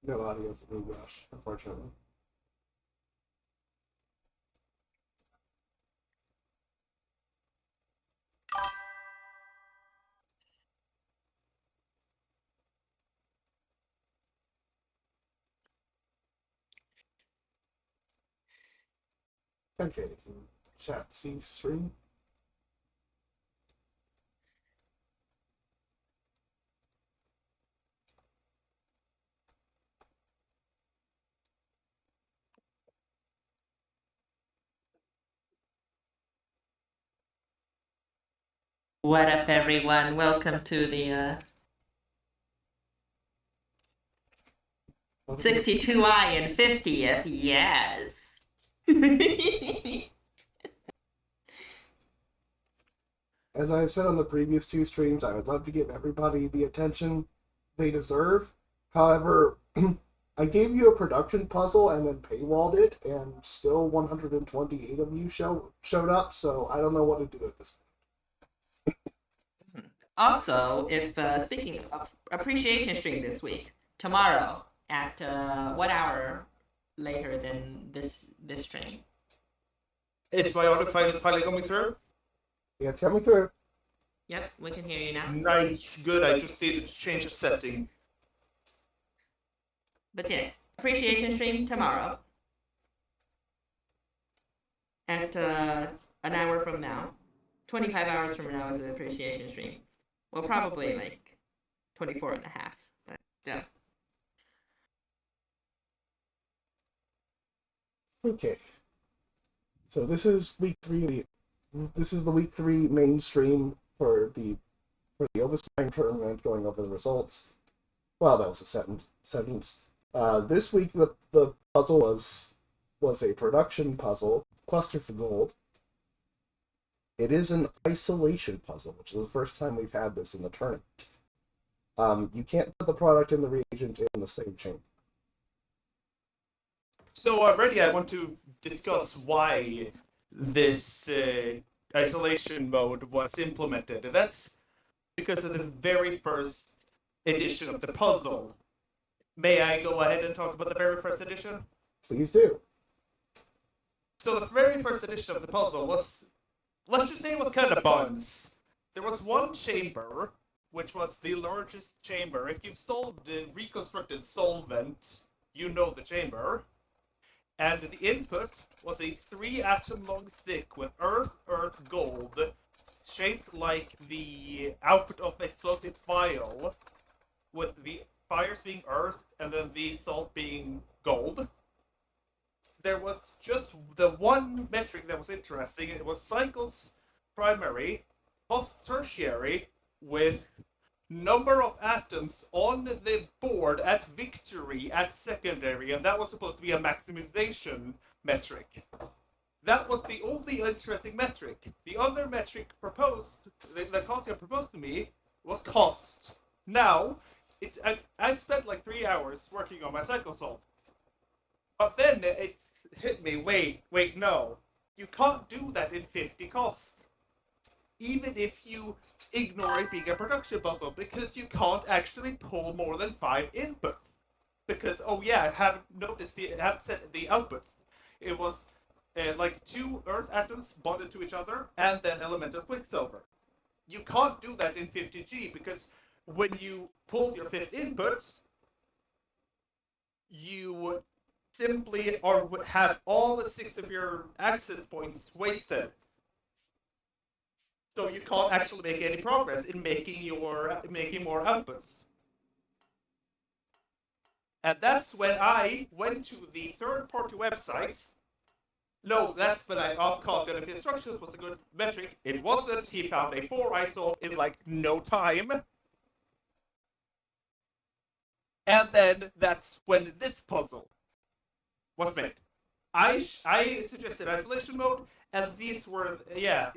No audio from me, Rush, unfortunately. Okay, chat C3. What up, everyone? Welcome to the 62i and 50th. Yes. As I've said on the previous two streams, I would love to give everybody the attention they deserve. However, I gave you a production puzzle and then paywalled it, and still 128 of you showed up, so I don't know what to do at this point. Also, if speaking of appreciation stream this week, tomorrow at 1 hour later than this stream. Is my audio finally coming through? Yeah, tell me through. Yep, we can hear you now. Nice, good. I just needed to change the setting. But yeah, appreciation stream tomorrow at an hour from now. 25 hours from now is an appreciation stream. Well, probably like 24 and a half. But yeah. Okay. So this is week 3. This is the week 3 mainstream for the Opus tournament, going over the results. Well, that was a sentence. This week the puzzle was a production puzzle, Clusterfgold. It is an isolation puzzle, which is the first time we've had this in the tournament. You can't put the product and the reagent in the same chamber. So already I want to discuss why this isolation mode was implemented. And that's because of the very first edition of the puzzle. May I go ahead and talk about the very first edition? Please do. So the very first edition of the puzzle was, let's just say it was kind of buns. There was one chamber, which was the largest chamber. If you've solved the reconstructed solvent, you know the chamber. And the input was a 3-atom long stick with earth, gold, shaped like the output of an explosive vial, with the fires being earth and then the salt being gold. There was just the one metric that was interesting. It was cycles primary, post tertiary, with number of atoms on the board at victory at secondary, and that was supposed to be a maximization metric. That was the only interesting metric. The other metric proposed, that Kostia proposed to me, was cost. Now, I spent like 3 hours working on my cycle solve. But then it hit me, wait, no. You can't do that in 50 cost. Even if you ignore it being a production puzzle, because you can't actually pull more than 5 inputs. Because, oh yeah, I haven't noticed I haven't set the outputs. It was like 2 earth atoms bonded to each other, and then elemental quicksilver. You can't do that in 50G, because when you pull your 5th input, you simply have all the 6 of your access points wasted. So you can't actually make any progress in making more outputs. And that's when I went to the third-party website. No, that's when I asked Kostia if instructions was a good metric. It wasn't. He found a 4 ISO in like no time. And then that's when this puzzle was made. I suggested isolation mode, and these were yeah,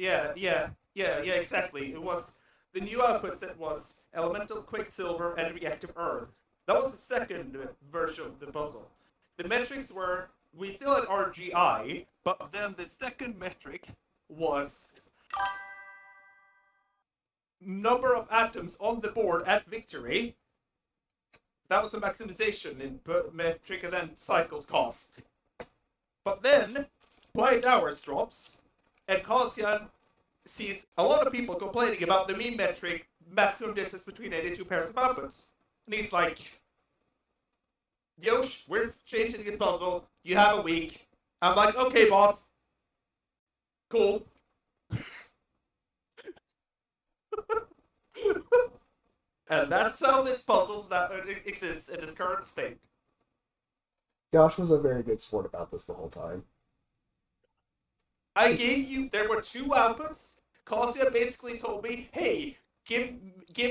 exactly. It was the new outputs that was elemental quicksilver and reactive earth. That was the second version of the puzzle. The metrics were, we still had RGI, but then the second metric was number of atoms on the board at victory, That was a maximization in metric event cycles cost. But then, Quiet Hours drops, and Kazian sees a lot of people complaining about the mean metric maximum distance between any two pairs of outputs. And he's like, Yosh, we're changing the puzzle. You have a week. I'm like, okay, boss. Cool. And that's how this puzzle that exists in its current state. Josh was a very good sport about this the whole time. I gave you, there were two outputs. Kasia basically told me, hey, give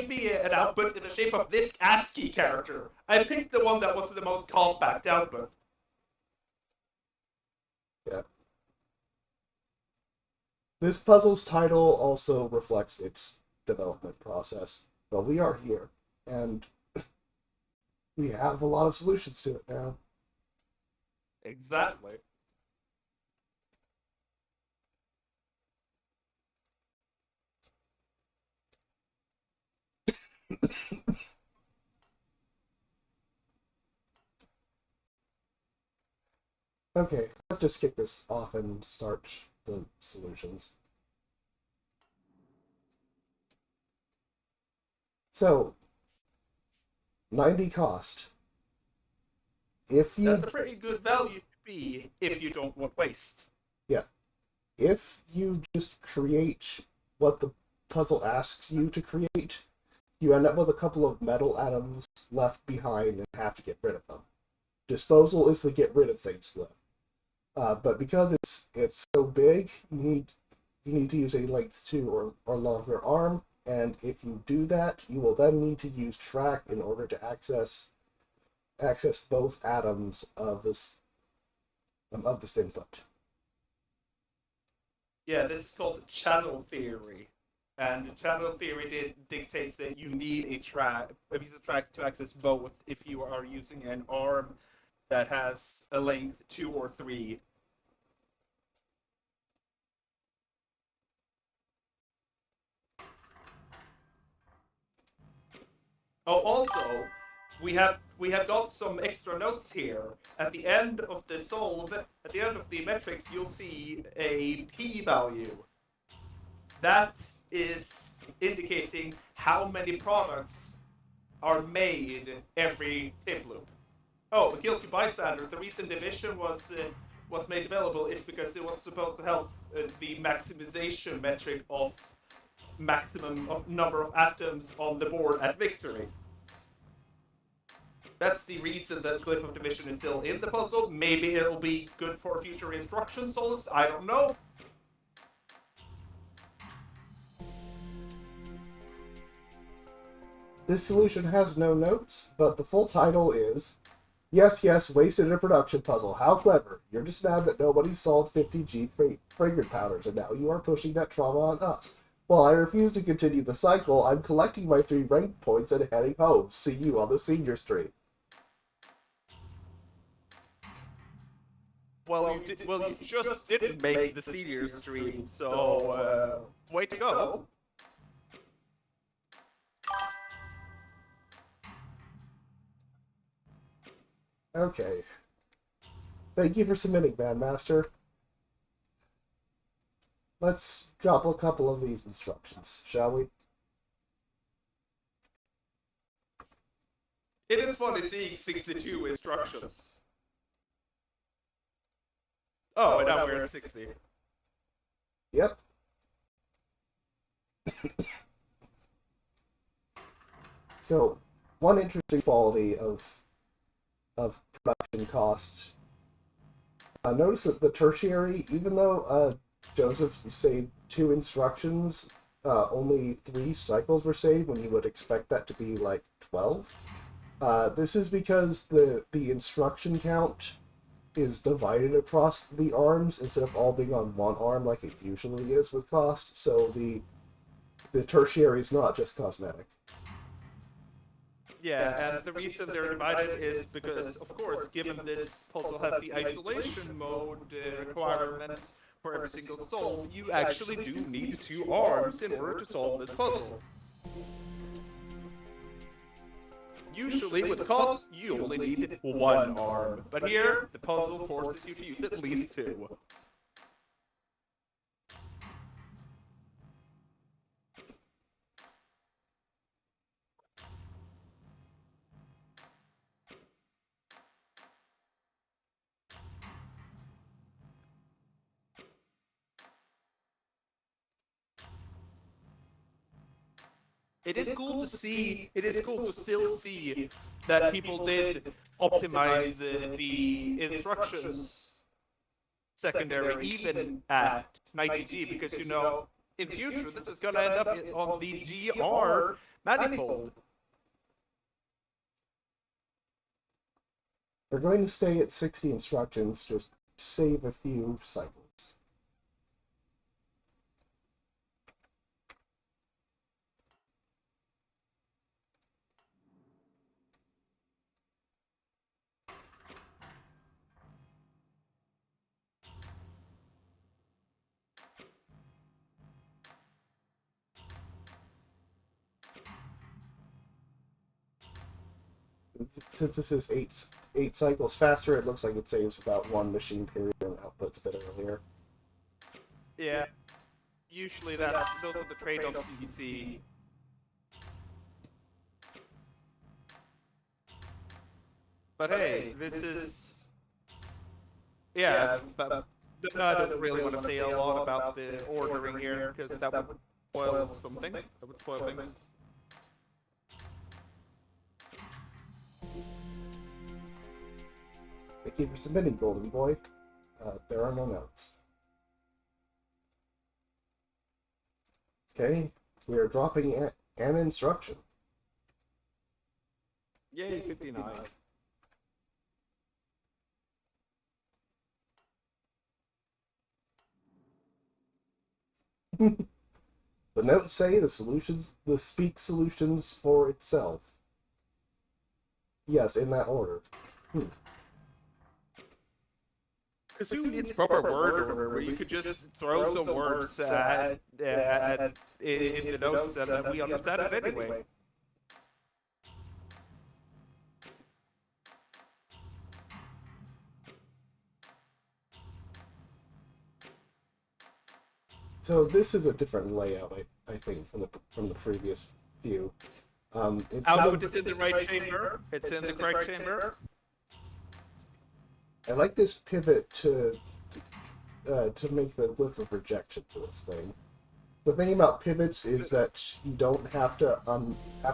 me an output in the shape of this ASCII character. I picked the one that was the most compact output. Yeah. This puzzle's title also reflects its development process. But we are here, and we have a lot of solutions to it now. Exactly. Okay, let's just kick this off and start the solutions. So, 90 cost. If you That's a pretty good value to be if you don't want waste. Yeah. If you just create what the puzzle asks you to create, you end up with a couple of metal atoms left behind and have to get rid of them. Disposal is the get rid of things with. But because it's so big, you need to use a length 2 or longer arm, and if you do that, you will then need to use track in order to access both atoms of this input. Yeah, this is called channel theory. And channel theory dictates that you need a piece of track to access both if you are using an arm that has a length 2 or 3. Oh, also, we have got some extra notes here. At the end of the solve, at the end of the metrics, you'll see a p-value. That is indicating how many products are made every tip loop. Oh, the guilty bystander. The reason division was made available is because it was supposed to help the maximization metric of maximum of number of atoms on the board at victory. That's the reason that glyph of division is still in the puzzle. Maybe it'll be good for future instruction solves. I don't know. This solution has no notes, but the full title is Yes, yes, wasted a production puzzle. How clever. You're just mad that nobody sold 50G fragrant powders, and now you are pushing that trauma on us. While I refuse to continue the cycle, I'm collecting my 3 rank points and heading home. See you on the senior stream. Well, you just didn't make the senior stream, so way to go. Okay. Thank you for submitting, Bandmaster. Let's drop a couple of these instructions, shall we? It is funny seeing 62 instructions. Oh, and now we're at 60. Yep. So, one interesting quality of production costs. Notice that the tertiary, even though Joseph saved 2 instructions, only 3 cycles were saved when you would expect that to be like 12. This is because the instruction count is divided across the arms instead of all being on one arm like it usually is with cost, so the tertiary is not just cosmetic. Yeah, and the reason they're divided is because, of course, given this puzzle has the isolation mode requirement for every single solve, you actually do need 2 arms in order to solve this puzzle. Usually, with cost, you only need one arm. But here, the puzzle forces you to use at least two. It is cool to see. It is cool to still see that people did optimize the instructions secondary even at 90G because in future this is gonna end up on the GR manifold. We're going to stay at 60 instructions, just save a few cycles. Since this is eight cycles faster, it looks like it saves about one machine period and outputs a bit earlier. Yeah. Usually those are the trade-offs you see. But hey, this is... Yeah, but I don't really want to say a lot about the ordering here, because that would spoil something. That would spoil things. Thank you for submitting, Golden Boy. There are no notes. Okay, we are dropping an instruction. Yay, 59. The notes say the speak solutions for itself. Yes, in that order. Assume it's proper word order where you could just throw some words in the notes and we understand it anyway. So this is a different layout, I think, from the previous few. Output is in the right chamber. It's in the correct chamber. I like this pivot to make the glyph of rejection for this thing. The thing about pivots is that you don't have to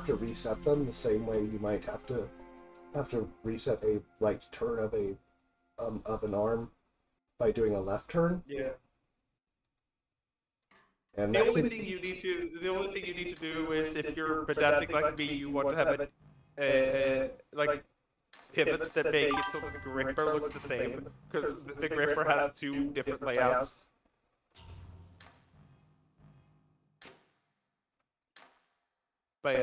reset them the same way you might have to reset a right turn of an arm by doing a left turn. Yeah. And The only thing you need to do is if you're pedantic like me, you want to have like pivots that make it so the gripper looks the same, because the gripper has two different layouts. But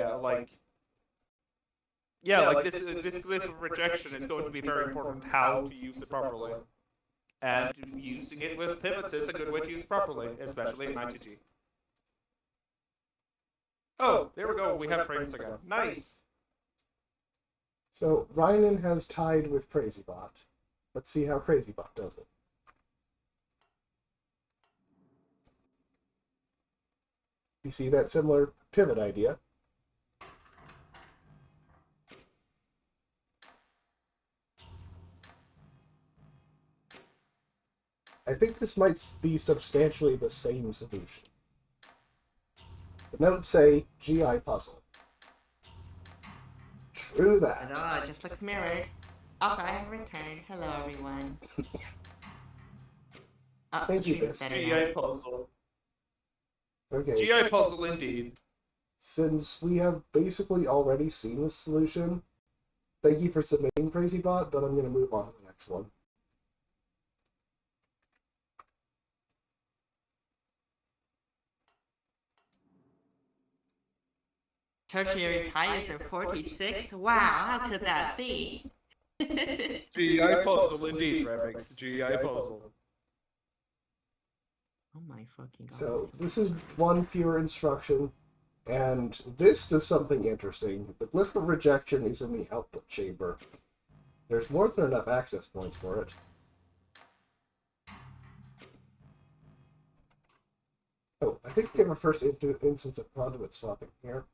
yeah, this glyph of rejection is going to be very important how to use it properly. And using it with pivots is a good way to use it properly, especially at 90G. Oh, there we go, we have frames again. Nice! So Ryan has tied with CrazyBot. Let's see how CrazyBot does it. You see that similar pivot idea? I think this might be substantially the same solution. The notes say GI puzzle. True that. Oh, it just looks mirrored. Also, I have returned. Hello, everyone. Oh, Thank you, stream's Biss. better GI now. puzzle. Okay. GI puzzle indeed. Since we have basically already seen this solution, thank you for submitting CrazyBot, but I'm going to move on to the next one. Tertiary highest are 46? Wow, how could that be? GI puzzle indeed, Remix. GI puzzle. Oh my fucking god. So this is one fewer instruction, And this does something interesting. The glyph of rejection is in the output chamber. There's more than enough access points for it. Oh, I think we have our first instance of conduit swapping here.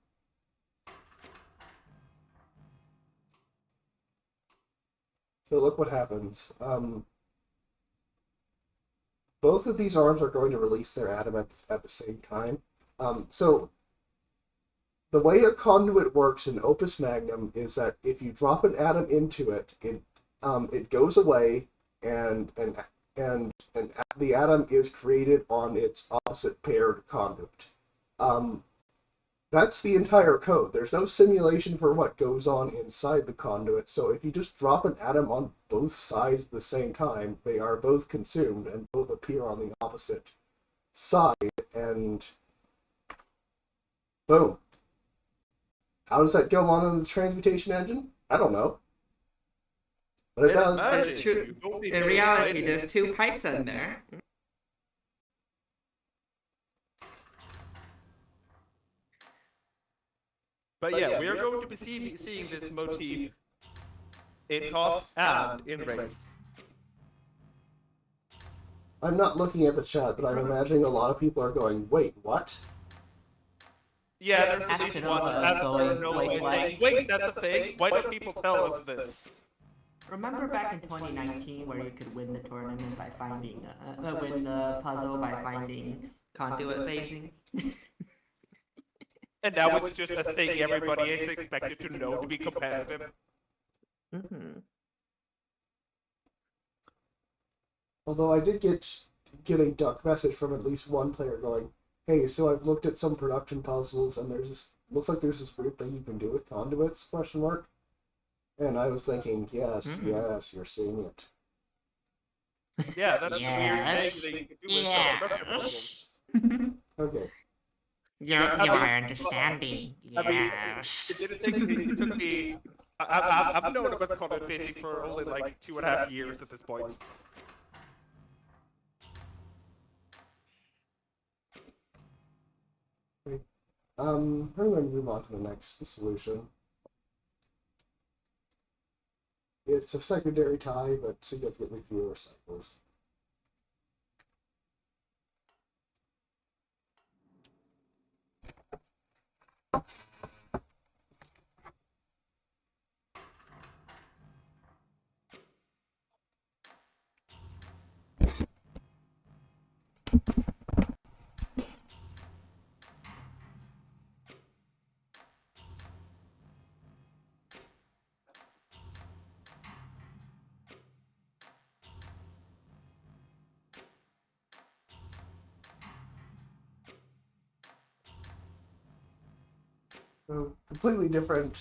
So look what happens. Both of these arms are going to release their atom at the same time. So the way a conduit works in Opus Magnum is that if you drop an atom into it, it goes away, and the atom is created on its opposite paired conduit. That's the entire code. There's no simulation for what goes on inside the conduit, so if you just drop an atom on both sides at the same time, they are both consumed and both appear on the opposite side, and boom. How does that go on in the transmutation engine? I don't know. But it does. There's two, in reality, there's two pipes in there. But yeah, we are going to be seeing this motif in cost and in rates. I'm not looking at the chat, but I'm imagining a lot of people are going, wait, what? Yeah, there's at least Astronaut one is astronaut going, going, wait, what? saying, wait, that's a thing? Why don't people tell us this? Remember back in 2019 where you could win the tournament by finding, win the puzzle by finding conduit phasing? And now it's just a thing everybody is expected to know to be competitive. Mm-hmm. Although I did get a duck message from at least one player going, hey, so I've looked at some production puzzles and there's this, looks like there's this weird thing you can do with conduits, question mark. And I was thinking, yes, yes, you're seeing it. Yeah, that's Yes. the weird thing they can do with some production puzzles. Okay. You are understanding. I mean, Yes. it took me. I've known about conduit phasing for only like 2.5 years at this point. I'm going to move on to the next solution. It's a secondary tie, but significantly fewer cycles. So, completely different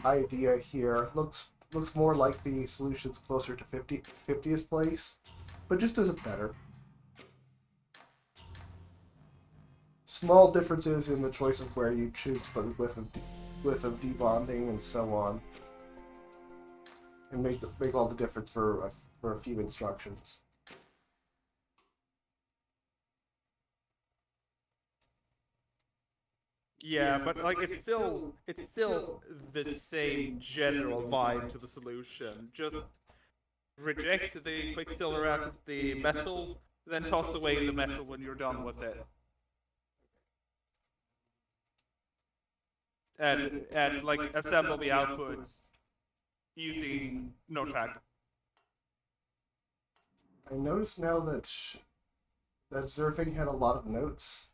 idea here. Looks more like the solution's closer to 50th place, but just isn't better. Small differences in the choice of where you choose to put the glyph of debonding and so on, and make all the difference for a few instructions. Yeah, but like it's still the same general vibe to the solution. Just reject the quicksilver out of the metal, then toss away the metal when you're done with it. And like assemble the outputs using Notepad. I notice now that Zerfing had a lot of notes,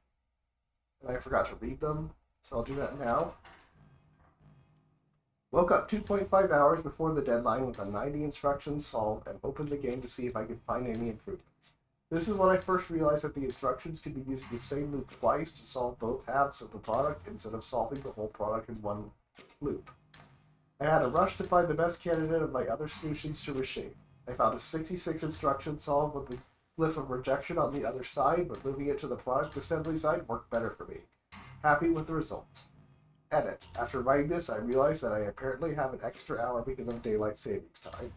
and I forgot to read them, so I'll do that now. Woke up 2.5 hours before the deadline with the 90 instructions solved and opened the game to see if I could find any improvements. This is when I first realized that the instructions could be used in the same loop twice to solve both halves of the product instead of solving the whole product in one loop. I had a rush to find the best candidate of my other solutions to reshape. I found a 66 instruction solved with the glyph of rejection on the other side, but moving it to the product assembly side worked better for me. Happy with the results. Edit. After writing this, I realized that I apparently have an extra hour because of daylight savings time.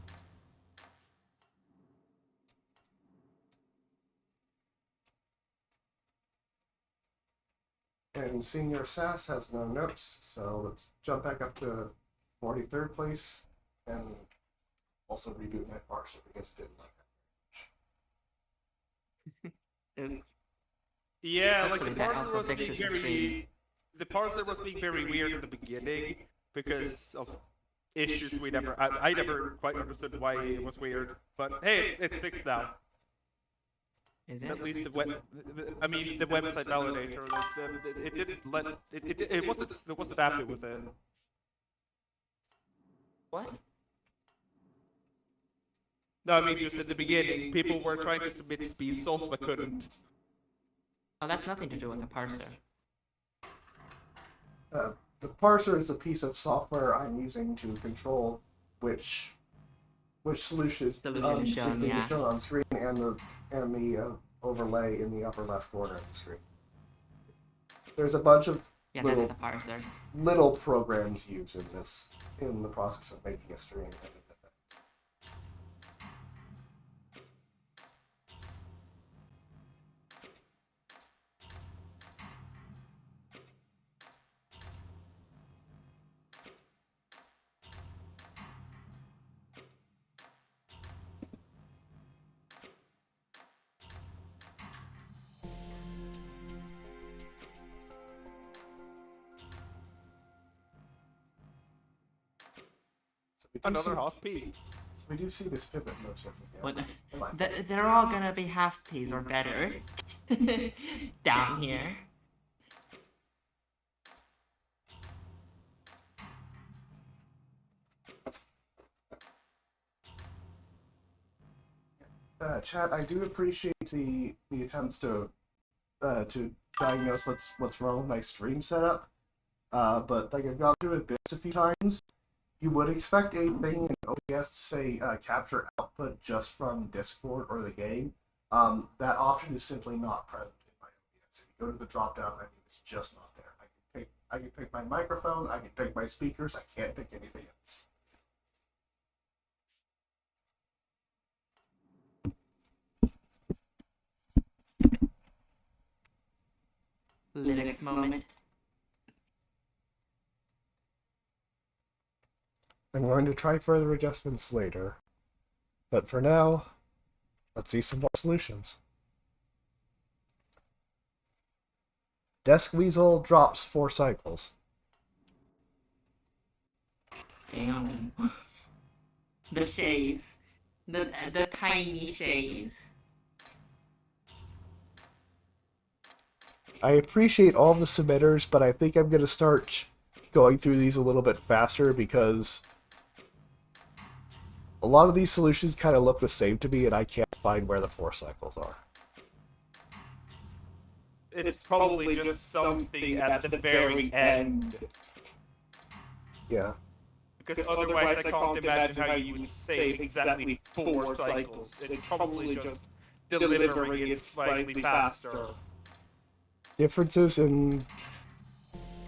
And Senior Sass has no notes, so let's jump back up to 43rd place and also reboot my parser because it didn't like that. Yeah, like Hopefully that also fixes the stream. the parser was being very weird at the beginning because of issues I never quite understood why it was weird. But hey, it's fixed now. Is it? At least the website validator, it didn't let it wasn't happy with it. What? No, I mean just at the beginning, people were trying to submit speed solves but couldn't. Oh, that's nothing to do with the parser. The parser is a piece of software I'm using to control which solution is Solution is shown, being yeah. shown on screen and the overlay in the upper left corner of the screen. There's a bunch of Yeah, little that's the parser. little programs used in the process of making a stream. Another half P. So we do see this pivot most of the What? They're all gonna be half P's or better. Down here. Chat, I do appreciate the attempts to diagnose what's wrong with my stream setup. But like I've gone through it bits a few times, you would expect a thing in OBS to say capture output just from Discord or the game. That option is simply not present in my OBS. If you go to the drop down menu, it's just not there. I can pick my microphone, I can pick my speakers, I can't pick anything else. Linux moment. I'm going to try further adjustments later, but for now, let's see some more solutions. Desk Weasel drops 4 cycles. Damn. The shaves. The tiny shaves. I appreciate all the submitters, but I think I'm going to start going through these a little bit faster because a lot of these solutions kind of look the same to me and I can't find where the 4 cycles are. It's probably just something at the very end. Yeah. Because otherwise I can't imagine how you would save exactly 4 cycles. It's probably just delivering it slightly faster. Differences in...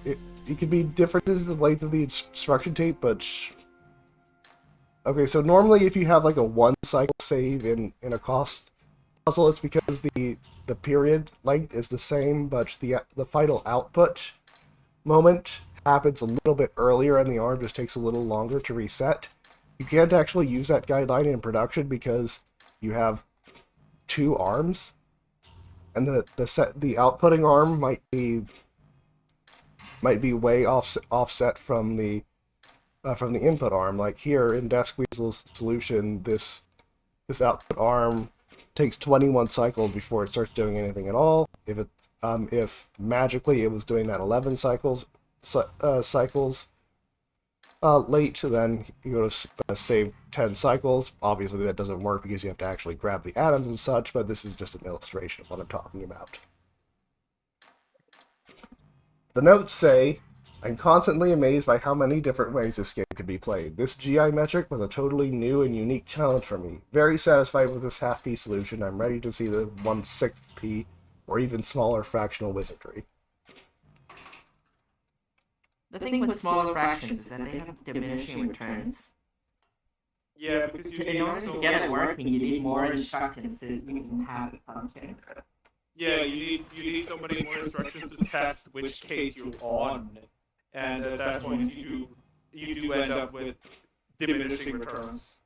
It could be differences in the length of the instruction tape, but... Okay, so normally if you have like a 1 cycle save in a cost puzzle, it's because the period length is the same, but the final output moment happens a little bit earlier and the arm just takes a little longer to reset. You can't actually use that guideline in production because you have 2 arms, and the outputting arm might be way offset from the input arm. Like here in Desk Weasel's solution, this output arm takes 21 cycles before it starts doing anything at all. If magically it was doing that 11 cycles late, then you go to save 10 cycles. Obviously that doesn't work because you have to actually grab the atoms and such, but this is just an illustration of what I'm talking about. The notes say, I'm constantly amazed by how many different ways this game could be played. This GI metric was a totally new and unique challenge for me. Very satisfied with this half-P solution. I'm ready to see the 1/6 P or even smaller fractional wizardry. The thing with smaller fractions is that they have diminishing returns. Yeah, because In order to get it working, you need more instructions to even have it function. Yeah, you need so many more instructions to test which case you're on, and at that point you do end up with diminishing returns.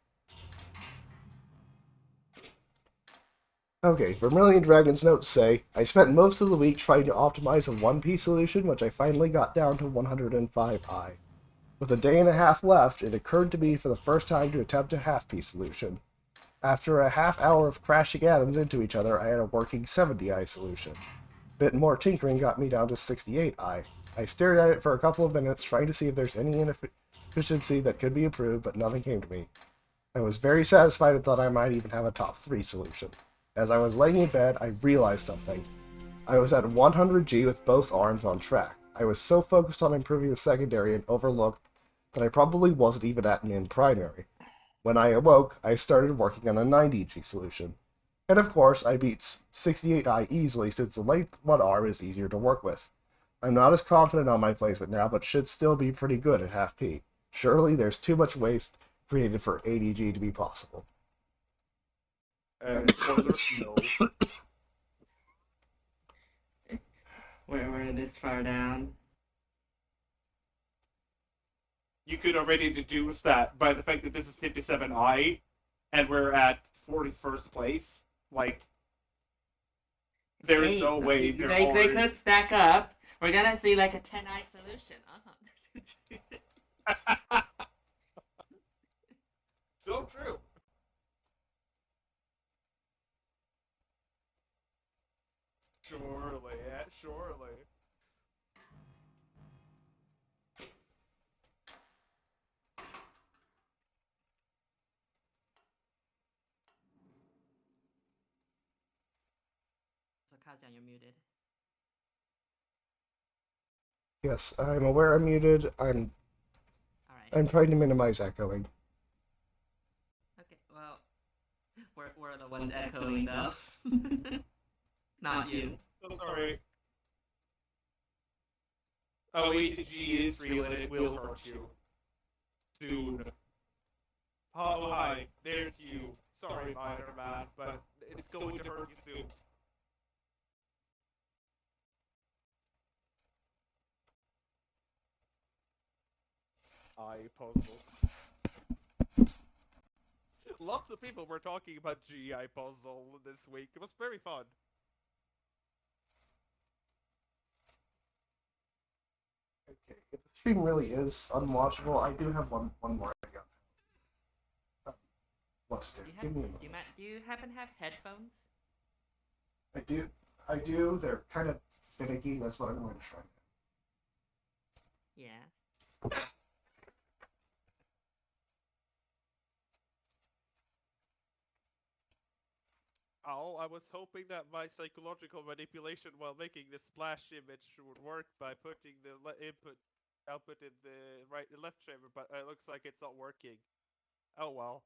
Okay, Vermilion Dragon's notes say, I spent most of the week trying to optimize a 1p solution, which I finally got down to 105i. With a day and a half left, it occurred to me for the first time to attempt a half-p solution. After a half hour of crashing atoms into each other, I had a working 70i solution. A bit more tinkering got me down to 68i. I stared at it for a couple of minutes, trying to see if there's any inefficiency that could be improved, but nothing came to me. I was very satisfied and thought I might even have a top 3 solution. As I was laying in bed, I realized something. I was at 100G with both arms on track. I was so focused on improving the secondary and overlooked that I probably wasn't even at min primary. When I awoke, I started working on a 90G solution. And of course, I beat 68i easily since the length one arm is easier to work with. I'm not as confident on my placement now, but should still be pretty good at half P. Surely there's too much waste created for 80G to be possible. And spoiler, no. We're this far down. You could already deduce that by the fact that this is 57i, and we're at 41st place. Like, there is no way they could stack up. We're gonna see like a 10i solution. So true. Surely, yeah, surely. So Kazian, you're muted. Yes, I'm aware I'm muted. I'm trying to minimize echoing. Okay, well, we're the ones echoing though. Not you. So sorry. OHG is real and it will hurt you. Soon. Oh, hi. There's you. Sorry, Minor Man, but it's going to hurt you soon. Puzzles. Lots of people were talking about GI puzzle this week. It was very fun. Okay, if the stream really is unwatchable, I do have one more idea. What to do? Give me a moment. Do you happen to have headphones? I do. They're kind of finicky. That's what I'm going to try. Yeah. Oh, I was hoping that my psychological manipulation while making this splash image would work by putting the output in the right and left chamber, but it looks like it's not working. Oh well.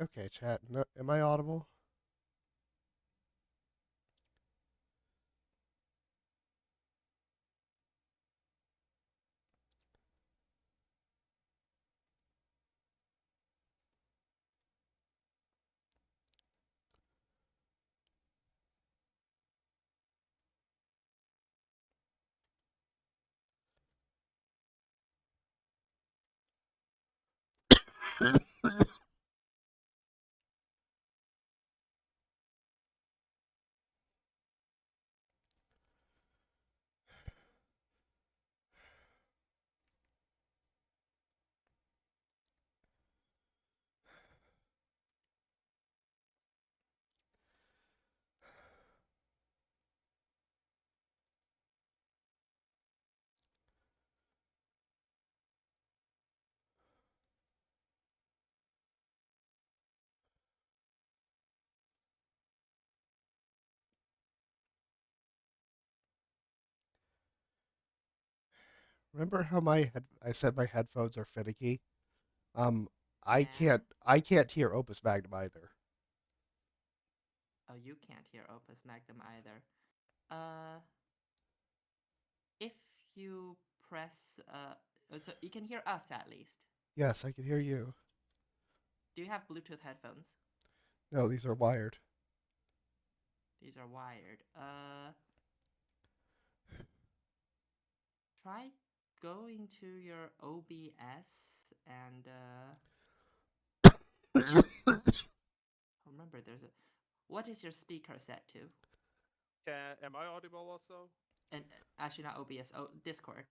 Okay, chat. No, am I audible? Remember how I said my headphones are finicky? Um, I Yeah. can't hear Opus Magnum either. Oh, you can't hear Opus Magnum either. Uh, if you press so you can hear us at least. Yes, I can hear you. Do you have Bluetooth headphones? No, these are wired. These are wired. Try going to your OBS and remember there's a. What is your speaker set to? Am I audible also? And actually not OBS. Oh, Discord.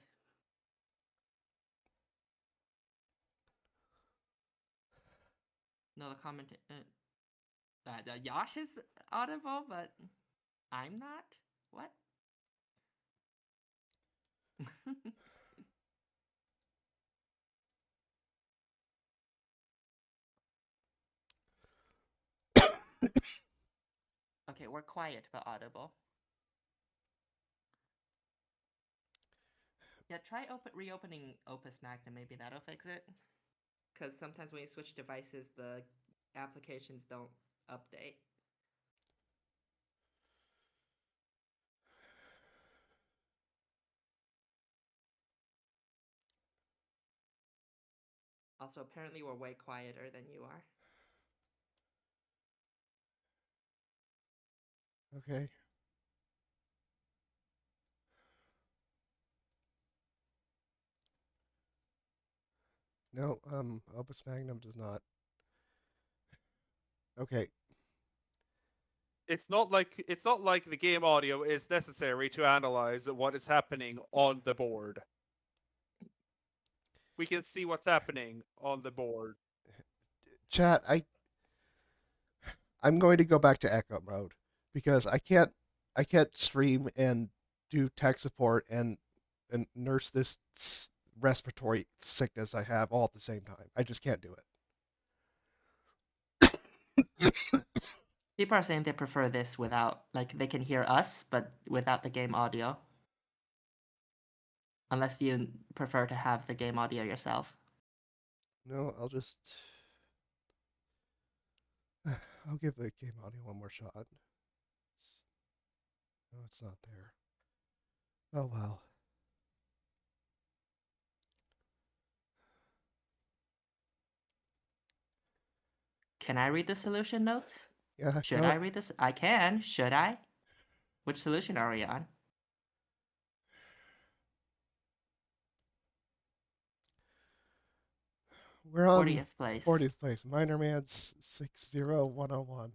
No, the comment. Yash is audible, but I'm not. What? Okay, we're quiet but audible. Yeah, try reopening Opus Magnum. Maybe that'll fix it. Because sometimes when you switch devices, the applications don't update. Also, apparently we're way quieter than you are. Okay. No, Opus Magnum does not. Okay. It's not like the game audio is necessary to analyze what is happening on the board. We can see what's happening on the board. Chat, I'm going to go back to echo mode because I can't stream and do tech support and nurse this respiratory sickness I have all at the same time. I just can't do it. People are saying they prefer this without, like, they can hear us, but without the game audio. Unless you prefer to have the game audio yourself. No, I'll give the game audio one more shot. No, it's not there. Oh well. Can I read the solution notes? Yeah, Should go. I read this? I can. Should I? Which solution are we on? We're on 40th place. 40th place. Minor Man's 60101.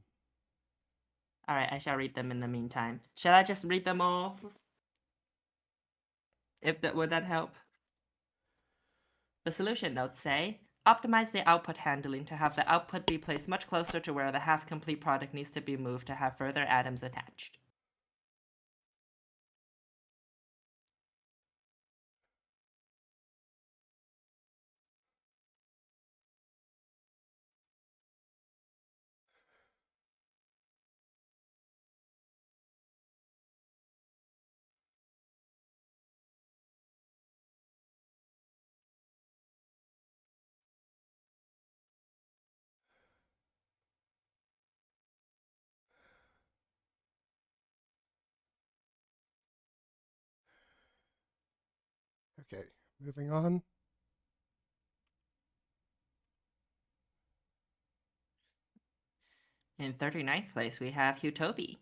Alright, I shall read them in the meantime. Should I just read them all? Would that help? The solution notes say, optimize the output handling to have the output be placed much closer to where the half-complete product needs to be moved to have further atoms attached. Okay, moving on. In 39th place, we have Utopi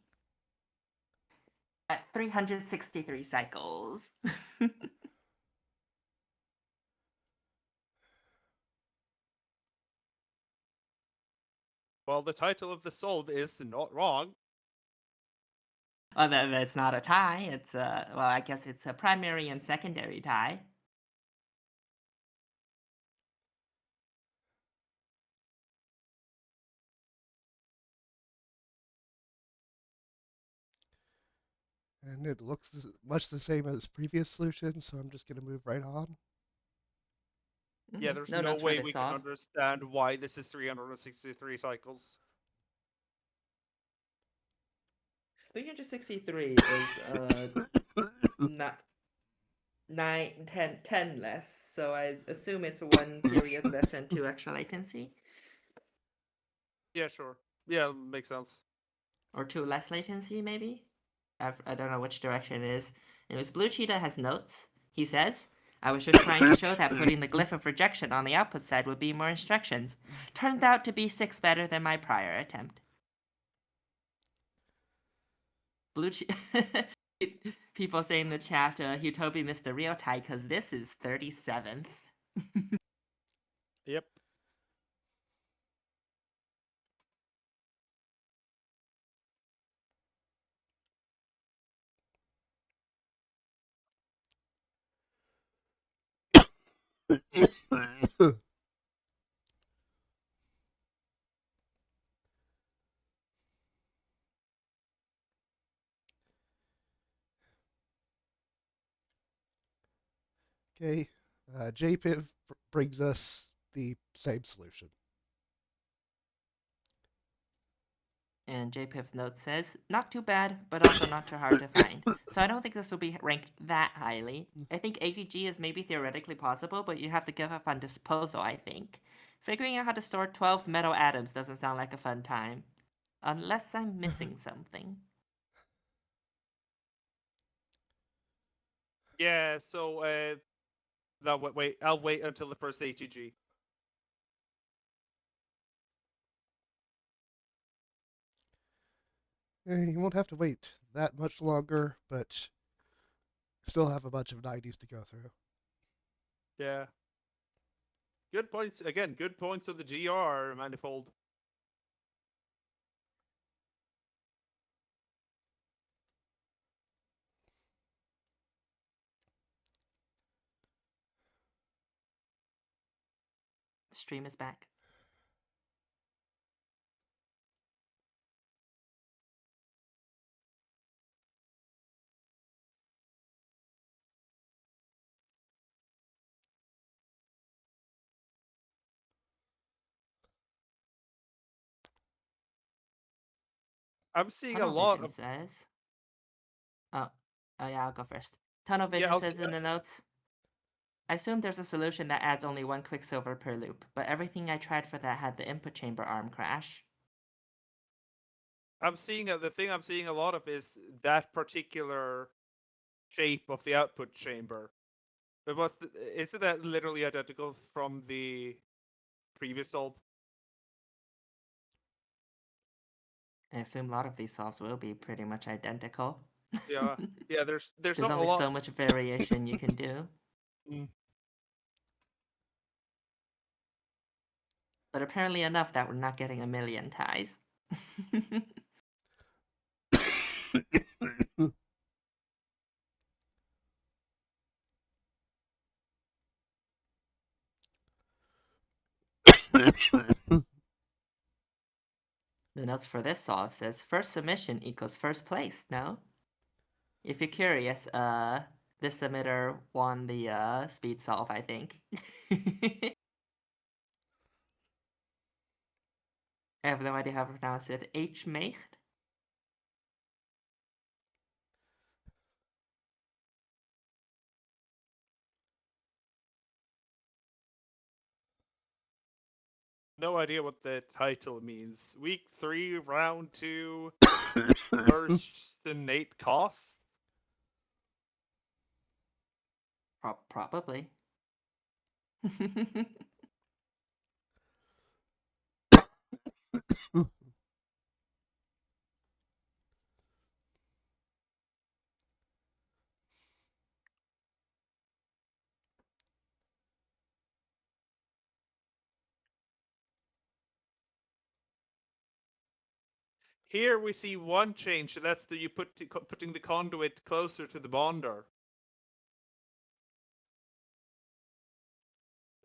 at 363 cycles. Well, the title of the solve is not wrong. Well, that's not a tie. It's well, I guess it's a primary and secondary tie. And it looks much the same as previous solution, so I'm just going to move right on. Yeah, there's no no notes for way this we can solve. understand why this is 363 cycles. 363 is not 10 less, so I assume it's 1 period less and 2 extra latency, Yeah, sure. Yeah, makes sense. or 2 less latency maybe. I don't know which direction it is. Anyways, Blue Cheetah has notes. He says, I was just trying to show that putting the glyph of rejection on the output side would be more instructions. Turned out to be 6 better than my prior attempt. Blue People say in the chat, Utopi missed the real tie because this is 37th. Yep. Okay, JPIV brings us the same solution. And JPIV's note says, not too bad, but also not too hard to find. So I don't think this will be ranked that highly. I think AGG is maybe theoretically possible, but you have to give up on disposal, I think. Figuring out how to store 12 metal atoms doesn't sound like a fun time. Unless I'm missing something. Yeah, so no, wait, I'll wait until the first ATG. You won't have to wait that much longer, but still have a bunch of 90s to go through. Yeah. Good points. Again, good points of the GR manifold. Stream is back. I'm seeing a Tunnel lot Vision of. says... Oh yeah, I'll go first. Tunnel Yeah, Vision says in the notes, I assume there's a solution that adds only 1 quicksilver per loop, but everything I tried for that had the input chamber arm crash. I'm seeing the thing I'm seeing a lot of is that particular shape of the output chamber. But isn't that literally identical from the previous solve? I assume a lot of these solves will be pretty much identical. Yeah, yeah. There's There's not a only lot. so much variation you can do. Mm. But apparently enough that we're not getting a million ties. The notes for this solve says first submission equals first place, no? If you're curious, this submitter won the speed solve, I think. I have no idea how to pronounce it. H-Mecht? No idea what the title means. Week 3, round 2, first innate cost. Probably. Here we see one change. That's you putting the conduit closer to the bonder.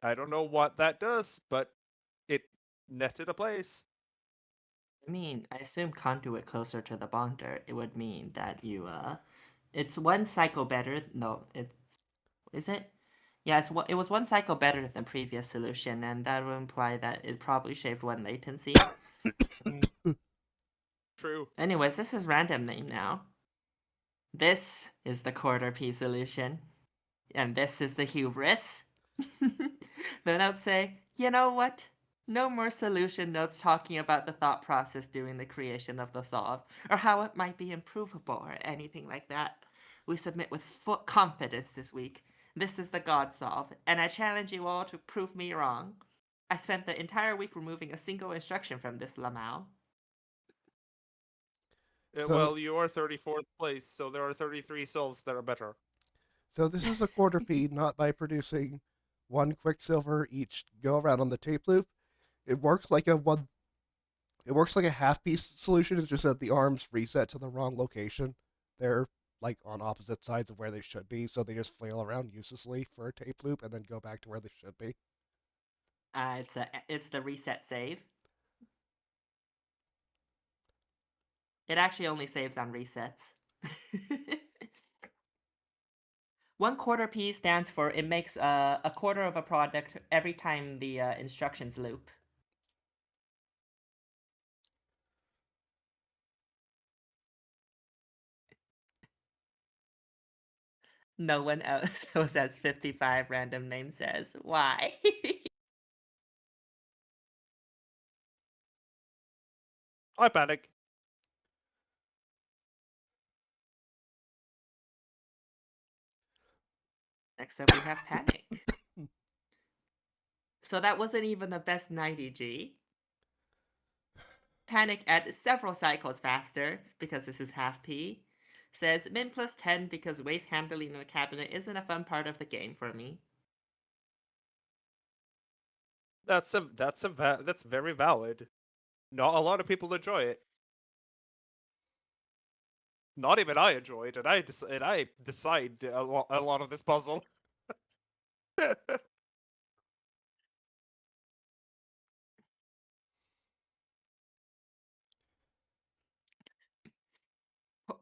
I don't know what that does, but it netted a place. I mean, I assume conduit closer to the bonder, it would mean that you, it's one cycle better. No, is it? Yeah, it was one cycle better than the previous solution, and that would imply that it probably shaved one latency. True. Anyways, this is random name now. This is the quarter P solution, and this is the hubris. The notes say, you know what? No more solution notes talking about the thought process during the creation of the solve, or how it might be improvable, or anything like that. We submit with full confidence this week. This is the God solve, and I challenge you all to prove me wrong. I spent the entire week removing a single instruction from this Lamau. So- Well, you are 34th place, so there are 33 solves that are better. So this is a quarter P, not by producing one Quicksilver each go around on the tape loop. It works like a one. It works like a half piece solution. It's just that the arms reset to the wrong location. They're like on opposite sides of where they should be, so they just flail around uselessly for a tape loop and then go back to where they should be. It's the reset save. It actually only saves on resets. One quarter P stands for it makes a quarter of a product every time the instructions loop. No one else has 55 random name says. Why? I panic. Next up we have Panic. So that wasn't even the best 90G. Panic at several cycles faster, because this is half P. Says min plus 10 because waste handling in the cabinet isn't a fun part of the game for me. That's very valid. Not a lot of people enjoy it. Not even I enjoy it, and I decide a lot of this puzzle.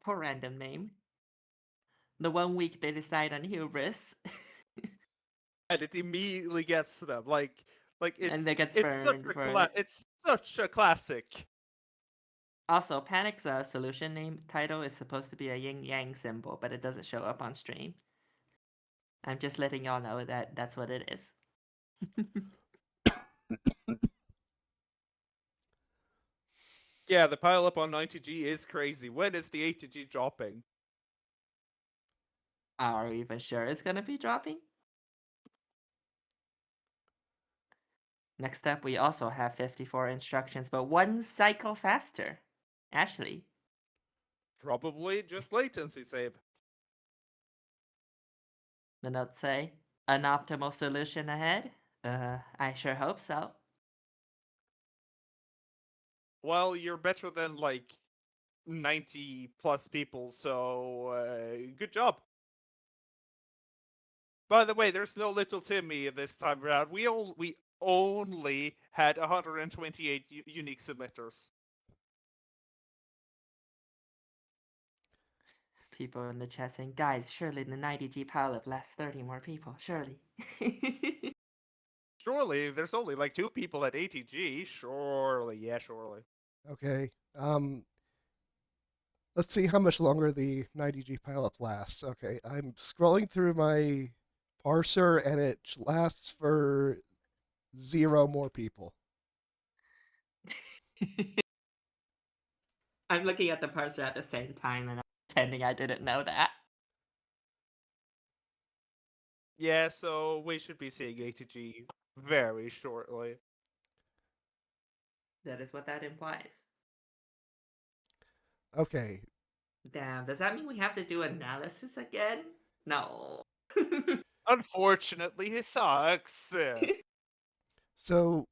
Poor random name. The 1 week they decide on hubris. And it immediately gets to them. And that gets it's such burned for it. it's such a classic. Also, Panic's solution name title is supposed to be a yin yang symbol, but it doesn't show up on stream. I'm just letting y'all know that that's what it is. Yeah, the pile up on 90G is crazy. When is the 80G dropping? Are we even sure it's gonna be dropping? Next up, we also have 54 instructions, but one cycle faster. Ashley. Probably just latency save. The notes say, an optimal solution ahead? I sure hope so. Well, you're better than like 90 plus people, so good job. By the way, there's no little Timmy this time around. We only had 128 unique submitters. People in the chat saying, guys, surely the 90G pileup lasts 30 more people, surely. Surely, there's only like 2 people at 80G. Surely, yeah, surely. Okay. Let's see how much longer the 90G pileup lasts. Okay, I'm scrolling through my parser and it lasts for 0 more people. I'm looking at the parser at the same time and I'm pretending I didn't know that. Yeah, so we should be seeing ATG very shortly. That is what that implies. Okay, Damn, does that mean we have to do analysis again? No. Unfortunately, it sucks. so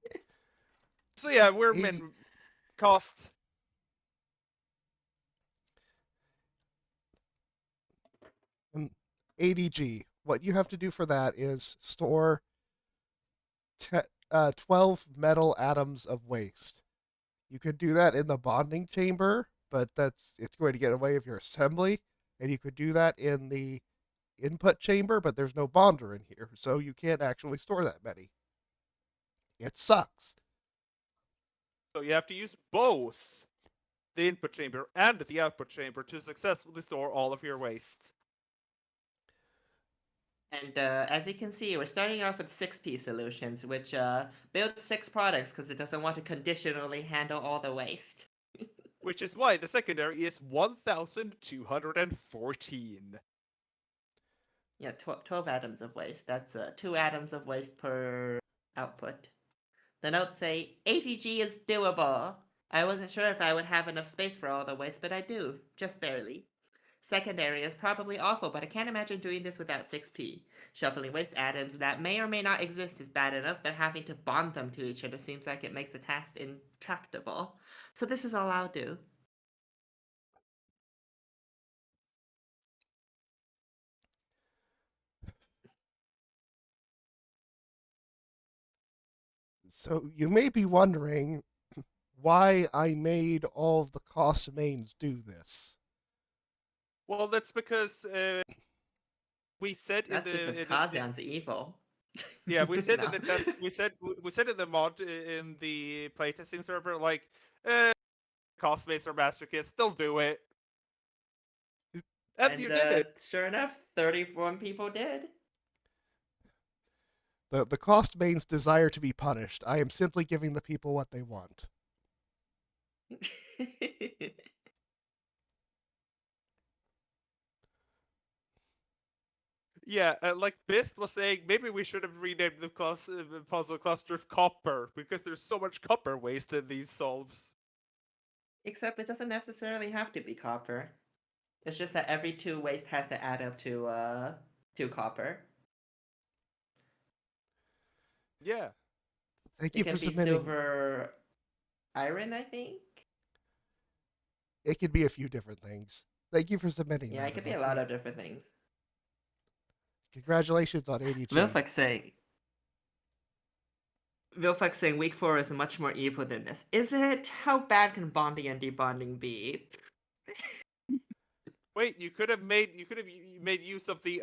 So yeah, we're 80, min cost. um, ADG. What you have to do for that is store 12 metal atoms of waste. You could do that in the bonding chamber, but it's going to get away with your assembly. And you could do that in the input chamber, but there's no bonder in here, so you can't actually store that many. It sucks. So you have to use both the input chamber and the output chamber to successfully store all of your waste. And as you can see, we're starting off with 6P solutions, which builds 6 products because it doesn't want to conditionally handle all the waste. Which is why the secondary is 1,214. Yeah, 12 atoms of waste. That's 2 atoms of waste per output. The notes say ATG is doable. I wasn't sure if I would have enough space for all the waste, but I do, just barely. Secondary is probably awful, but I can't imagine doing this without 6P. Shuffling waste atoms that may or may not exist is bad enough, but having to bond them to each other seems like it makes the task intractable. So this is all I'll do. So you may be wondering why I made all of the cost mains do this. Well, that's because we said That's because Kazan's evil. yeah, we said No. in the test, we said in the mod in the playtesting server, like, cost base or master kit, still do it, and you And did it. sure enough, 31 people did. The cost mains desire to be punished. I am simply giving the people what they want. Yeah, like Bist was saying, maybe we should have renamed the puzzle cluster copper because there's so much copper waste in these solves. Except it doesn't necessarily have to be copper. It's just that every 2 waste has to add up to 2 copper. Yeah. Thank It you can for be submitting. silver iron, I think. It could be a few different things. Thank you for submitting Yeah, that. it could be a lot of different things. Congratulations on ADG. Vilfux saying week 4 is much more evil than this. Is it? How bad can bonding and debonding be? Wait, you could have made use of the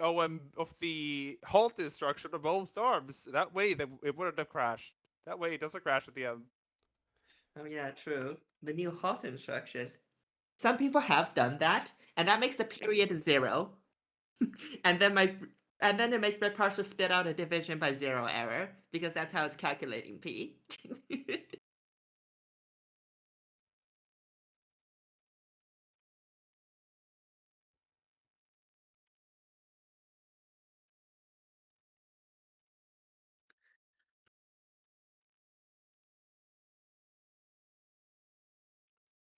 halt instruction of both arms. That way, it wouldn't have crashed. That way, it doesn't crash at the end. Oh yeah, true. The new halt instruction. Some people have done that, and that makes the period 0. and then it makes my parser spit out a division by 0 error, because that's how it's calculating P.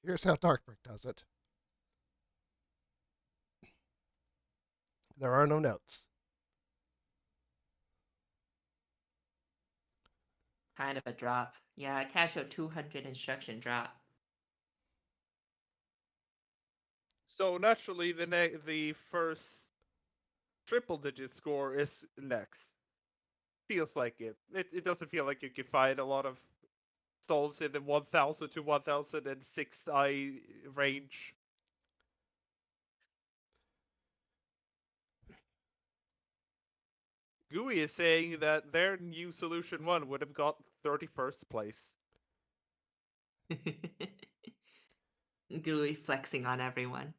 Here's how Darkbrick does it. There are no notes. Kind of a drop. Yeah, casual 200 instruction drop. So naturally, the first triple digit score is next. Feels like it. It doesn't feel like you can find a lot of solves in the 1000 to 1006 I range. GUI is saying that their new solution 1 would have got 31st place. Gooey flexing on everyone.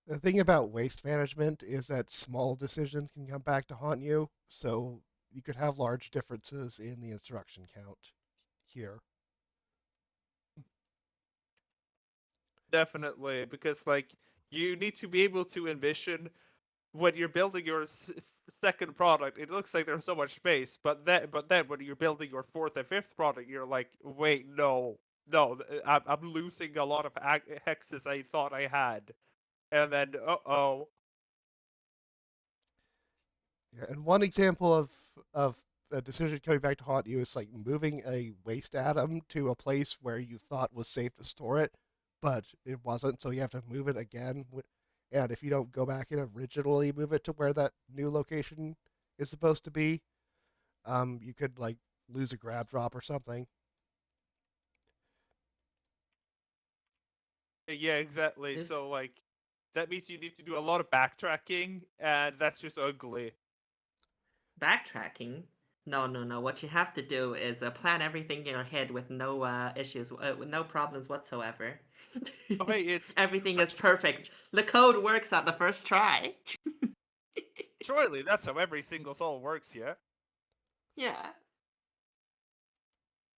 The thing about waste management is that small decisions can come back to haunt you, so you could have large differences in the instruction count here. Definitely, because like you need to be able to envision when you're building your second product, it looks like there's so much space, but then when you're building your fourth and fifth product, you're like, wait, no, no, I'm losing a lot of hexes I thought I had, and then uh-oh. Yeah, and one example of a decision coming back to haunt you is like moving a waste atom to a place where you thought was safe to store it, but it wasn't, so you have to move it again. And if you don't go back and originally move it to where that new location is supposed to be, you could like lose a grab drop or something. Yeah, exactly. There's So like that means you need to do a lot of backtracking, and that's just ugly. backtracking. No, no, no. What you have to do is plan everything in your head with no issues, with no problems whatsoever. Oh, hey, it's Everything is perfect. The code works on the first try. surely that's how every single soul works, yeah. Yeah.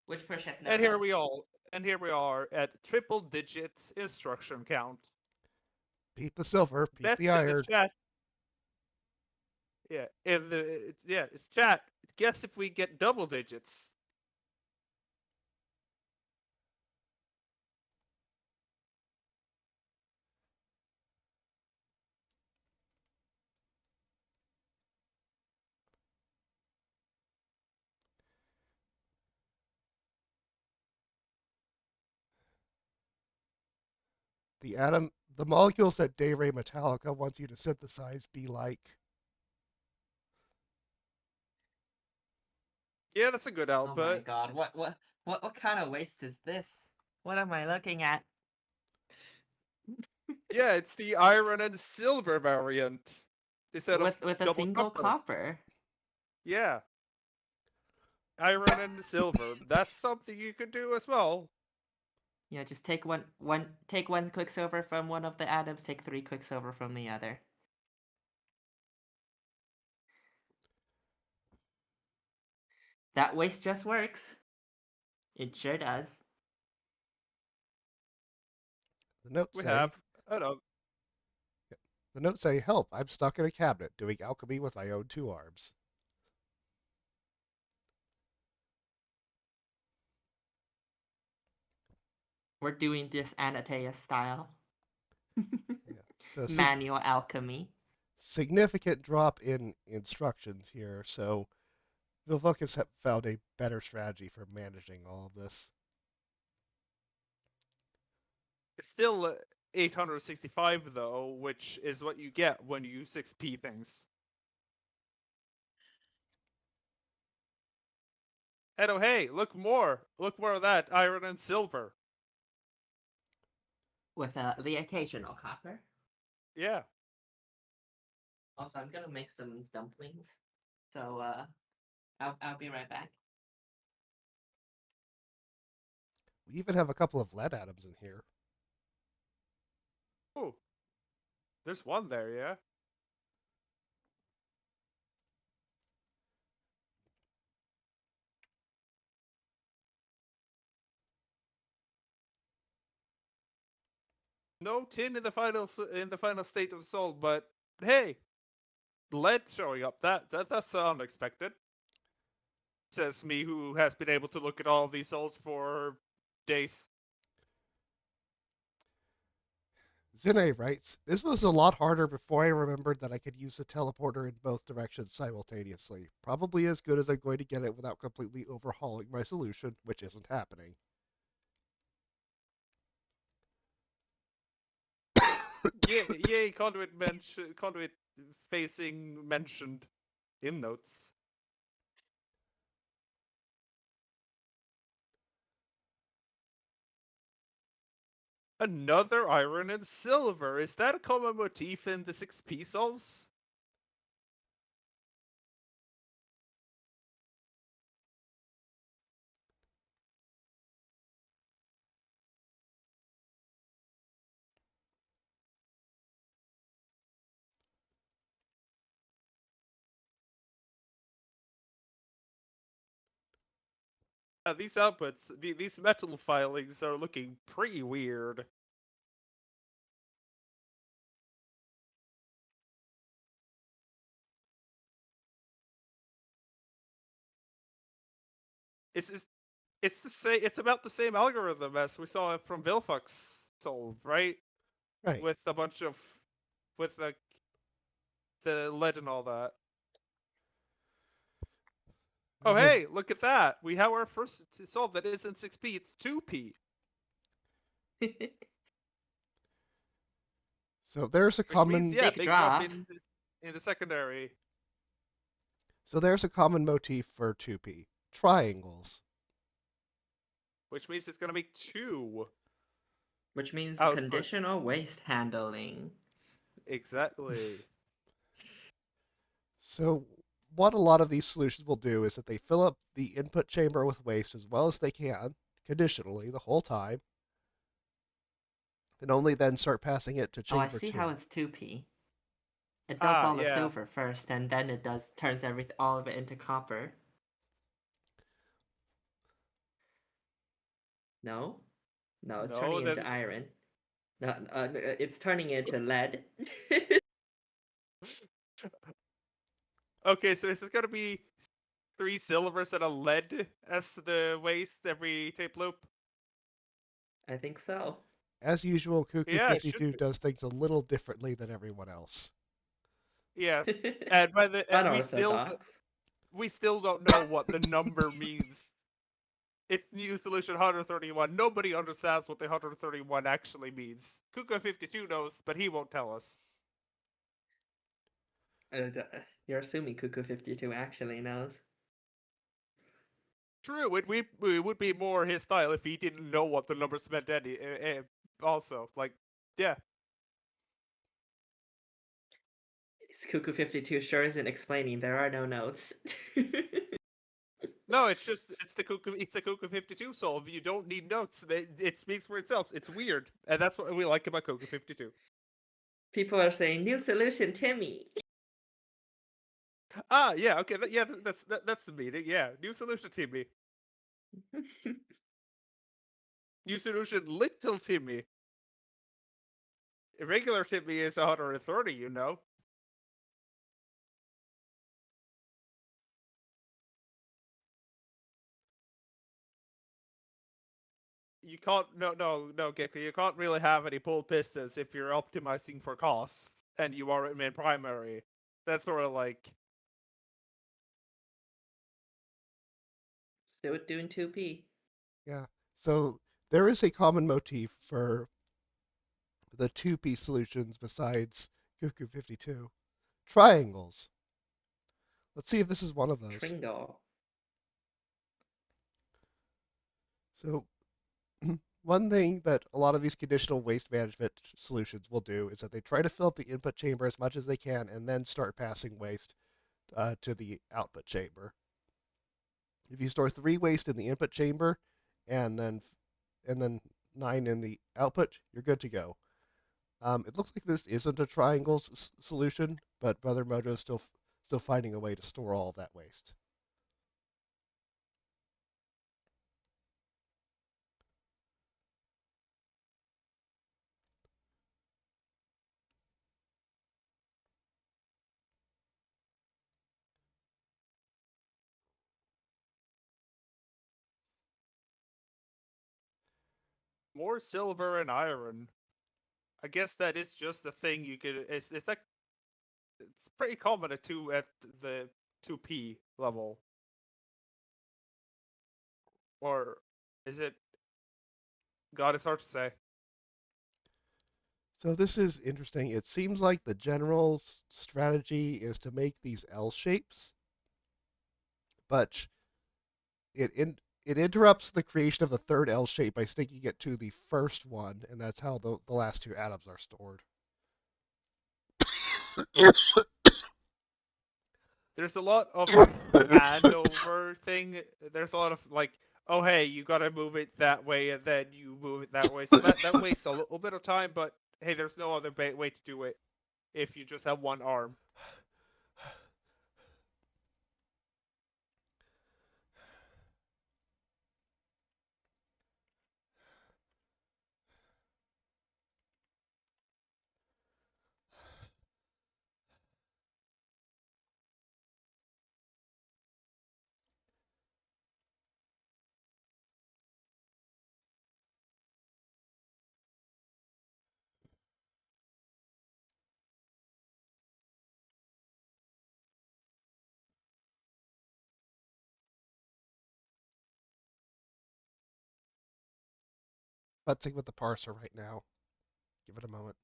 Which push has no And here health. we all, and here we are at triple digits instruction count. Peep the silver, peep the Bets in the iron. chat. Yeah, it's chat. Guess if we get double digits. The molecules that Day Ray Metallica wants you to synthesize be like. Yeah, that's a good Oh my output. god, what kind of waste is this? What am I looking at? Yeah, it's the iron and silver variant instead of With a double single copper. copper. Yeah, iron and silver. That's something you could do as well. Yeah, just take take one quicksilver from one of the atoms, take three quicksilver from the other. That waste just works. It sure does. The notes We say, have. I don't. help, I'm stuck in a cabinet doing alchemy with my own two arms. We're doing this Anatea style. Yeah. So Manual alchemy. significant drop in instructions here. So Vilvokus have found a better strategy for managing all of this. It's still 865 though, which is what you get when you use 6p things. And oh hey, look more of that iron and silver. With the occasional copper. Yeah. Also, I'm gonna make some dumplings. So, I'll be right back. We even have a couple of lead atoms in here. Ooh, there's one there, yeah. No tin in the final state of the soul, but hey, lead showing up. That's unexpected. Says me, who has been able to look at all of these souls for days. Zine writes, this was a lot harder before I remembered that I could use the teleporter in both directions simultaneously. Probably as good as I'm going to get it without completely overhauling my solution, which isn't happening. Yay, conduit facing mentioned in notes. Another iron and silver. Is that a common motif in the 6p souls? These outputs, these metal filings are looking pretty weird. It's the same. It's about the same algorithm as we saw from Vilfux solve, right? Right. With a bunch of with the lead and all that. Oh Okay. hey, look at that! We have our first to solve that isn't 6p. It's 2p, So there's a which means common yeah, Big big drop drop. in the secondary. motif for 2p. Triangles. Which means it's gonna be 2 Which means output. conditional waste handling. Exactly. So what a lot of these solutions will do is that they fill up the input chamber with waste as well as they can, conditionally, the whole time, and only then start passing it to Oh, I chamber see 2. how it's 2p. It does all the Yeah. silver first, and then it turns all of it into copper. No, no, it's No, turning then into iron. No, it's turning into lead. okay. So is this gonna be 3 silvers and a lead as the waste every tape loop? I think so. As usual, Cuckoo Yeah, it should 52 be. does things a little differently than everyone else. Yes, and Unorthodox. we still don't know what the number means. It's new solution 131. Nobody understands what the 131 actually means. Kuka52 knows, but he won't tell us. You're assuming Cuckoo52 actually knows. True, it would be more his style if he didn't know what the numbers meant. Also, like, yeah. Cuckoo52 sure isn't explaining. There are no notes. No, it's the Kuka 52 solve. You don't need notes. It speaks for itself. It's weird, and that's what we like about Kuka 52. People are saying new solution, Timmy. Ah, yeah, okay, that's the meaning. Yeah, new solution, Timmy. New solution, little Timmy. Regular Timmy is 130. You know. You can't no Gecko, you can't really have any pull pistons if you're optimizing for cost and you are in primary. That's sort of like Still doing 2p. Yeah. So there is a common motif for the 2p solutions besides Cuckoo 52. Triangles. Let's see if this is one of those. Tringle. So one thing that a lot of these conditional waste management solutions will do is that they try to fill up the input chamber as much as they can and then start passing waste to the output chamber. If you store 3 waste in the input chamber and then 9 in the output, you're good to go. It looks like this isn't a triangle solution, but Brother Mojo is still finding a way to store all of that waste. more silver and iron. I guess that is just a thing you could. It's like it's pretty common at the 2p level, or is it? God, it's hard to say. So this is interesting. It seems like the general strategy is to make these L shapes, but it interrupts the creation of the third L shape by sticking it to the first one, and that's how the last 2 atoms are stored. There's a lot of handover thing. There's a lot of like, oh hey, you gotta move it that way, and then you move it that way. So that wastes a little bit of time, but hey, there's no other way to do it if you just have one arm. futzing with the parser right now. Give it a moment.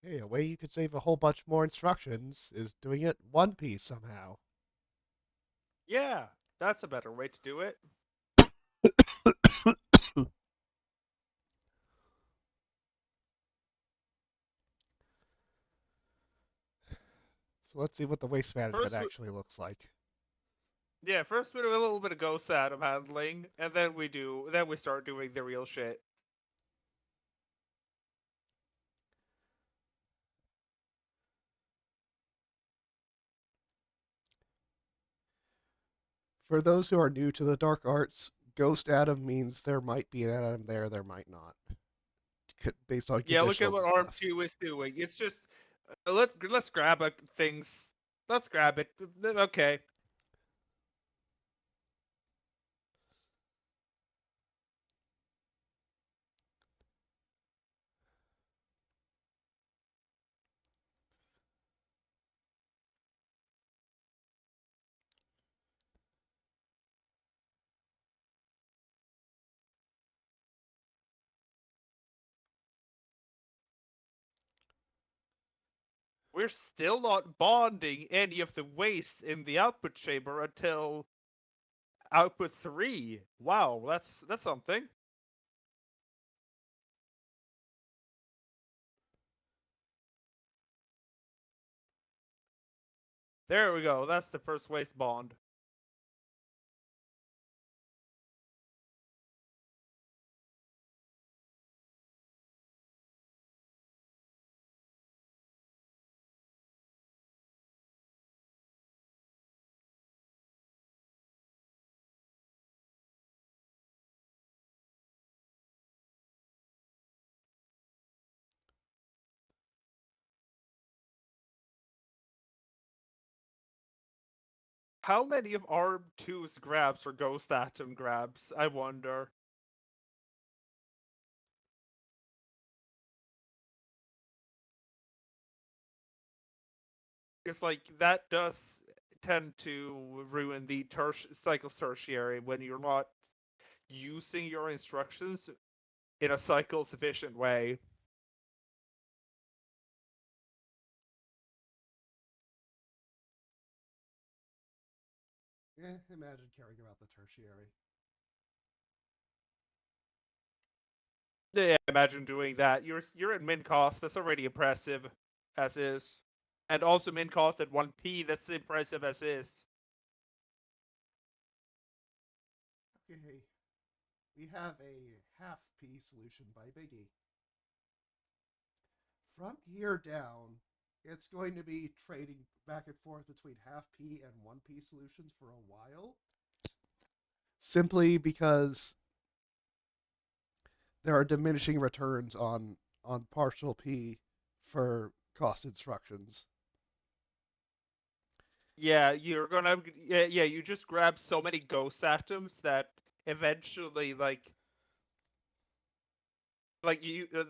Hey, a way you could save a whole bunch more instructions is doing it one piece somehow. Yeah, that's a better way to do it. So let's see what the waste management First, actually looks like. yeah, first we do a little bit of ghost atom handling, and then we start doing the real shit. For those who are new to the dark arts, ghost atom means there might be an atom there, there might not, based on Yeah, look at conditionals what and Arm stuff. 2 is doing. It's just let's grab things. Let's grab it. Okay. We're still not bonding any of the waste in the output chamber until output 3. Wow, that's something. There we go. That's the first waste bond. How many of Arm 2's grabs are ghost atom grabs? I wonder. Because like that does tend to ruin the cycle tertiary when you're not using your instructions in a cycle sufficient way. Imagine caring about the tertiary. Yeah, imagine doing that. You're at min cost. That's already impressive, as is, and also min cost at 1p. That's impressive as is. Okay, we have a half P solution by Biggie. From here down, it's going to be trading back and forth between half P and 1P solutions for a while. Simply because there are diminishing returns on partial P for cost instructions. Yeah, you're gonna yeah. You just grab so many ghost atoms that eventually that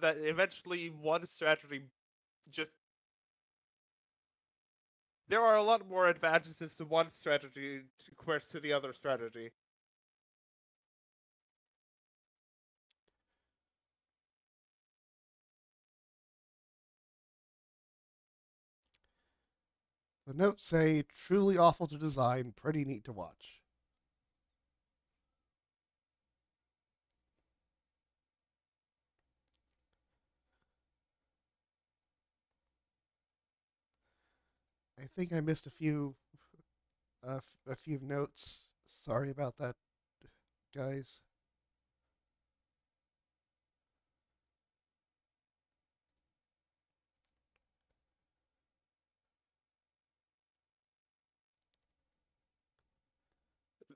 eventually one strategy just there are a lot more advantages to one strategy compared to the other strategy. The notes say, truly awful to design, pretty neat to watch. I think I missed a few notes. Sorry about that, guys.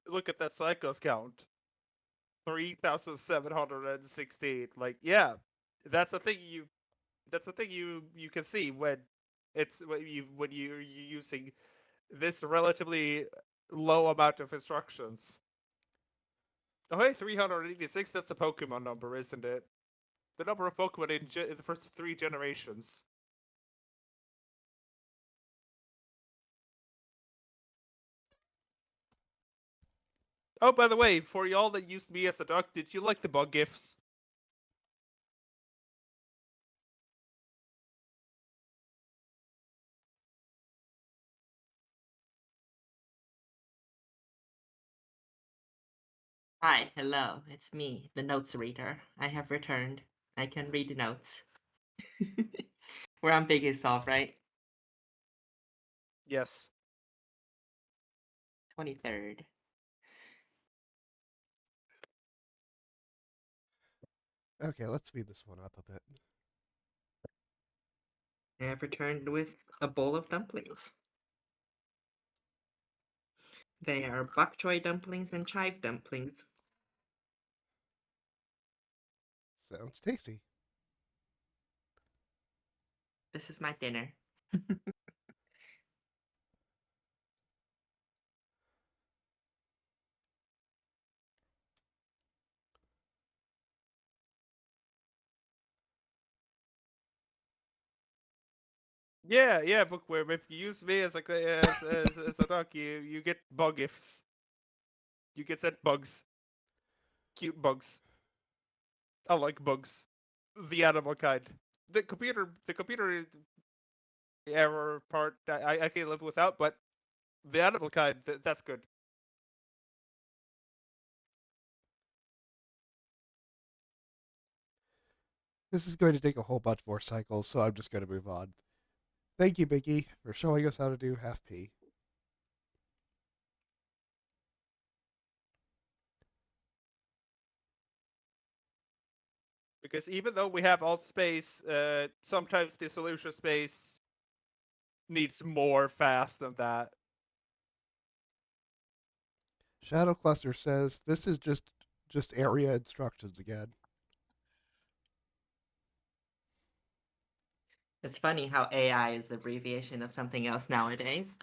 look at that cycles count. 3,716. Like, yeah, that's a thing you can see when you're using this relatively low amount of instructions. Oh, hey, 386. That's a Pokemon number, isn't it? The number of Pokemon in the first 3 generations. Oh, by the way, for y'all that used me as a duck, did you like the bug gifs? Hi, hello, it's me, the notes reader. I have returned. I can read the notes. We're on Biggest Solve, right? Yes. 23rd. Okay, let's speed this one up a bit. I have returned with a bowl of dumplings. They are bok choy dumplings and chive dumplings. Sounds tasty. This is my dinner. Yeah, Bookworm. If you use me as a duck, you get bug gifts. You get sent bugs. Cute bugs. I like bugs. The animal kind. The computer error part I can live without, but the animal kind that's good. This is going to take a whole bunch more cycles, so I'm just going to move on. Thank you, Biggie, for showing us how to do half P. Because even though we have alt space, sometimes the solution space needs more fast than that. Shadow Cluster says this is just area instructions again. It's funny how AI is the abbreviation of something else nowadays.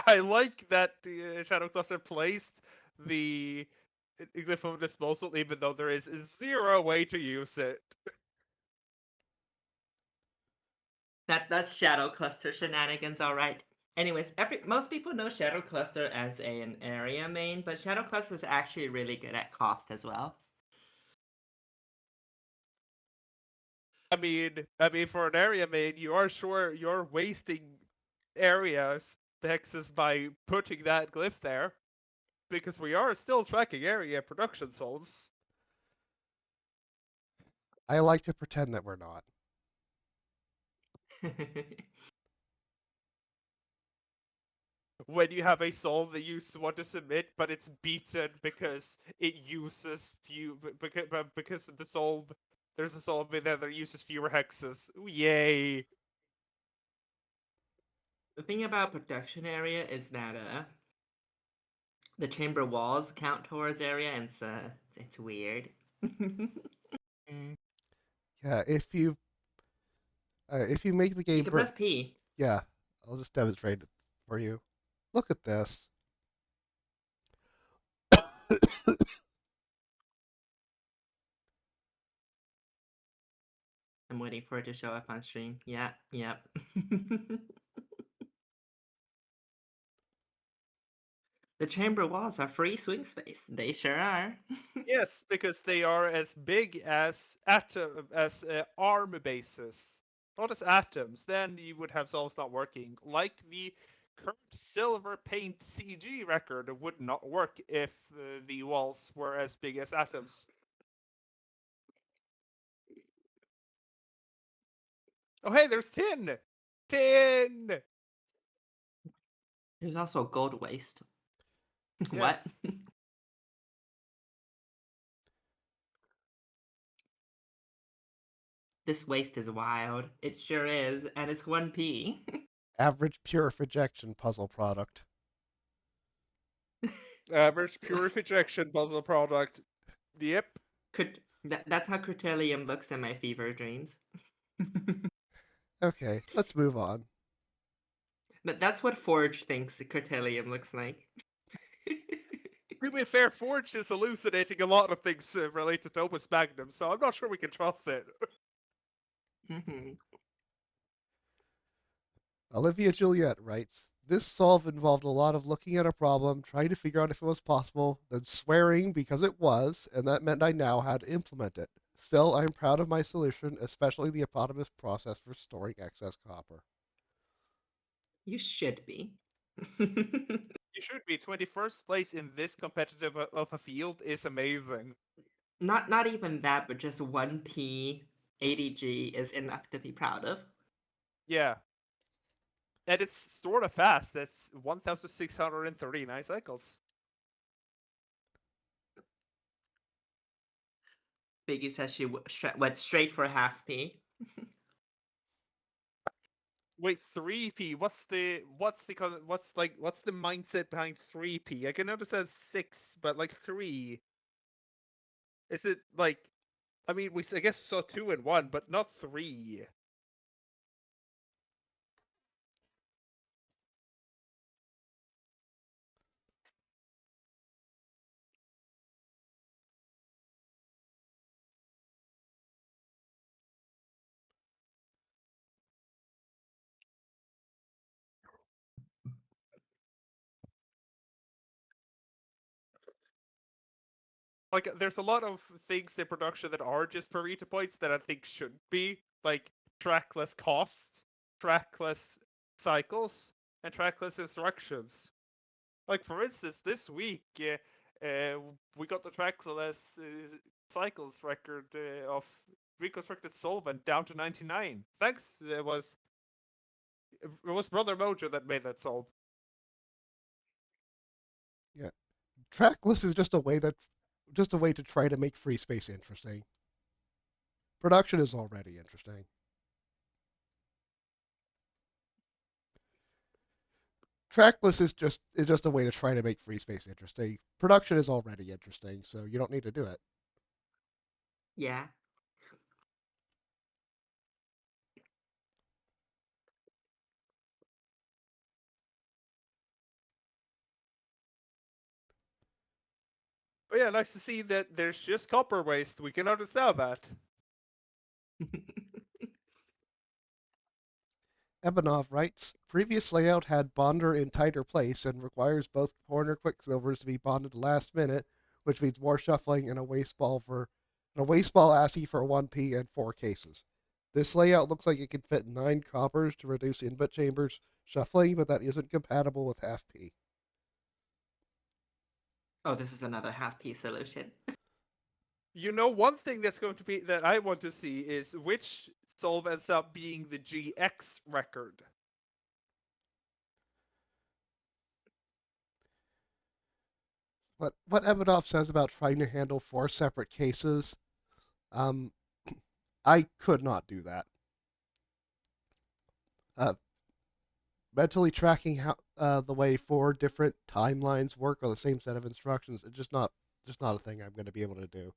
I like that Shadow Cluster placed the glyph of disposal, even though there is zero way to use it. That's Shadow Cluster shenanigans, alright. Anyways, most people know Shadow Cluster as an area main, but Shadow Cluster is actually really good at cost as well. I mean, for an area main, you are sure you're wasting area spexes by putting that glyph there, because we are still tracking area production solves. I like to pretend that we're not. When you have a solve that you want to submit, but it's beaten because it uses because the solve there's a solve in there that uses fewer hexes. Ooh, yay! The thing about production area is that the chamber walls count towards area, and it's weird. Mm. Yeah, if you make the You game can press P. yeah, I'll just demonstrate it for you. Look at this. I'm waiting for it to show up on stream. Yeah, yep. The chamber walls are free swing space. They sure are. Yes, because they are as big as arm bases, not as atoms. Then you would have solves not working. Like the current silver paint CG record would not work if the walls were as big as atoms. Oh, hey, there's tin. Tin. There's also gold waste. What? Yes. This waste is wild. It sure is, and it's 1p. Average pure ejection puzzle product. Average pure rejection puzzle product. Yep. That's how Crotelium looks in my fever dreams. Okay, let's move on. But that's what Forge thinks Crotelium looks like. To be fair, Forge is hallucinating a lot of things related to Opus Magnum, so I'm not sure we can trust it. Olivia Juliet writes, this solve involved a lot of looking at a problem, trying to figure out if it was possible, then swearing because it was, and that meant I now had to implement it. Still, I'm proud of my solution, especially the eponymous process for storing excess copper. You should be. You should be 21st place in this competitive of a field is amazing. Not even that, but just 1p ADG is enough to be proud of. Yeah. And it's sort of fast. That's 1,639 cycles. Biggie says she went straight for half p. Wait, 3p. What's the mindset behind 3p? I can understand 6, but like 3. Is it like I mean, I guess we saw 2 and 1, but not 3. Like, there's a lot of things in production that are just Pareto points that I think should be, like trackless cost, trackless cycles, and trackless instructions. Like, for instance, this week, we got the trackless cycles record of reconstructed solvent down to 99. Thanks, it was Brother Mojo that made that solve. Yeah. Trackless is just a way to try to make free space interesting. Production is already interesting. Trackless is just a way to try to make free space interesting. Production is already interesting, so you don't need to do it. Yeah. But yeah, nice to see that there's just copper waste. We can understand that. Ebanov writes, previous layout had bonder in tighter place and requires both corner quicksilvers to be bonded last minute, which means more shuffling and a waste ball ASCII for 1p and 4 cases. This layout looks like it can fit 9 coppers to reduce input chambers shuffling, but that isn't compatible with half p. Oh, this is another half p solution. You know, one thing that's going to be that I want to see is which solve ends up being the GX record. What Ebanov says about trying to handle 4 separate cases, I could not do that. Mentally tracking how the way 4 different timelines work on the same set of instructions is just not a thing I'm going to be able to do.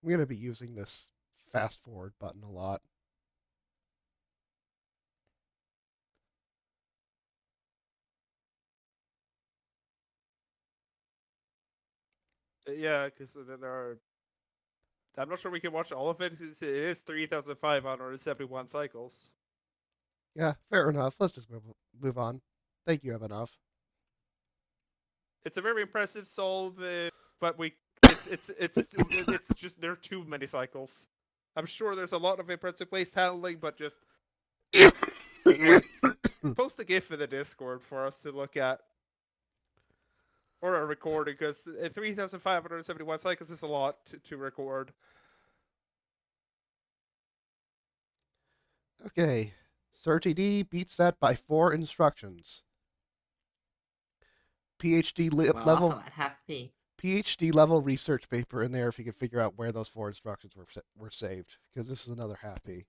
I'm going to be using this fast forward button a lot. Yeah, because there are. I'm not sure we can watch all of it. It is 3,571 cycles. Yeah, fair enough. Let's just move on. Thank you, Evanov. It's a very impressive solve, but it's just there are too many cycles. I'm sure there's a lot of impressive waste handling, but just post a GIF in the Discord for us to look at. Or a recording, because 3,571 cycles is a lot to record. Okay, 30D beats that by 4 instructions. Well, level also at half P. PhD level research paper in there if you can figure out where those 4 instructions were saved, because this is another half P.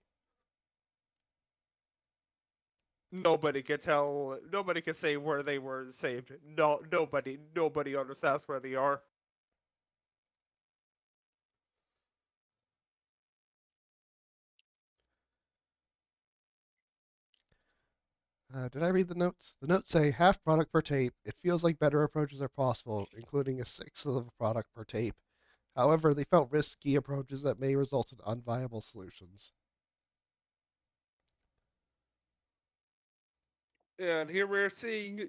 Nobody can tell. Nobody can say where they were saved. No, nobody understands where they are. Did I read the notes? The notes say half product per tape. It feels like better approaches are possible, including a sixth of a product per tape. However, they felt risky approaches that may result in unviable solutions. And here we're seeing,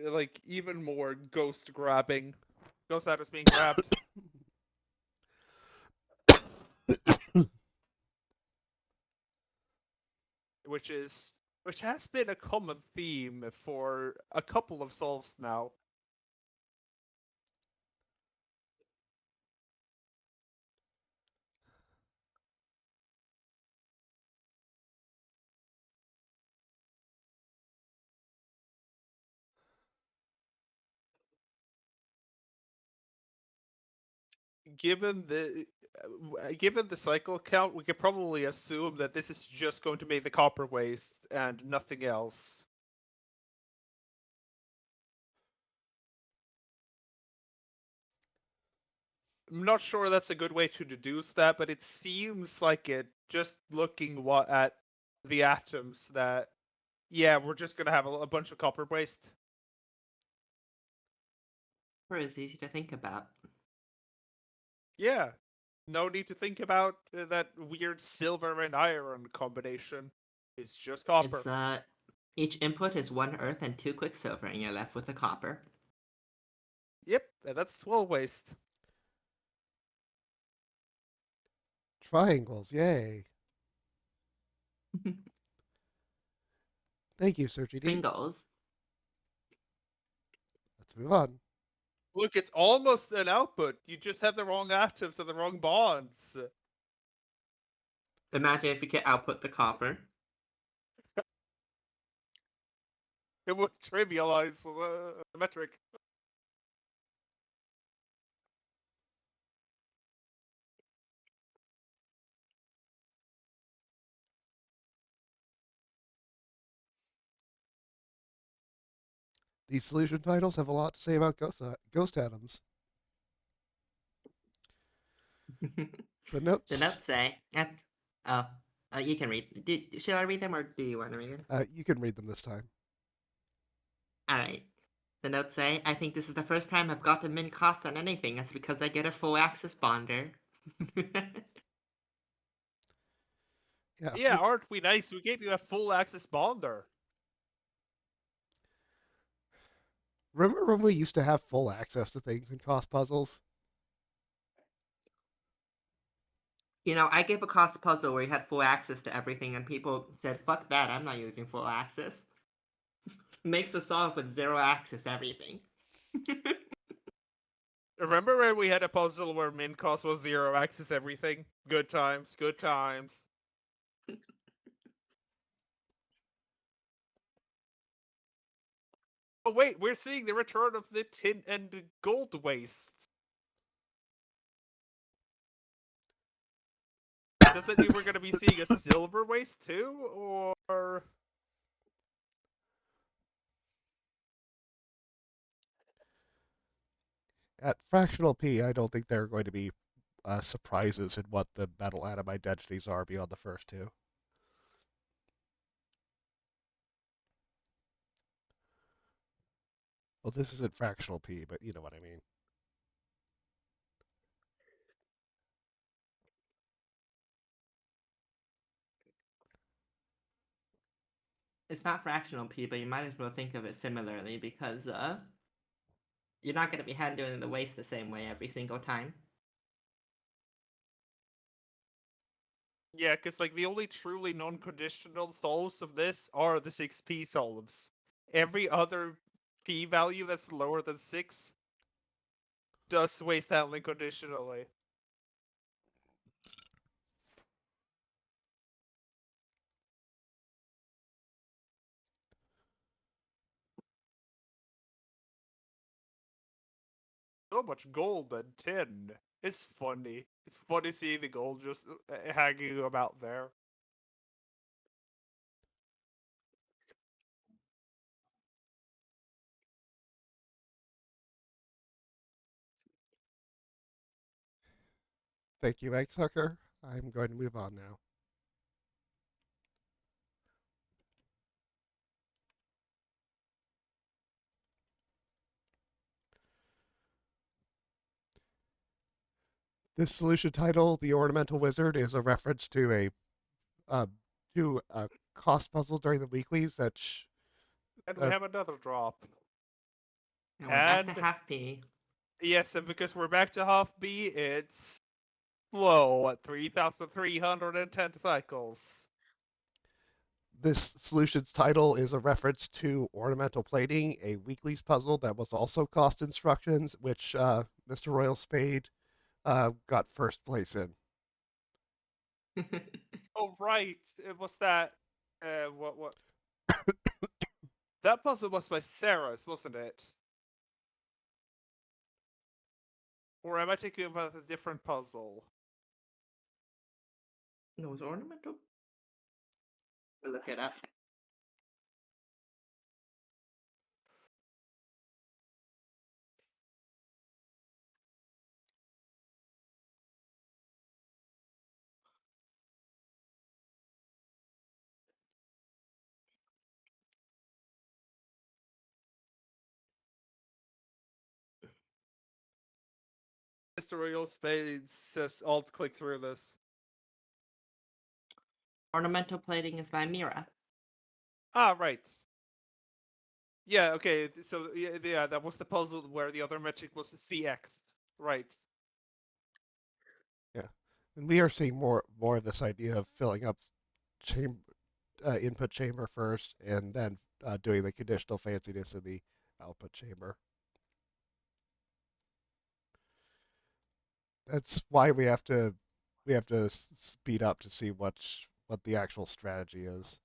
like even more ghost grabbing. Ghost items being grabbed. which has been a common theme for a couple of solves now. Given the cycle count, we could probably assume that this is just going to make the copper waste and nothing else. I'm not sure that's a good way to deduce that, but it seems like it, just looking at the atoms, that, yeah, we're just going to have a bunch of copper waste. It's easy to think about. Yeah. No need to think about that weird silver and iron combination. It's just copper. It's each input is 1 earth and 2 quicksilver, and you're left with the copper. Yep, and that's well waste. Triangles, yay. Thank you, Sir GD. Pringles. Let's move on. Look, it's almost an output. You just have the wrong atoms and the wrong bonds. Imagine if you could output the copper. It would trivialize the metric. These solution titles have a lot to say about ghost atoms. The notes. The notes say, you can read. Should I read them or do you want to read them? You can read them this time. Alright. The notes say, I think this is the first time I've got a min cost on anything. That's because I get a full access bonder. Yeah, aren't we nice? We gave you a full access bonder. Remember when we used to have full access to things in cost puzzles? You know, I gave a cost puzzle where you had full access to everything, and people said, fuck that, I'm not using full access. Makes a solve with 0 access everything. Remember when we had a puzzle where min cost was 0 access everything? Good times, good times. Oh wait, we're seeing the return of the tin and gold waste. Does that mean we're going to be seeing a silver waste too, or? At fractional p, I don't think there are going to be surprises in what the metal atom identities are beyond the first 2. Well, this isn't fractional p, but you know what I mean. It's not fractional p, but you might as well think of it similarly because you're not going to be handling the waste the same way every single time. Yeah, because like the only truly non-conditional solves of this are the 6p solves. Every other p value that's lower than 6 does waste handling conditionally. so much gold and tin. It's funny. It's funny seeing the gold just hanging about there. Thank you, Egg Sucker. I'm going to move on now. This solution title, The Ornamental Wizard, is a reference uh, to a cost puzzle during the weeklies And we have another drop. And we're back to And half P. yes, and because we're back to half B, it's slow at 3,310 cycles. This solution's title is a reference to Ornamental Plating, a weeklies puzzle that was also cost instructions, which Mr. Royal Spade got first place in. Oh right, it was that. What? That puzzle was by Sarah's, wasn't it? Or am I thinking about a different puzzle? It was ornamental. We'll look it up. Mr. Royal Spade says alt click through this. Ornamental plating is by Mira. Ah, right. Yeah, okay, so yeah, that was the puzzle where the other metric was CX. Right. Yeah, and we are seeing more of this idea of filling up input chamber first, and then doing the conditional fanciness in the output chamber. That's why we have to speed up to see what the actual strategy is.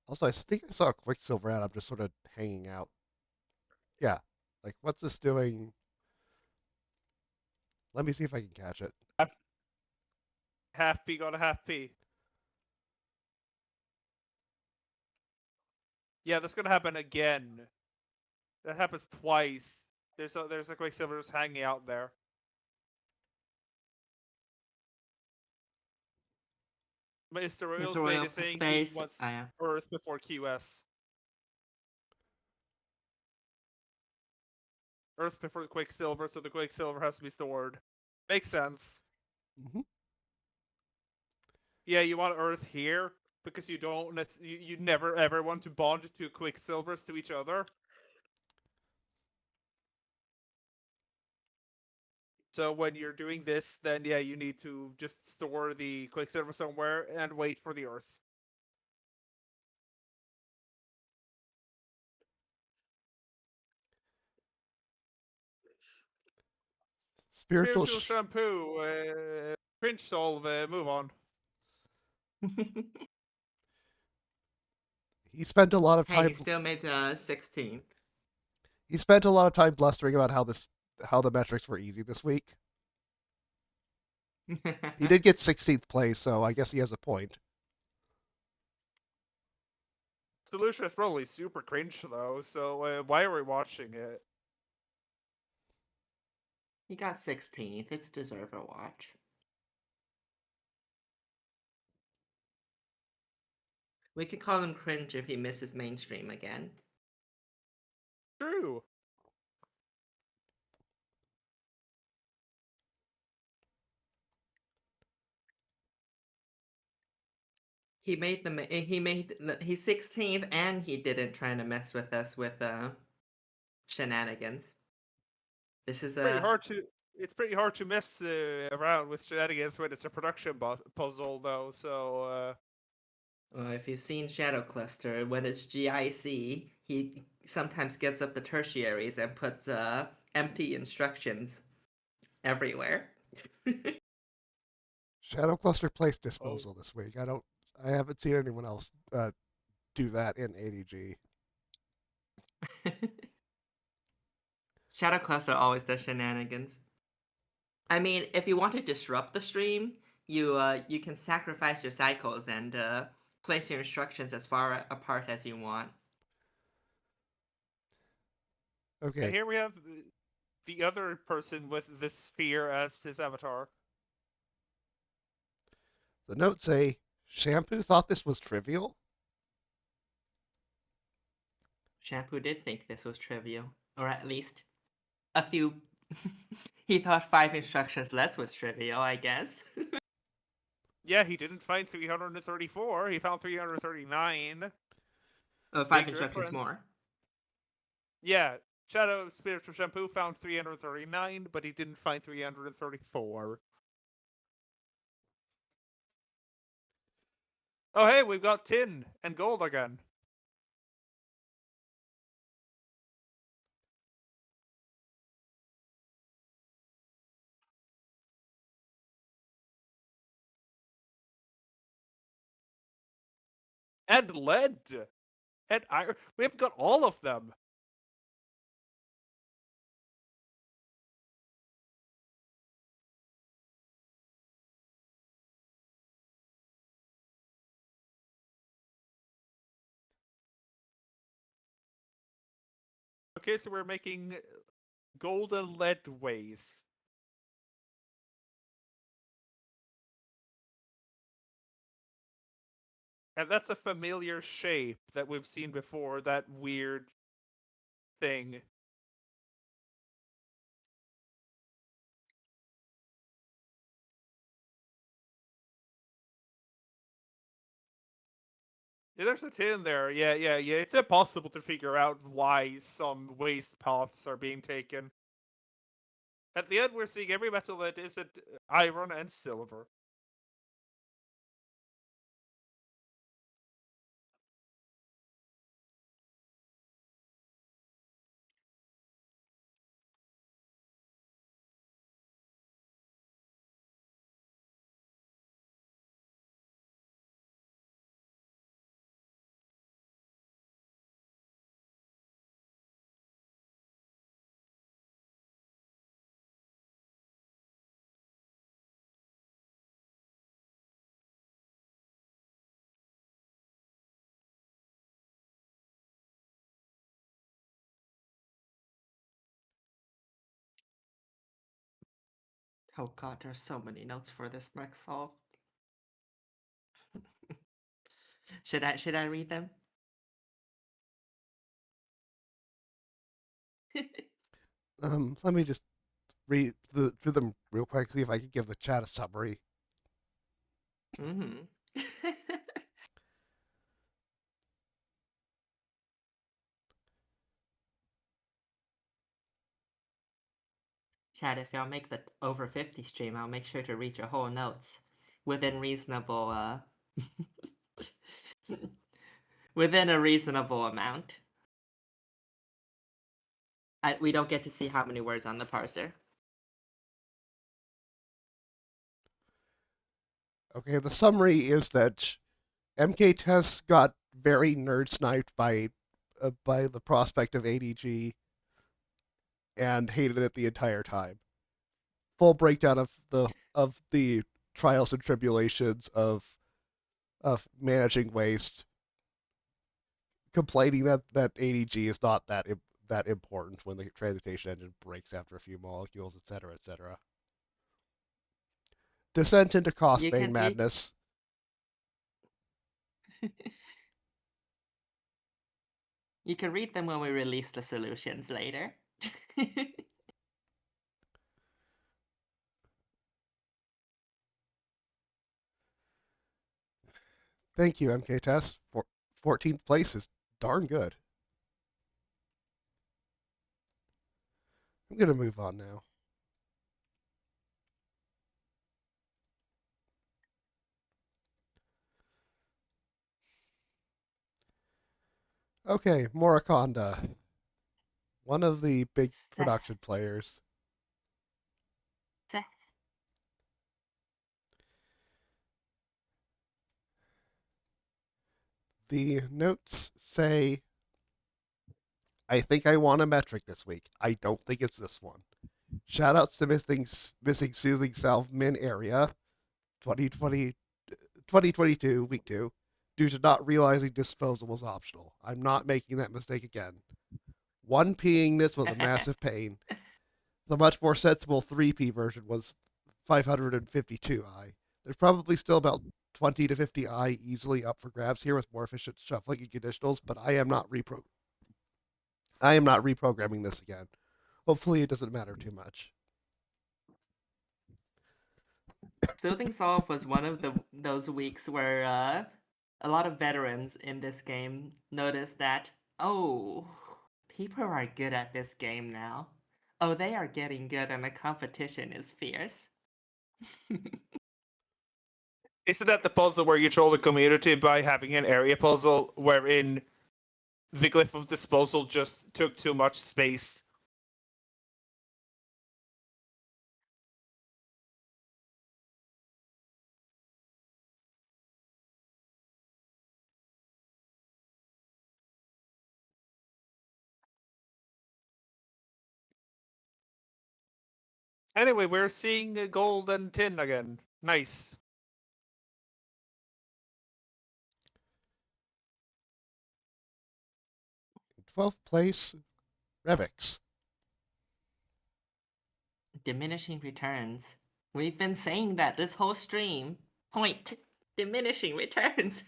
Also, I think I saw a Quicksilver ad. I'm just sort of hanging out. Yeah, like what's this doing? Let me see if I can catch it. Half P got a half P. Yeah, that's gonna happen again. That happens twice. There's a Quicksilver just hanging out there. Mr. Royal Mr. Royal is saying Spade. he wants Yeah. Earth before QS. Earth before the Quicksilver, so the Quicksilver has to be stored. Makes sense. Mm-hmm. Yeah, you want Earth here because you don't. You never ever want to bond two Quicksilvers to each other. So when you're doing this, then yeah, you need to just store the Quicksilver somewhere and wait for the Earth. Spiritual shampoo. Cringe solve. Move on. He spent a lot of Hey, time. he still made 16th. He spent a lot of time blustering about how the metrics were easy this week. He did get 16th place, so I guess he has a point. Solution is probably super cringe though, so why are we watching it? He got 16th. It's deserve a watch. We could call him cringe if he misses mainstream again. True. He's 16th and he didn't try to mess with us with shenanigans. This is Pretty hard to. It's pretty hard to mess around with shenanigans when it's a production puzzle, though. So. Well, if you've seen Shadow Cluster, when it's GIC, he sometimes gives up the tertiaries and puts empty instructions everywhere. Shadow Cluster place disposal this week. I haven't seen anyone else do that in ADG. Shadow Cluster always does shenanigans. I mean, if you want to disrupt the stream, you can sacrifice your cycles and place your instructions as far apart as you want. And Okay. here we have the other person with the sphere as his avatar. The notes say Shampoo thought this was trivial. Shampoo did think this was trivial, or at least a few. He thought 5 instructions less was trivial, I guess. Yeah, he didn't find 334. He found 339. Oh, 5 Big instructions difference. more. Yeah, Shadow Spiritual Shampoo found 339, but he didn't find 334. Oh, hey, we've got tin and gold again. And lead. And iron. We've got all of them. Okay, so we're making gold and lead ways. And that's a familiar shape that we've seen before, that weird thing. Yeah, there's a tin there. Yeah. It's impossible to figure out why some waste paths are being taken. At the end, we're seeing every metal that isn't iron and silver. Oh god, there's so many notes for this next solve. Should I read them? Let me just read through them real quick, see if I can give the chat a summary. Mm-hmm. Chad, if y'all make the over 50 stream, I'll make sure to read your whole notes within reasonable within a reasonable amount. We don't get to see how many words on the parser. Okay, the summary is that MK Test got very nerd sniped by the prospect of ADG and hated it the entire time. Full breakdown of the trials and tribulations of managing waste, complaining that ADG is not that important when the transmutation engine breaks after a few molecules, etc., etc. Descent into cost bane madness. You can read them when we release the solutions later. Thank you, MK Test. 14th place is darn good. I'm gonna move on now. Okay, Morakonda, one of the big production players. The notes say I think I want a metric this week. I don't think it's this one. Shoutouts to missing Soothing Salve Min area 2020, 2022, week 2, due to not realizing disposal was optional. I'm not making that mistake again. 1Ping this was a massive pain. The much more sensible 3P version was 552i. There's probably still about 20 to 50i easily up for grabs here with more efficient shuffling and conditionals, but I am not reprogramming this again. Hopefully it doesn't matter too much. Soothing Solve was one of those weeks where a lot of veterans in this game noticed that, oh, people are good at this game now. Oh, they are getting good and the competition is fierce. Isn't that the puzzle where you troll the community by having an area puzzle wherein the glyph of disposal just took too much space? Anyway, we're seeing gold and tin again. Nice. 12th place, Revix. Diminishing returns. We've been saying that this whole stream. Point. Diminishing returns.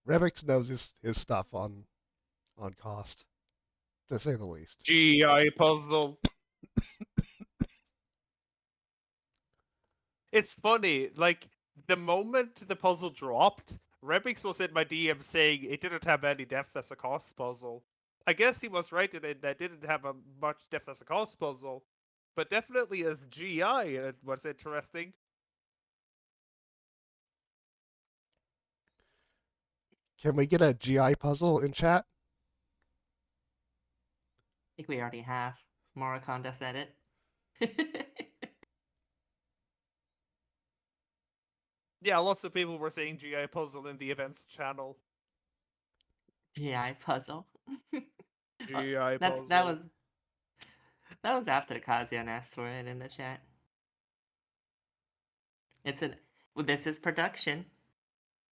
Revix knows his stuff on cost, to say the least. GI puzzle. It's funny, like, the moment the puzzle dropped, Rebix was in my DM saying it didn't have any depth as a cost puzzle. I guess he was right in it that didn't have a much depth as a cost puzzle, but definitely as GI it was interesting. Can we get a GI puzzle in chat? I think we already have. Morikonda said it. Yeah, lots of people were saying GI puzzle in the events channel. GI puzzle. GI That's puzzle. that was after Kazian asked for it in the chat. Well, this is production.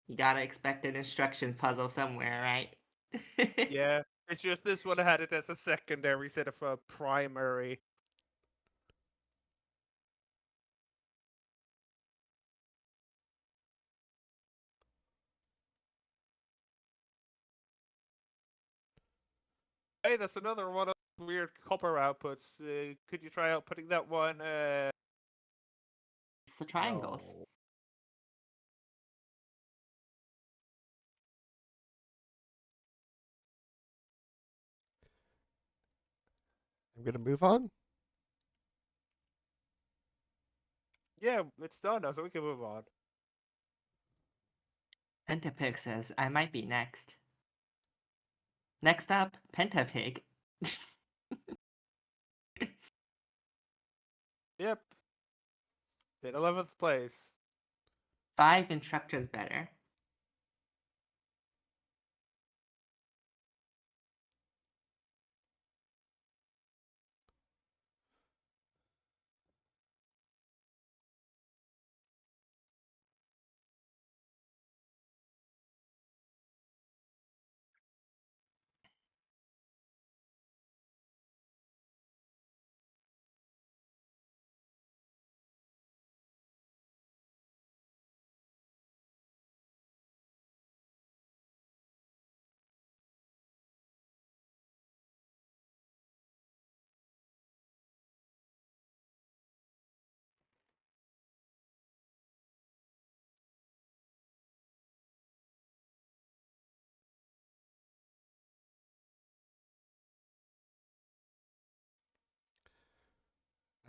You gotta expect an instruction puzzle somewhere, right? Yeah, it's just this one had it as a secondary instead of a primary. Hey, that's another one of those weird copper outputs. Could you try out putting that one? It's the triangles. No. I'm going to move on. Yeah, it's done now, so we can move on. Pentapig says, I might be next. Next up, Pentapig. Yep. In 11th place. 5 instructions better.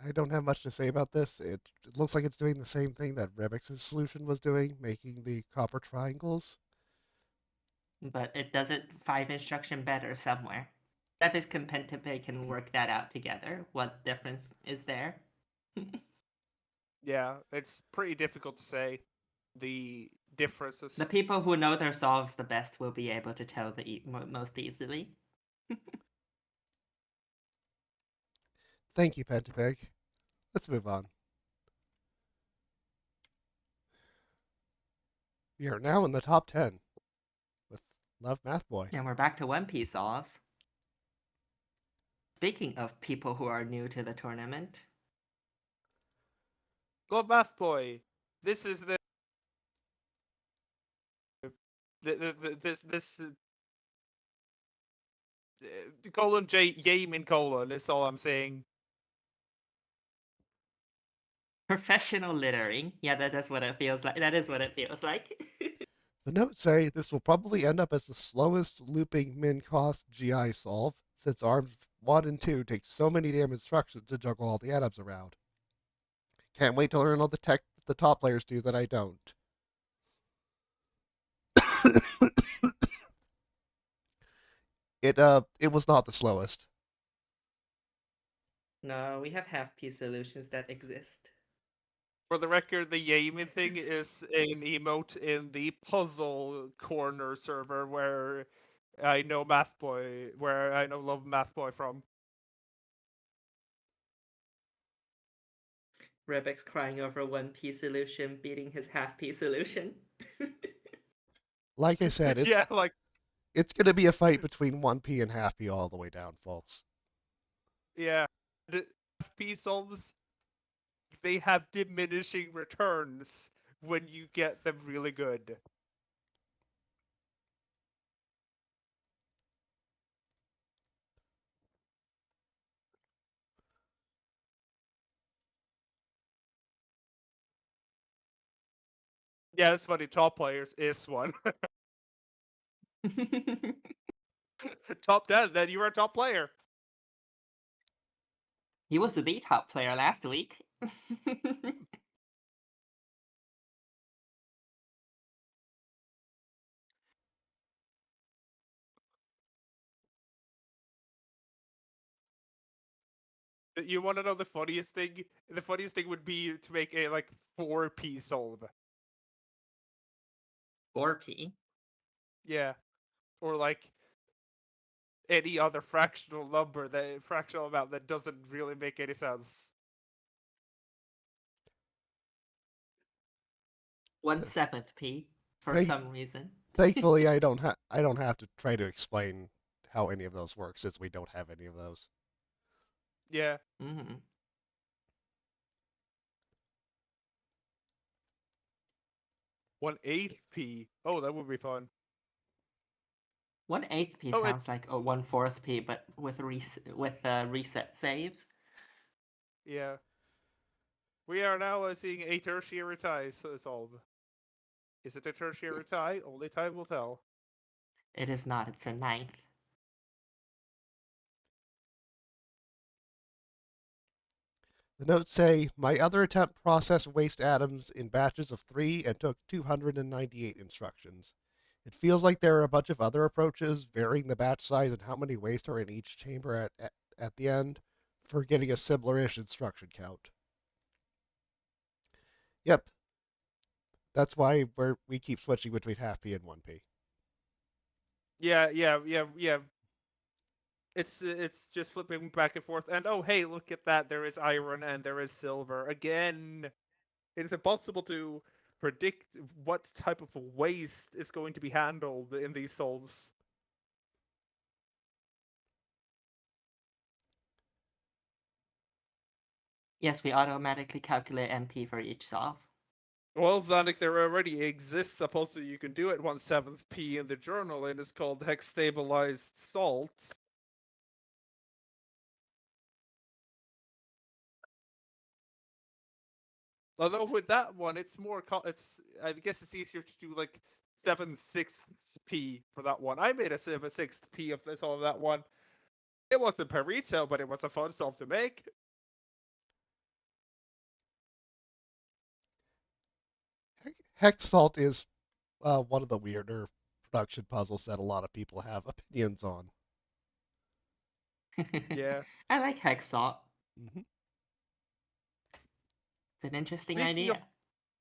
I don't have much to say about this. It looks like it's doing the same thing that Revix's solution was doing, making the copper triangles. But it does it 5 instruction better somewhere. That is Pentapig can work that out together. What difference is there? Yeah, it's pretty difficult to say. The differences. The people who know their solves the best will be able to tell the most easily. Thank you, Pentapig. Let's move on. We are now in the top 10 with Love Math Boy. And we're back to One Piece solves. Speaking of people who are new to the tournament, Go Math Boy. This is this colon J Yamin colon is all I'm saying. professional littering. Yeah, that is what it feels like. That is what it feels like. The notes say this will probably end up as the slowest looping min cost GI solve, since arms 1 and 2 take so many damn instructions to juggle all the atoms around. Can't wait to learn all the tech that the top players do that I don't. It was not the slowest. No, we have half-piece solutions that exist. For the record, the Yamin thing is an emote in the puzzle corner server where I know Love Math Boy from. Rebec's crying over One-Piece solution beating his half-piece solution. Like I said, Yeah, like it's going to be a fight between 1P and half P all the way down, folks. yeah, the FP solves, they have diminishing returns when you get them really good. Yeah, that's funny. Top players is one. Top 10, then you are a top player. He was the top player last week. You want to know the funniest thing? The funniest thing would be to make a like 4P solve. 4P. Yeah, or like any other fractional amount that doesn't really make any sense. 1/7 P for Thank- some reason. Thankfully, I don't have to try to explain how any of those work, since we don't have any of those. Yeah. Mm-hmm. 1/8 P. Oh, that would be fun. 1/8 P Oh, sounds like a 1/4 P, but with reset saves. Yeah. We are now seeing a tertiary tie solve. Is it a tertiary tie? Only time will tell. It is not. It's a 9th. The notes say, my other attempt processed waste atoms in batches of 3 and took 298 instructions. It feels like there are a bunch of other approaches, varying the batch size and how many waste are in each chamber at the end, for getting a similar-ish instruction count. Yep. That's why we keep switching between half P and 1P. Yeah. It's just flipping back and forth. And oh, hey, look at that. There is iron and there is silver. Again, it's impossible to predict what type of waste is going to be handled in these solves. Yes, we automatically calculate MP for each solve. Well, Zanik, there already exists supposedly you can do it 1/7 P in the journal, and it's called hex stabilized salt. Although with that one, it's more. I guess it's easier to do like 7/6 P for that one. I made a 7/6 P of this of that one. It wasn't Perito, but it was a fun solve to make. Hex Salt is one of the weirder production puzzles that a lot of people have opinions on. Yeah. I like Hexalt. Mm-hmm. It's an interesting Speaking idea.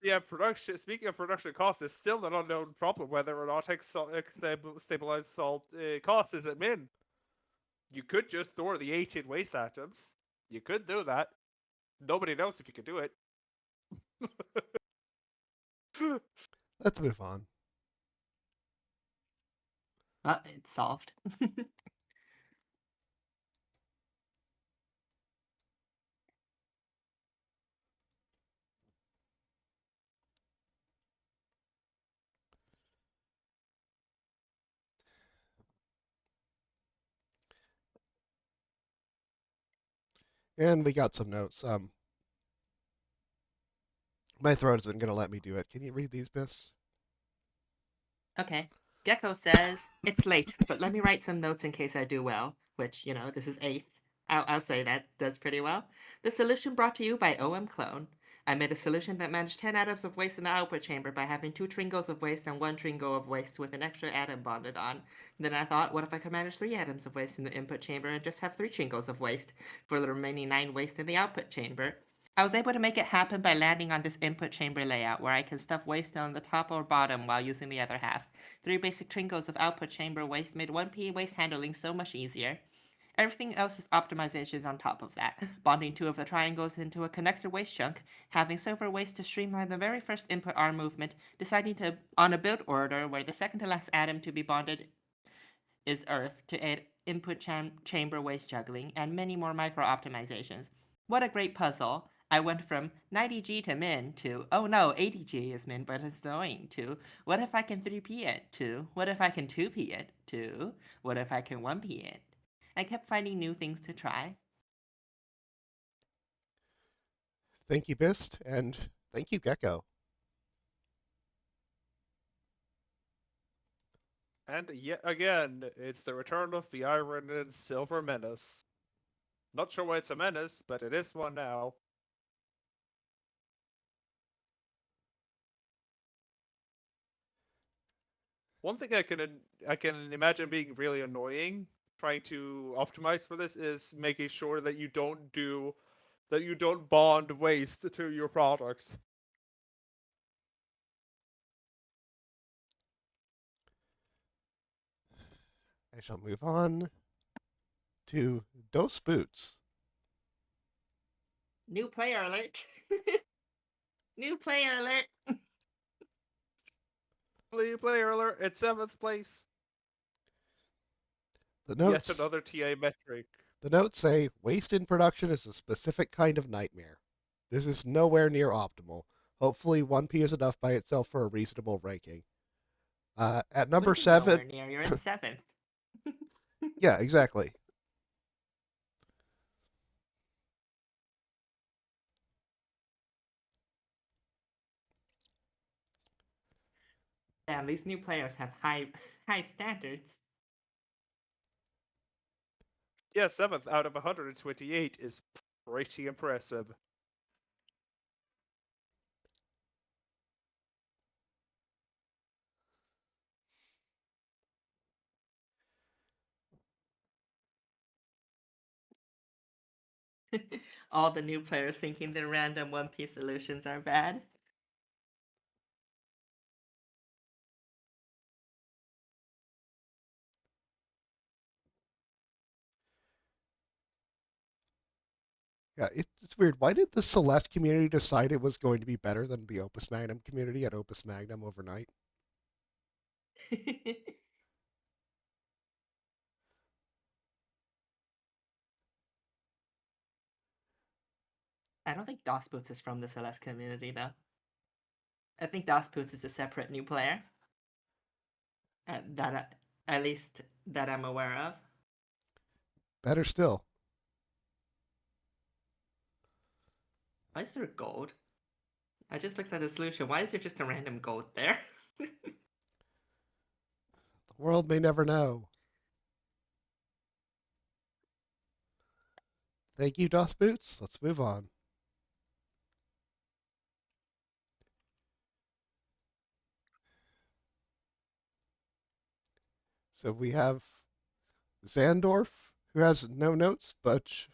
Yeah, production. Speaking of production cost, it's still an unknown problem whether or not stabilized salt cost is at min. You could just store the 18 waste atoms. You could do that. Nobody knows if you could do it. Let's move on. It's solved. And we got some notes. My throat isn't going to let me do it. Can you read these, Miss? Okay. Gecko says, it's late, but let me write some notes in case I do well, which, this is 8th. I'll say that does pretty well. The solution brought to you by OM Clone. I made a solution that managed 10 atoms of waste in the output chamber by having 2 tringos of waste and 1 tringo of waste with an extra atom bonded on. Then I thought, what if I could manage 3 atoms of waste in the input chamber and just have 3 tringos of waste for the remaining 9 waste in the output chamber? I was able to make it happen by landing on this input chamber layout where I can stuff waste on the top or bottom while using the other half. 3 basic tringos of output chamber waste made 1p waste handling so much easier. Everything else is optimizations on top of that, bonding 2 of the triangles into a connected waste chunk, having server waste to streamline the very first input arm movement, deciding on a build order where the second to last atom to be bonded is Earth to aid input chamber waste juggling, and many more micro optimizations. What a great puzzle! I went from 90G to min to, oh no, 80G is min but it's annoying, to what if I can 3P it, to what if I can 2P it, to what if I can 1P it. I kept finding new things to try. Thank you, Bist, and thank you, Gecko. And yet again, it's the return of the Iron and Silver Menace. Not sure why it's a menace, but it is one now. One thing I can imagine being really annoying trying to optimize for this is making sure that you don't bond waste to your products. I shall move on to Dos Boots. New player alert! New player alert! Player alert at 7th place. The Yet notes, another TA metric. the notes say waste in production is a specific kind of nightmare. This is nowhere near optimal. Hopefully, 1P is enough by itself for a reasonable ranking. At number What do you mean 7, nowhere near? You're in 7th. yeah, exactly. Damn, these new players have high standards. Yeah, 7th out of 128 is pretty impressive. All the new players thinking their random One Piece solutions are bad. Yeah, it's weird. Why did the Celeste community decide it was going to be better than the Opus Magnum community at Opus Magnum overnight? I don't think DOS Boots is from the Celeste community, though. I think DOS Boots is a separate new player. At least that I'm aware of. Better still. Why is there gold? I just looked at the solution. Why is there just a random gold there? The world may never know. Thank you, DOS Boots. Let's move on. So we have Zandorf, who has no notes, but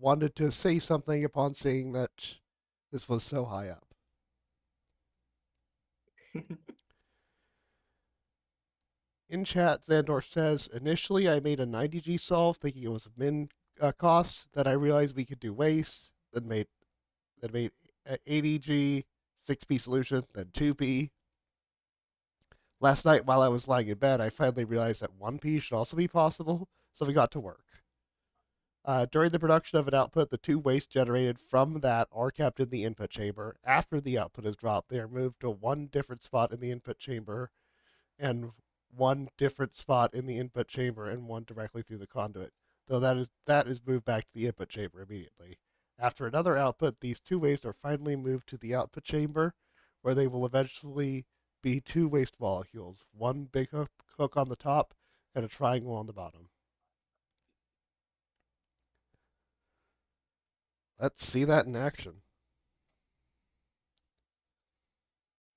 wanted to say something upon seeing that this was so high up. In chat, Xandor says, initially I made a 90G solve thinking it was a min cost. Then I realized we could do waste. Then made 80G 6P solution, then 2P. Last night while I was lying in bed, I finally realized that 1P should also be possible, so we got to work. During the production of an output, the two wastes generated from that are kept in the input chamber. After the output is dropped, they are moved to one different spot in the input chamber and one different spot in the input chamber and one directly through the conduit. So that is moved back to the input chamber immediately. After another output, these two wastes are finally moved to the output chamber, where they will eventually be two waste molecules, one big hook on the top and a triangle on the bottom. Let's see that in action.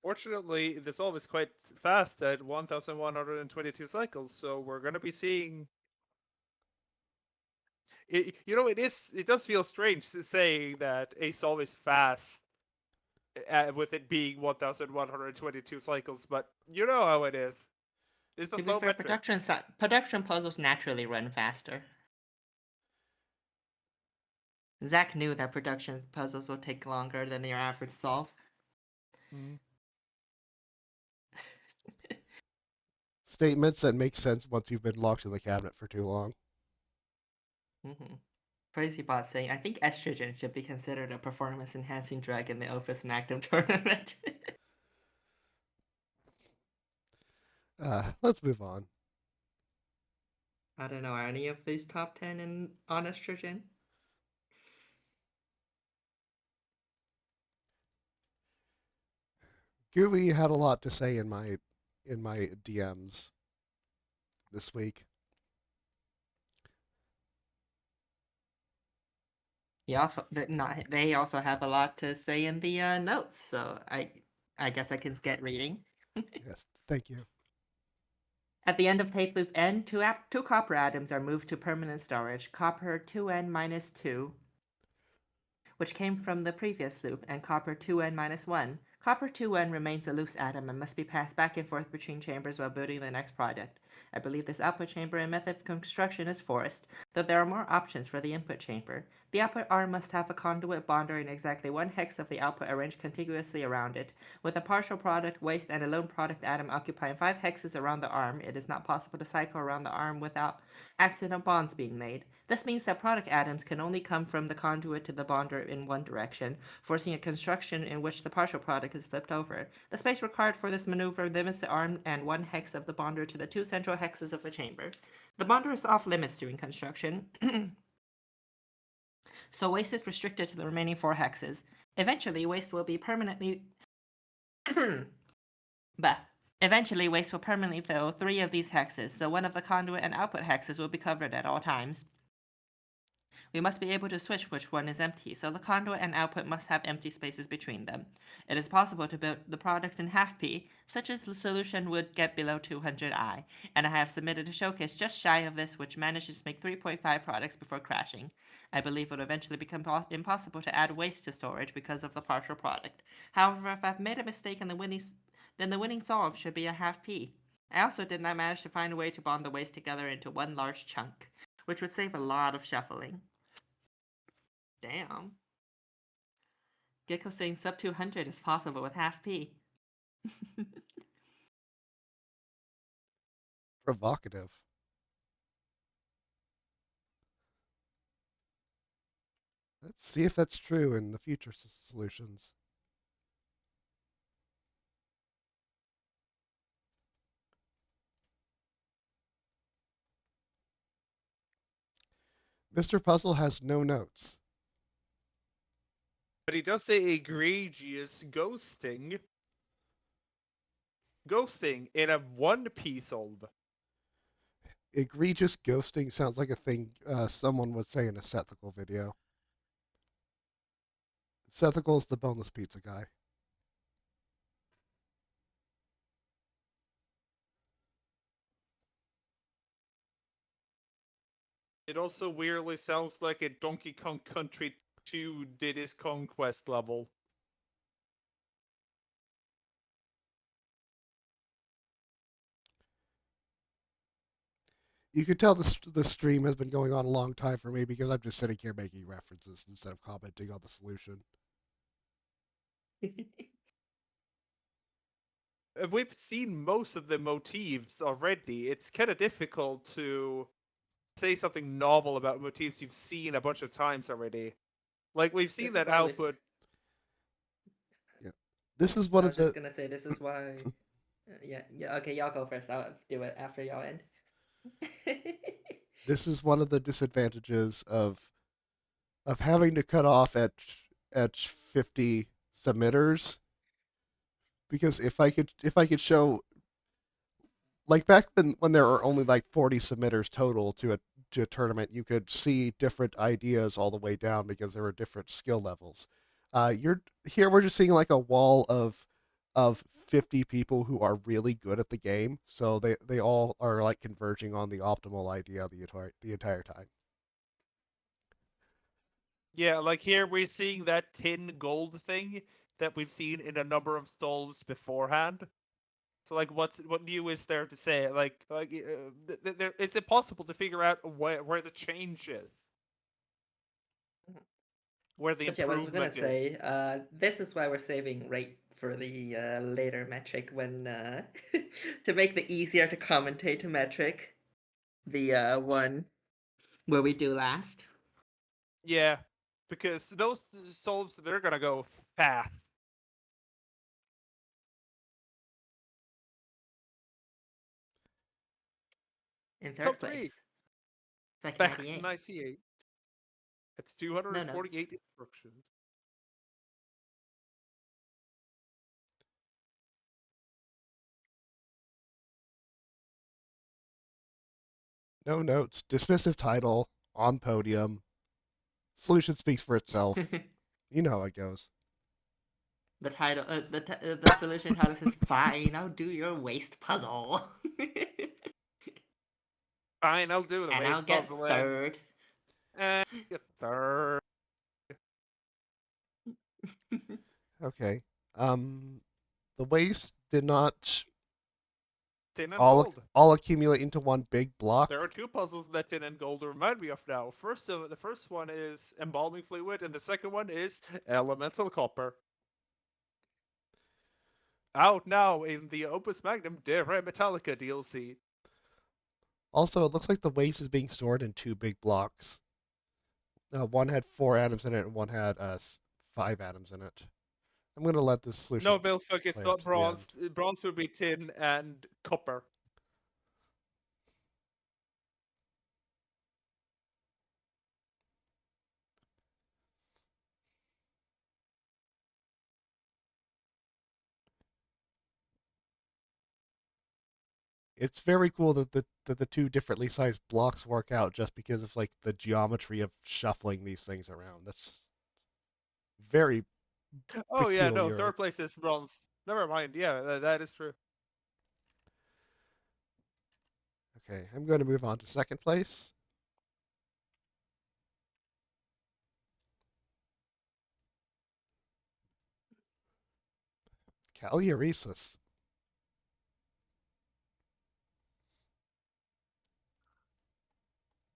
Fortunately, the solve is quite fast at 1,122 cycles, so we're going to be seeing. It does feel strange saying that a solve is fast with it being 1,122 cycles, but you know how it is. It's a To be low fair, metric. production puzzles naturally run faster. Zach knew that production puzzles would take longer than your average solve. Statements that make sense once you've been locked in the cabinet for too long. CrazyBot saying, I think estrogen should be considered a performance-enhancing drug in the Opus Magnum tournament. Let's move on. I don't know, are any of these top 10 on estrogen? Gooey had a lot to say in my DMs this week. They also have a lot to say in the notes, so I guess I can get reading. Yes, thank you. At the end of tape loop N, two copper atoms are moved to permanent storage. Copper 2n-2, which came from the previous loop, and copper 2n-1. Copper 2n remains a loose atom and must be passed back and forth between chambers while building the next product. I believe this output chamber and method of construction is forced, though there are more options for the input chamber. The output arm must have a conduit bonder in exactly one hex of the output arranged contiguously around it. With a partial product, waste, and a lone product atom occupying 5 hexes around the arm, it is not possible to cycle around the arm without accidental bonds being made. This means that product atoms can only come from the conduit to the bonder in one direction, forcing a construction in which the partial product is flipped over. The space required for this maneuver limits the arm and one hex of the bonder to the two central hexes of the chamber. The bonder is off limits during construction, so waste is restricted to the remaining 4 hexes. Eventually, waste will permanently fill 3 of these hexes, so one of the conduit and output hexes will be covered at all times. We must be able to switch which one is empty, so the conduit and output must have empty spaces between them. It is possible to build the product in half P, such as the solution would get below 200i, and I have submitted a showcase just shy of this which manages to make 3.5 products before crashing. I believe it will eventually become impossible to add waste to storage because of the partial product. However, if I've made a mistake then the winning solve should be a half P. I also did not manage to find a way to bond the waste together into one large chunk, which would save a lot of shuffling. Damn. Gecko saying sub 200 is possible with half P. Provocative. Let's see if that's true in the future solutions. Mr. Puzzle has no notes. But he does say egregious ghosting. Ghosting in a 1P solve. Egregious ghosting sounds like a thing someone would say in a Sethical video. Sethical's the boneless pizza guy. It also weirdly sounds like a Donkey Kong Country 2 Diddy's Conquest level. You could tell the stream has been going on a long time for me because I'm just sitting here making references instead of commenting on the solution. We've seen most of the motifs already. It's kind of difficult to say something novel about motifs you've seen a bunch of times already. Like we've seen This is that why output. Yeah, this is I one was of the just gonna say this is why. Yeah. Okay, y'all go first. I'll do it after y'all end. this is one of the disadvantages of having to cut off at 50 submitters, because if I could show, like back when there were only like 40 submitters total to a tournament, you could see different ideas all the way down because there were different skill levels. You're here we're just seeing like a wall of 50 people who are really good at the game, so they all are like converging on the optimal idea the entire time. Yeah, like here we're seeing that tin gold thing that we've seen in a number of stalls beforehand. So like, what new is there to say? It's impossible to figure out where the change is, where the But yeah, what I was gonna improvement is. say, this is why we're saving rate for the later metric when to make the easier to commentate metric, the one where we do last. Yeah, because those solves they're gonna go fast. In third Top three, place, Sec back 98. 98. It's No notes. 248 instructions. No notes, dismissive title, on podium, solution speaks for itself. You know how it goes. The title, the solution title says, "Fine, I'll do your waste puzzle." Fine, I'll do the And I'll waste get puzzle then. third. And get third. Okay. The waste did not Tin and all gold. all accumulate into one big block. There are two puzzles that tin and gold remind me of now. The first one is embalming fluid, and the second one is elemental copper. Out now in the Opus Magnum De Re Metallica DLC. Also, it looks like the waste is being stored in two big blocks. One had 4 atoms in it, and one had 5 atoms in it. I'm gonna let this No, solution Vilfuck, it's play out not to the bronze. end. Bronze would be tin and copper. It's very cool that the two differently sized blocks work out just because of like the geometry of shuffling these things around. That's very Oh yeah, no, peculiar. third place is bronze. Never mind. Yeah, that is true. Okay, I'm going to move on to second place. Caluresis.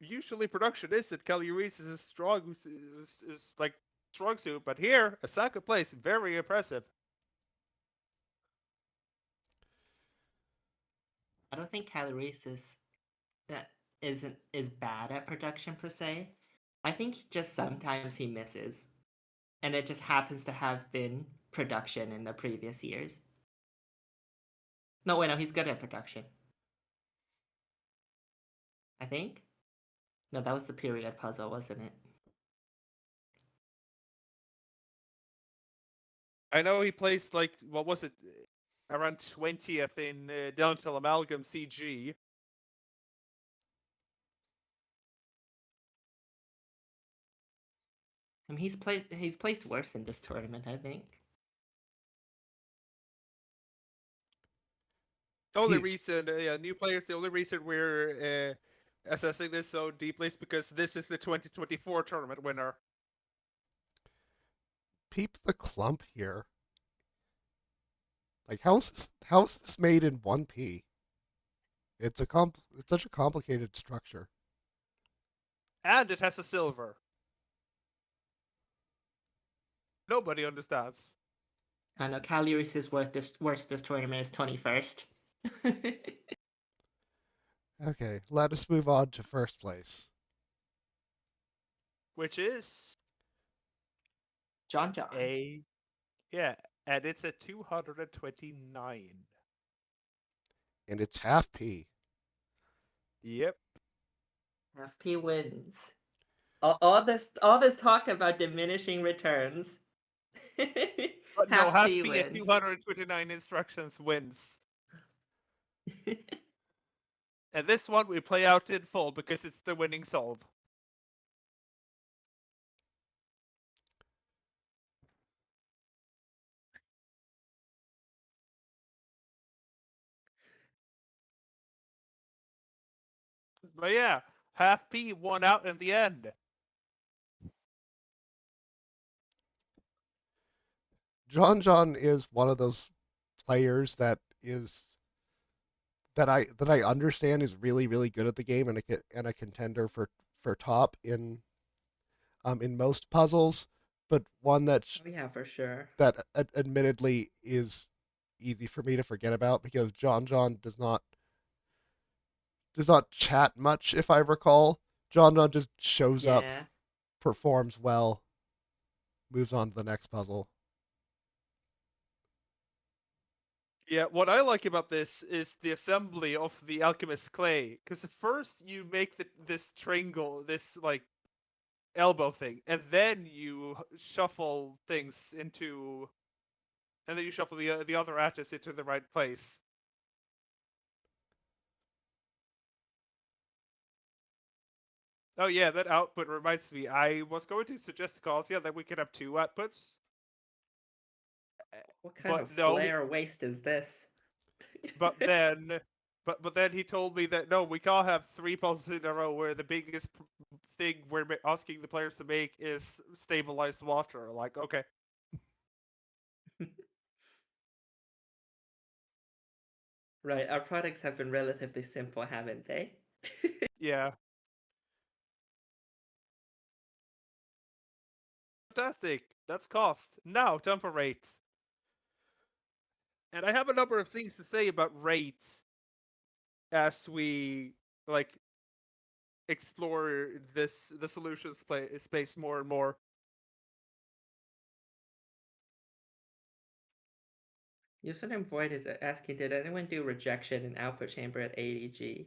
Usually production is at Caluresis is strong, is like strong suit, but here a second place, very impressive. I don't think Caloresis that is bad at production per se. I think just sometimes he misses, and it just happens to have been production in the previous years. No, wait, no, he's good at production. I think. No, that was the period puzzle, wasn't it? I know he placed like what was it, around 20th in Downhill Amalgam CG. I mean, he's placed worse in this tournament, I think. The only He, reason, new players, the only reason we're assessing this so deeply is because this is the 2024 tournament winner. peep the clump here. Like how's this made in 1p? It's such a complicated structure. And it has a silver. Nobody understands. I know Cagliari's worst this tournament is 21st. Okay, let us move on to first place. Which is John. yeah, and it's at 229. And it's half P. Yep. FP wins. All this talk about diminishing returns. But no, Half half P P at wins. 229 instructions wins. And this one we play out in full because it's the winning solve. But yeah, half P won out in the end. John is one of those players that I understand is really really good at the game and a contender for top in most puzzles, but one Oh yeah, for sure. that admittedly is easy for me to forget about because John does not chat much if I recall. John just shows up, Yeah. performs well, moves on to the next puzzle. Yeah, what I like about this is the assembly of the alchemist's clay. Because first you make this triangle, this like elbow thing, and then you shuffle things into, and then you shuffle the other atoms into the right place. Oh yeah, that output reminds me. I was going to suggest, Kasia, that we could have two outputs. What kind But of no, flare waste is this? but then, but then he told me that no, we can't have three puzzles in a row where the biggest thing we're asking the players to make is stabilized water. Like, okay, Right, our products have been relatively simple, haven't they? yeah, fantastic. That's cost. Now, temper rates. And I have a number of things to say about rates as we like explore the solutions space more and more. Username Void is asking, did anyone do rejection in output chamber at 80G?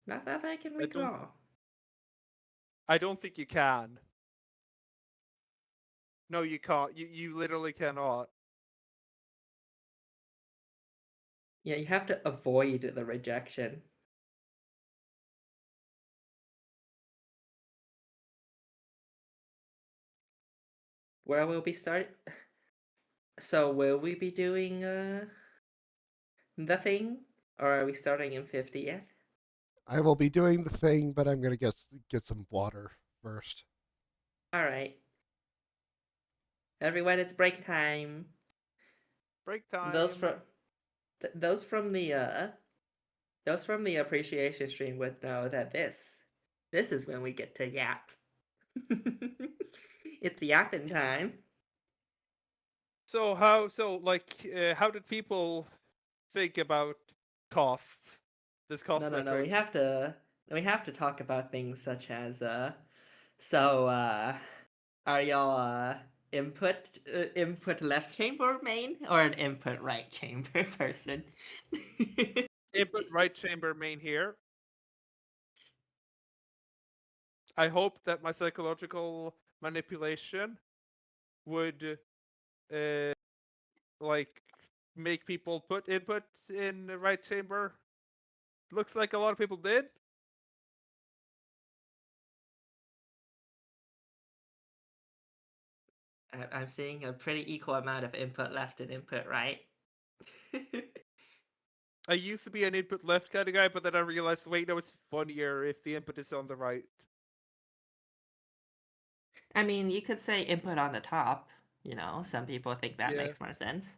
Not that I can recall. I don't think you can. No, you can't. You literally cannot. Yeah, you have to avoid the rejection. Where will we start? So will we be doing the thing? Or are we starting in 50th? I will be doing the thing, but I'm gonna get some water first. Alright. Everyone, it's break time. Break time. Those from those from the appreciation stream would know that this is when we get to yap. It's yapping time. So how did people think about cost? This cost No. metric. We have to talk about things such as so are y'all input left chamber main or an input right chamber person? Input right chamber main here. I hope that my psychological manipulation would like make people put input in the right chamber. Looks like a lot of people did. I'm seeing a pretty equal amount of input left and input right. I used to be an input left kind of guy, but then I realized, wait, no, it's funnier if the input is on the right. I mean, you could say input on the top. You know, some people think that Yeah. makes more sense.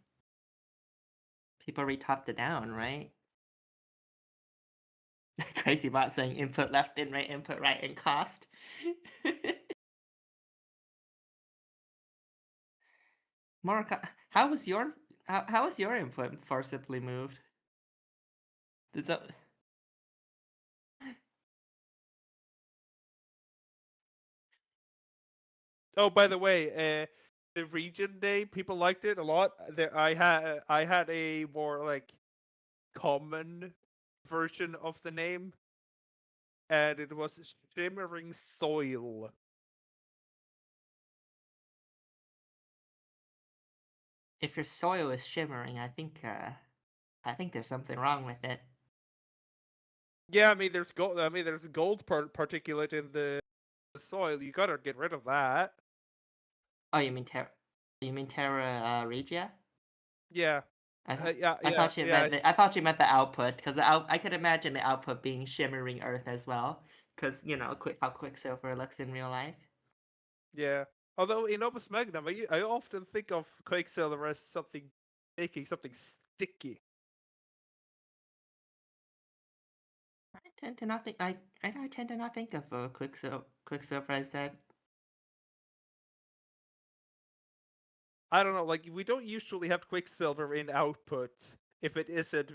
People read top to down, right? Crazy bot saying input left and right, input right, and cost. Morika, how was your input forcibly moved? Did that... Oh, by the way, the region name, people liked it a lot. I had a more like common version of the name, and it was Shimmering Soil. If your soil is shimmering, I think there's something wrong with it. Yeah, I mean there's gold. I mean there's gold particulate in the soil. You gotta get rid of that. Oh, you mean Terra Regia? Yeah. I thought you Yeah. meant the output, because I could imagine the output being shimmering earth as well, because how Quicksilver looks in real life. Yeah. Although in Opus Magnum, I often think of Quicksilver as something making something sticky. I tend to not think I tend to not think of Quicksilver as that. I don't know, like we don't usually have Quicksilver in output if it isn't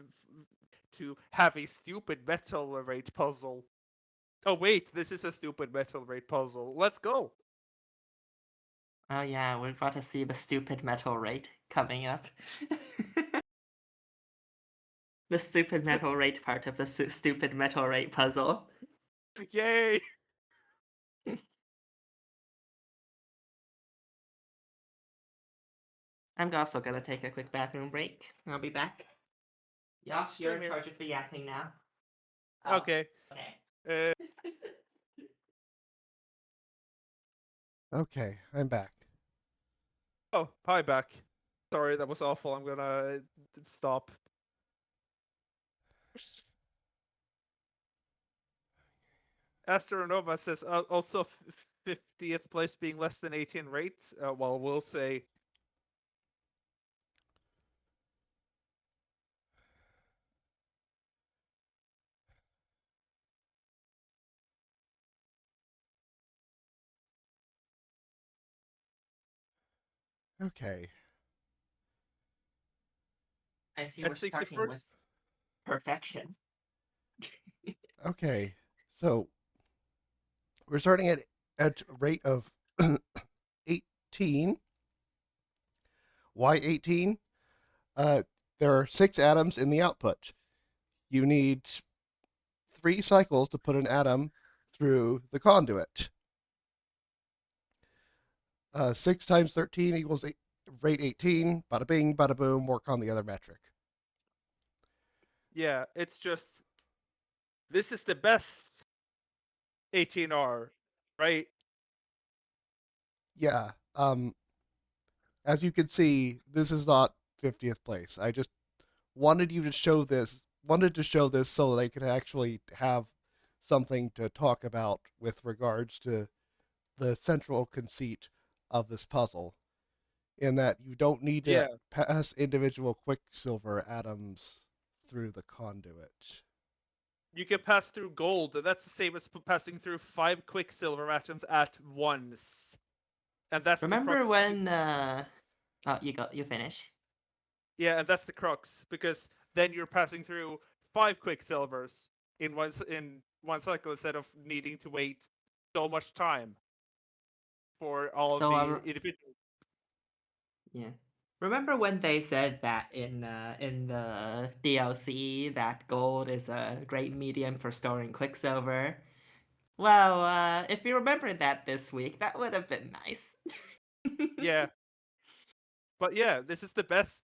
to have a stupid metal rate puzzle. Oh wait, this is a stupid metal rate puzzle. Let's go. Oh yeah, we're about to see the stupid metal rate coming up. The stupid metal rate part of the stupid metal rate puzzle. Yay! I'm also gonna take a quick bathroom break. I'll be back. Yosh, you're Same in here. charge of the yapping now. Oh, Okay. okay. Okay, I'm back. Oh, hi back. Sorry, that was awful. I'm gonna stop. Astronova says also 50th place being less than 18 rates. Well, we'll say. Okay. I see At we're starting 61st. with perfection. Okay. So we're starting at a rate of 18. Why 18? There are 6 atoms in the output. You need 3 cycles to put an atom through the conduit. 6 times 13 equals rate 18. Bada bing, bada boom. Work on the other metric. Yeah, it's just this is the best 18R, right? Yeah. As you can see, this is not 50th place. I just wanted you to show this. Wanted to show this so that I could actually have something to talk about with regards to the central conceit of this puzzle, in that you don't need to Yeah, pass individual Quicksilver atoms through the conduit. you can pass through gold, and that's the same as passing through 5 Quicksilver atoms at once. And that's the Remember crux. when oh, you finish. Yeah, and that's the crux because then you're passing through 5 Quicksilvers in one cycle instead of needing to wait so much time for all of So the individual. yeah. Remember when they said that in the DLC that gold is a great medium for storing Quicksilver? Well, if you remembered that this week, that would have been nice. Yeah, but yeah, this is the best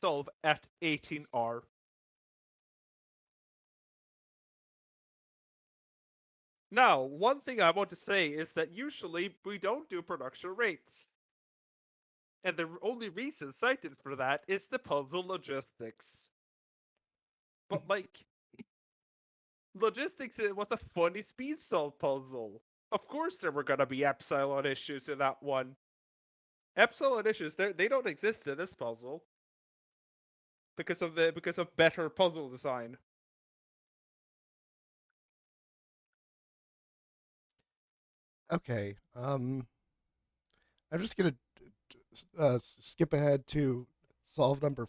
solve at 18R. Now, one thing I want to say is that usually we don't do production rates. And the only reason cited for that is the puzzle logistics. But like, logistics was a funny speed solve puzzle. Of course there were gonna be epsilon issues in that one. Epsilon issues, they don't exist in this puzzle. Because of better puzzle design. Okay. I'm just gonna skip ahead to solve number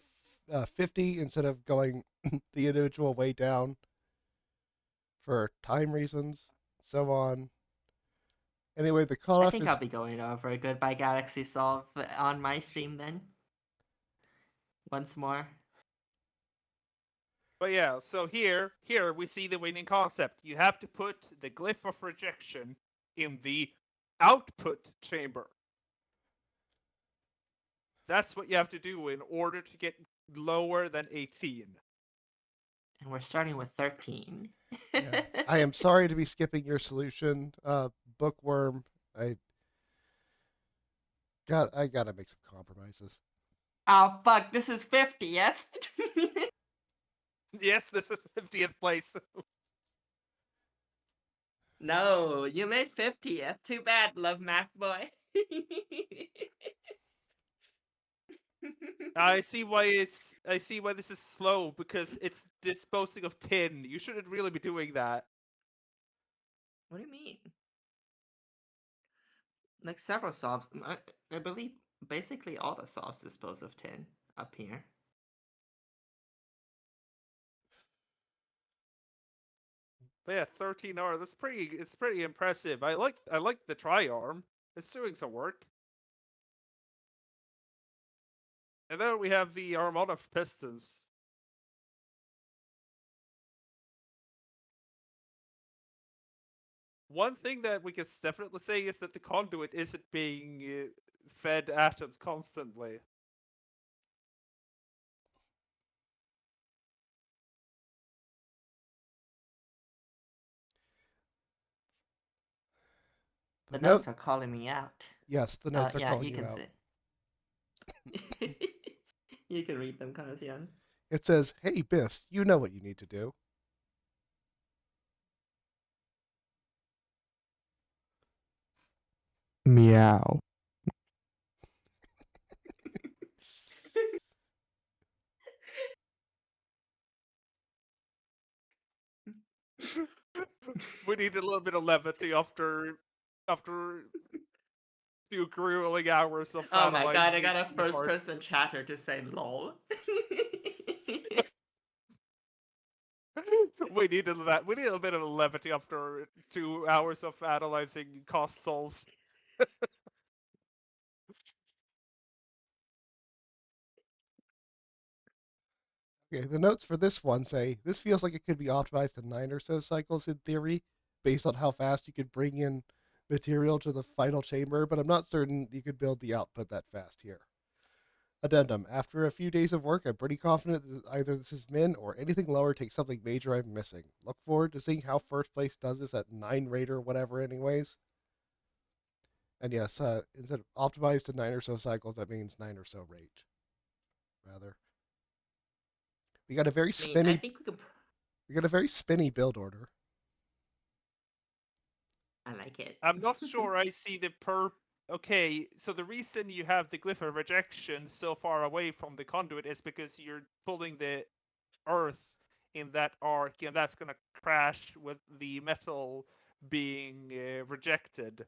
50 instead of going the individual way down for time reasons, so on. Anyway, the I cutoff think is I'll be going over a Goodbye Galaxy solve on my stream then. Once more. But yeah, so here we see the winning concept. You have to put the glyph of rejection in the output chamber. That's what you have to do in order to get lower than 18. And we're starting with 13. yeah. I am sorry to be skipping your solution, Bookworm. I gotta make some compromises. Oh fuck, this is 50th. Yes, this is 50th place. No, you made 50th. Too bad, love math boy. I see why this is slow, because it's disposing of 10. You shouldn't really be doing that. What do you mean? Like several solves. I believe basically all the solves dispose of 10 up here. But yeah, 13R. It's pretty impressive. I like the tri-arm. It's doing some work. And then we have the Armada of Pistons. One thing that we can definitely say is that the conduit isn't being fed atoms constantly. The note, notes are calling me out. yes, the notes are Yeah, calling you you can out. say. You can read them, Kazian. It says, "Hey, Bist, you know what you need to do." Meow. We need a little bit of levity after few grueling hours of Oh my god, I analyzing got a first parts. person chatter to say lol. We need a bit of levity after 2 hours of analyzing cost solves. Okay, the notes for this one say, "This feels like it could be optimized to 9 or so cycles in theory, based on how fast you could bring in material to the final chamber, but I'm not certain you could build the output that fast here." Addendum: after a few days of work, I'm pretty confident that either this is min or anything lower takes something major I'm missing. Look forward to seeing how first place does this at 9 rate or whatever anyways. And yes, instead of optimized to 9 or so cycles, that means 9 or so rate, rather. We got a very I spinny think we could. we got a very spinny build order. I like it. I'm not sure I see the Okay, so the reason you have the glyph of rejection so far away from the conduit is because you're pulling the earth in that arc, and that's gonna crash with the metal being rejected.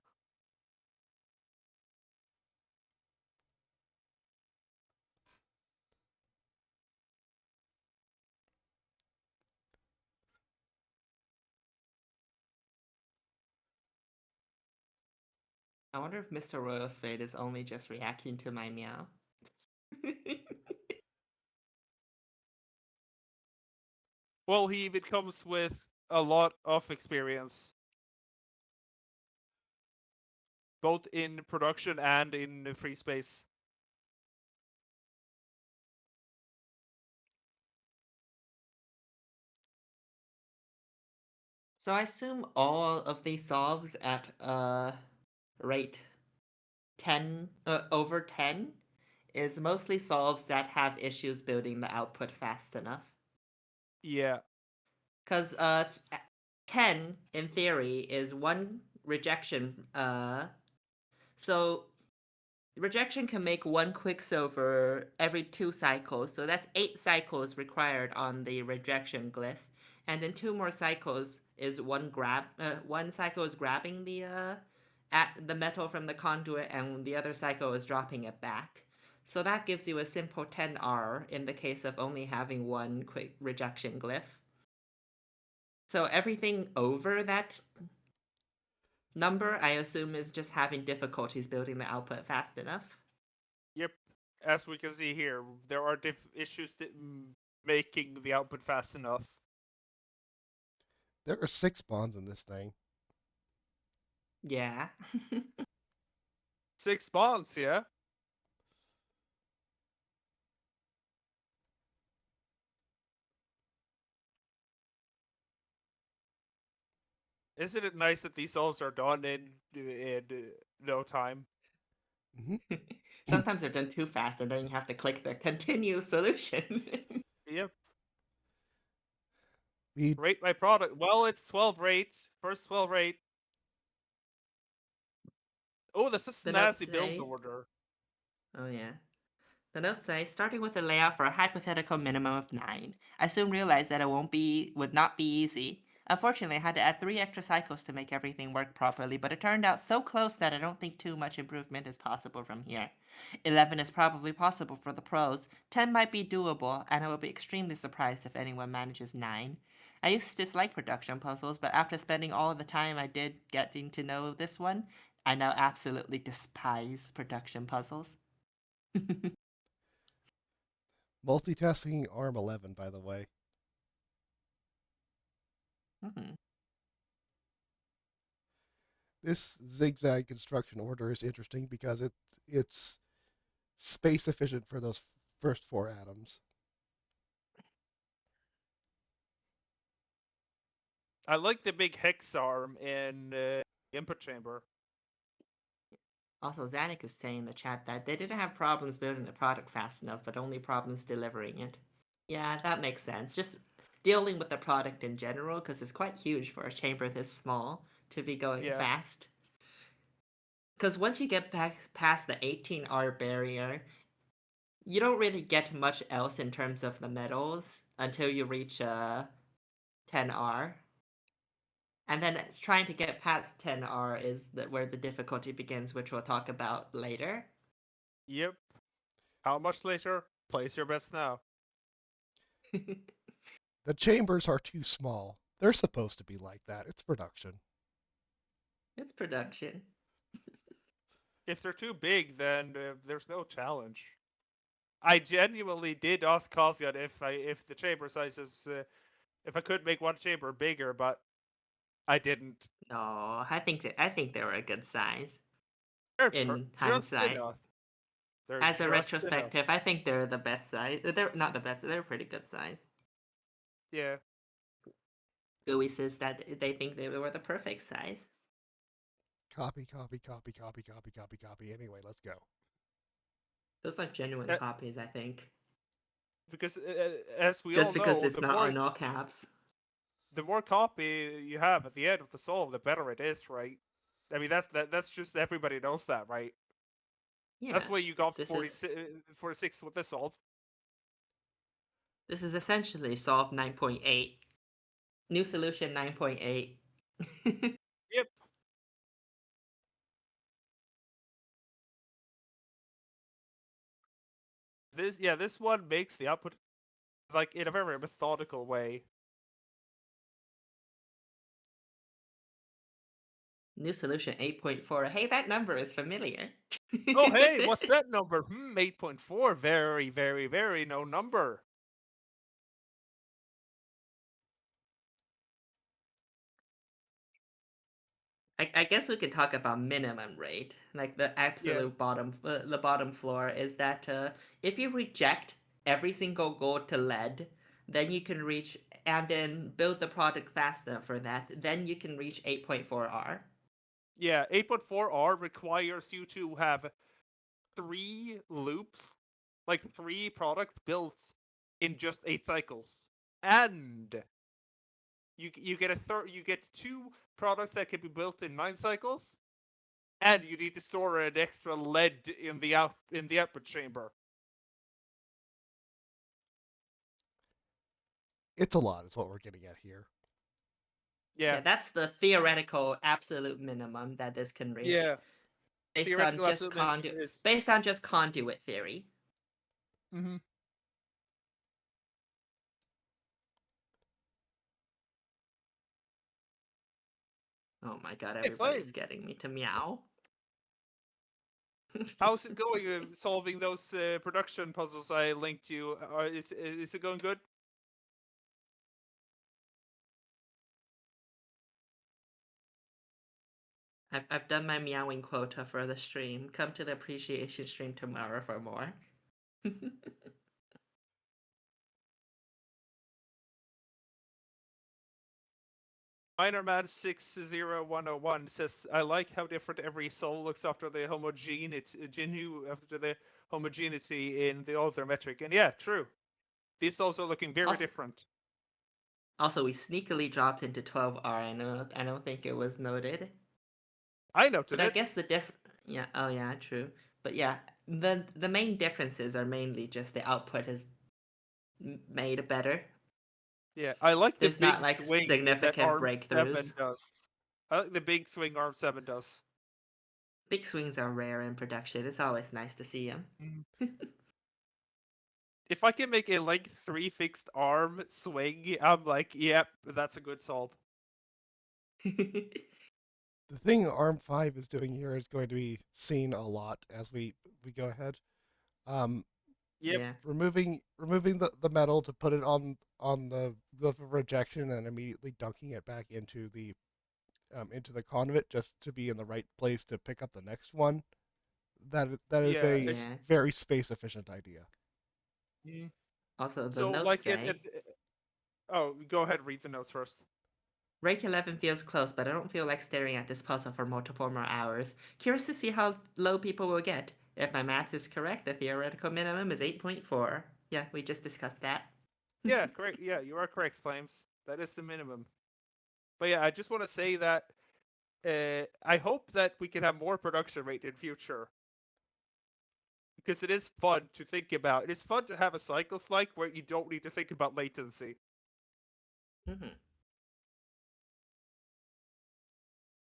I wonder if Mr. Royal's fate is only just reacting to my meow. Well, he even comes with a lot of experience, both in production and in free space. So I assume all of these solves at rate 10 over 10 is mostly solves that have issues building the output fast enough. Yeah. Cuz 10 in theory is one rejection so rejection can make one quicksilver every 2 cycles. So that's 8 cycles required on the rejection glyph. And then 2 more cycles is one cycle is grabbing the the metal from the conduit and the other cycle is dropping it back. So that gives you a simple 10R in the case of only having one quick rejection glyph. So everything over that number, I assume, is just having difficulties building the output fast enough. Yep. As we can see here, there are issues making the output fast enough. There are 6 bonds in this thing. Yeah. 6 bonds, yeah? Isn't it nice that these solves are done in no time? Hmm. Sometimes they're done too fast and then you have to click the continue solution. Yep. We Rate my product. Well, it's 12 rate. First 12 rate. Oh, this is The notes snazzy build say, order. oh yeah. The notes say, starting with a layout for a hypothetical minimum of 9. I soon realized that it would not be easy. Unfortunately, I had to add 3 extra cycles to make everything work properly, but it turned out so close that I don't think too much improvement is possible from here. 11 is probably possible for the pros, 10 might be doable, and I will be extremely surprised if anyone manages 9. I used to dislike production puzzles, but after spending all the time I did getting to know this one, I now absolutely despise production puzzles. multitasking ARM 11, by the way. Mhm. This zigzag construction order is interesting because it's space efficient for those first 4 atoms. I like the big hex arm in input chamber. Also, Zanik is saying in the chat that they didn't have problems building the product fast enough, but only problems delivering it. Yeah, that makes sense. Just dealing with the product in general, because it's quite huge for a chamber this small to be going Yeah. fast. Because once you get back past the 18R barrier, you don't really get much else in terms of the metals until you reach 10R. And then trying to get past 10R is where the difficulty begins, which we'll talk about later. Yep. How much later? Place your bets now. The chambers are too small. They're supposed to be like that. It's production. It's production. If they're too big, then there's no challenge. I genuinely did ask Kazgan if the chamber sizes if I could make one chamber bigger, but I didn't. No, I think they were a good size They're in just hindsight. enough. They're As a just enough. retrospective, I think they're the best size. They're not the best. They're a pretty good size. Yeah. Louis says that they think they were the perfect size. Copy, copy, copy, copy, copy, copy, copy. Anyway, let's go. Those are genuine Uh, copies, I think. Because as we Just all because know, it's not on all caps. the more copy you have at the end of the solve, the better it is, right? I mean that's just everybody knows that, right? Yeah. That's why you got This 46 with this solve. is essentially solve 9.8. New solution 9.8. Yep. This one makes the output like in a very methodical way. New solution 8.4. Hey, that number is familiar. Oh hey, what's that number? 8.4. Very, very, very no number. I guess we could talk about minimum rate, like the Yeah. absolute bottom, the bottom floor is that if you reject every single gold to lead, then you can reach and then build the product faster for that. Then you can reach 8.4R. Yeah, 8.4R requires you to have 3 loops, like 3 products built in just 8 cycles. And you get you get 2 products that can be built in 9 cycles, and you need to store an extra lead in the output chamber. It's a lot, is what we're getting at here. Yeah, Yeah. that's the theoretical absolute minimum that this can reach. Yeah. Based on Theoretical just absolute minimum is. based on just conduit theory. Mm-hmm. Oh my god, Hey, everybody's fine. getting me to meow. How's it going? Solving those production puzzles I linked you. Is it going good? I've done my meowing quota for the stream. Come to the appreciation stream tomorrow for more. Minerman 60101 says, I like how different every soul looks after the homogeneity in the other metric. And yeah, true. These souls are looking very different. Also, we sneakily dropped into 12R. I don't think it was noted. I noted But it. I guess the yeah, oh yeah, true. But yeah, the main differences are mainly just the output is made better. Yeah, I like the There's big not like swing that significant ARM7 breakthroughs. does. I like the big swing ARM7 does. Big swings are rare in production. It's always nice to see them. If I can make a length 3 fixed arm swing, I'm like, yep, that's a good solve. The thing ARM5 is doing here is going to be seen a lot as we go ahead. Yep. Yeah. Removing the metal to put it on the glyph of rejection and immediately dunking it back into the conduit just to be in the right place to pick up the next one. That is Yeah, a Yeah. very space efficient idea. Also, the So, notes like, say oh, go ahead, read the notes first. rate 11 feels close, but I don't feel like staring at this puzzle for multiple more hours. Curious to see how low people will get. If my math is correct, the theoretical minimum is 8.4. Yeah, we just discussed that. Yeah, correct. Yeah, you are correct, Flames. That is the minimum. But yeah, I just want to say that I hope that we can have more production rate in future. Because it is fun to think about. It is fun to have a cycles like where you don't need to think about latency. Mm-hmm.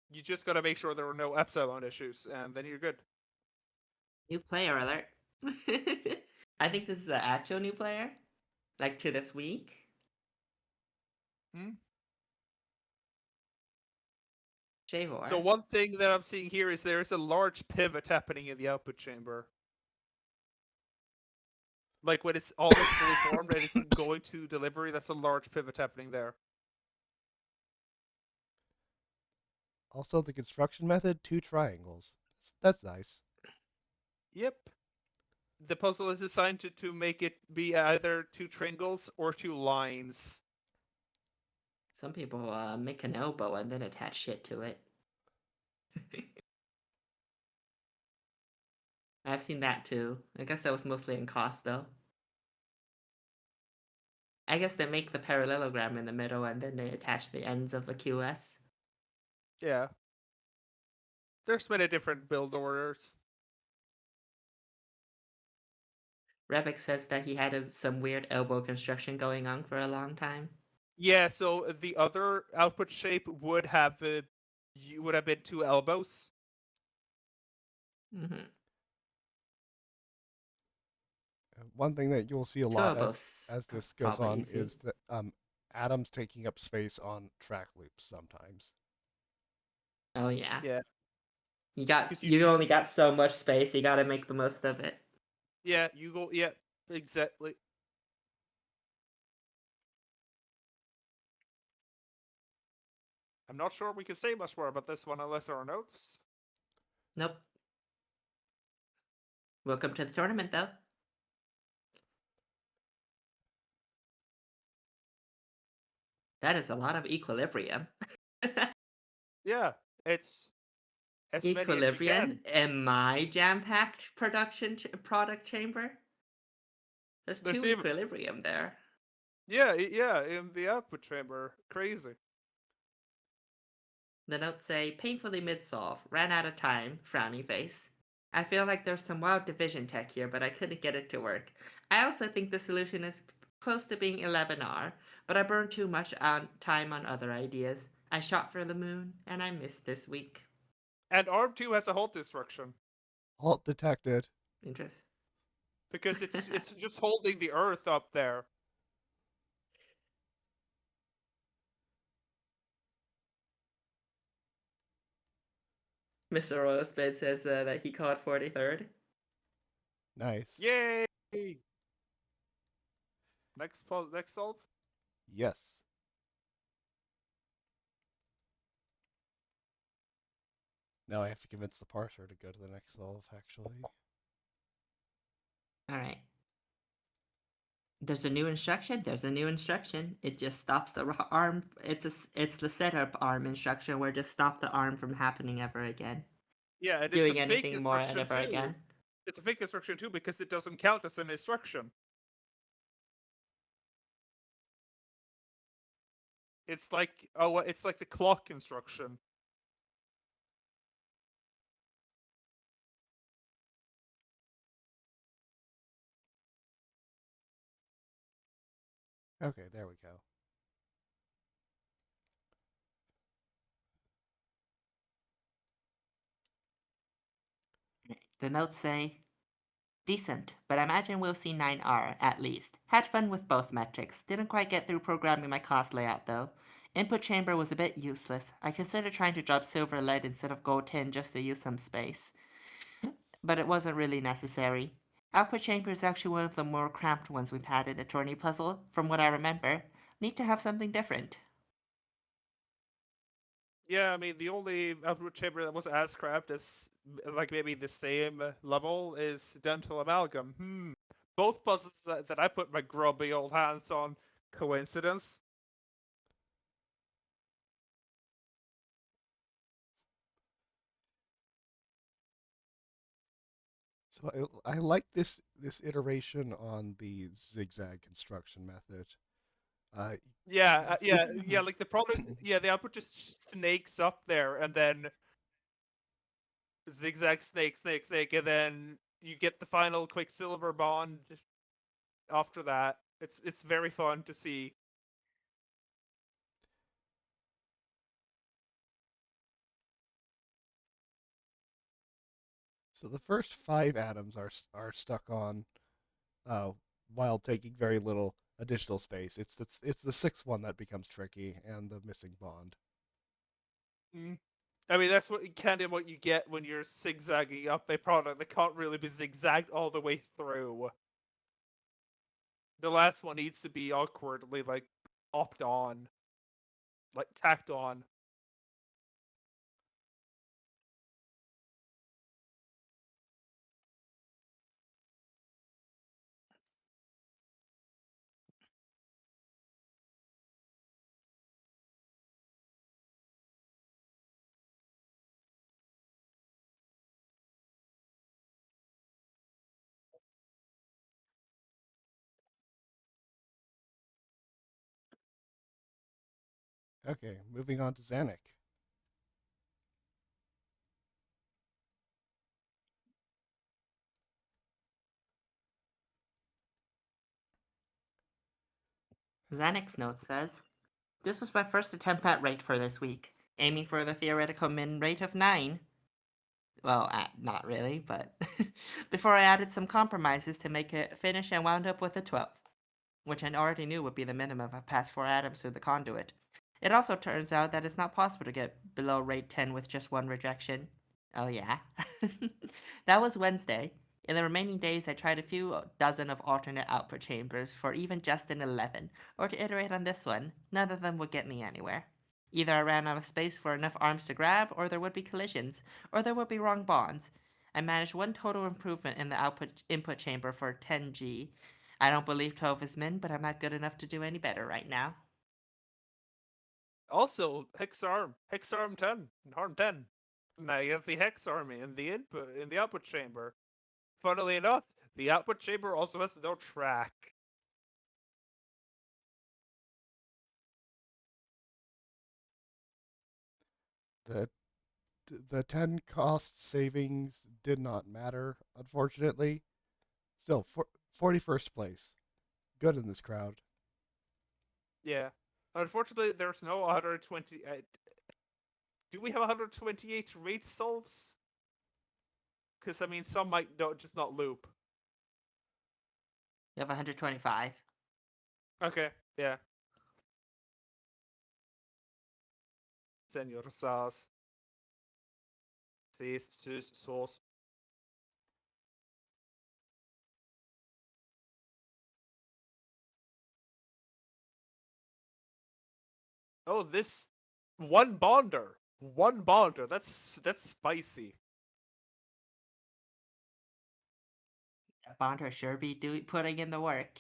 You just gotta make sure there are no epsilon issues, and then you're good. New player alert. I think this is an actual new player. Like to this week. Javor. So one thing that I'm seeing here is there is a large pivot happening in the output chamber. Like when it's almost fully formed and it's going to delivery, that's a large pivot happening there. Also, the construction method, 2 triangles. That's nice. Yep. The puzzle is designed to make it be either 2 triangles or 2 lines. Some people make an elbow and then attach shit to it. I've seen that too. I guess that was mostly in cost though. I guess they make the parallelogram in the middle and then they attach the ends of the QS. Yeah. There's many different build orders. Rebek says that he had some weird elbow construction going on for a long time. Yeah, so the other output shape would have been 2 elbows. Mm-hmm. One thing that you'll see a lot as this goes on easy. is that atoms taking up space on track loops sometimes. Oh yeah. Yeah. You only got so much space, you gotta make the most of it. Yeah, exactly. I'm not sure we can say much more about this one unless there are notes. Nope. Welcome to the tournament, though. That is a lot of equilibrium. Yeah, it's as Equilibrium many as you can. in my jam-packed product chamber. There's 2 equilibrium there. Yeah, in the output chamber. Crazy. The notes say, painfully mid-solve, ran out of time, frowny face. I feel like there's some wild division tech here, but I couldn't get it to work. I also think the solution is close to being 11R, but I burned too much time on other ideas. I shot for the moon, and I missed this week. And Arm 2 has a halt instruction. Halt detected. Interest. Because it's just holding the Earth up there. Mr. Royalsped says that he caught 43rd. Nice. Yay! Next solve? Yes. Now I have to convince the parser to go to the next solve, actually. Alright. There's a new instruction. There's a new instruction. It just stops the arm. It's the setup arm instruction where just stop the arm from happening ever again. Yeah, and Doing it's a fake anything more and instruction ever too. again. It's a fake instruction too because it doesn't count as an instruction. It's like it's like the clock instruction. Okay, there we go. The notes say, decent, but I imagine we'll see 9R at least. Had fun with both metrics. Didn't quite get through programming my cost layout though. Input chamber was a bit useless. I considered trying to drop silver lead instead of gold tin just to use some space. But it wasn't really necessary. Output chamber is actually one of the more cramped ones we've had in a tourney puzzle, from what I remember. Need to have something different. Yeah, I mean the only output chamber that was as cramped as like maybe the same level is dental amalgam. Both puzzles that I put my grubby old hands on. Coincidence? So I like this iteration on the zigzag construction method. Yeah. Like the problem, the output just snakes up there, and then zigzag, snake, and then you get the final Quicksilver bond after that. It's very fun to see. So the first 5 atoms are stuck on, uh, while taking very little additional space. It's the 6th one that becomes tricky, and the missing bond. Mm. I mean, that's what you get when you're zigzagging up a product that can't really be zigzagged all the way through. The last one needs to be awkwardly like opt on, like tacked on. Okay, moving on to Zanuck. Xanax note says, this was my first attempt at rate for this week, aiming for the theoretical min rate of 9. Well, not really, but before I added some compromises to make it finish and wound up with a 12, which I already knew would be the minimum if I passed 4 atoms through the conduit. It also turns out that it's not possible to get below rate 10 with just 1 rejection. Oh yeah? That was Wednesday. In the remaining days, I tried a few dozen of alternate output chambers for even just an 11, or to iterate on this one. None of them would get me anywhere. Either I ran out of space for enough arms to grab, or there would be collisions, or there would be wrong bonds. I managed one total improvement in the input chamber for 10G. I don't believe 12 is min, but I'm not good enough to do any better right now. Also, Hex Arm 10, and Harm 10. Now you have the Hex Army in the output chamber. Funnily enough, the output chamber also has no track. The the 10 cost savings did not matter, unfortunately. Still, 41st place. Good in this crowd. Yeah. Unfortunately, there's no 120. Do we have 128 rate solves? Because I mean, some might just not loop. You have 125. Okay, yeah. Senor Saz. Sus sauce. Oh, this one bonder. One bonder. That's spicy. Bonder sure be putting in the work.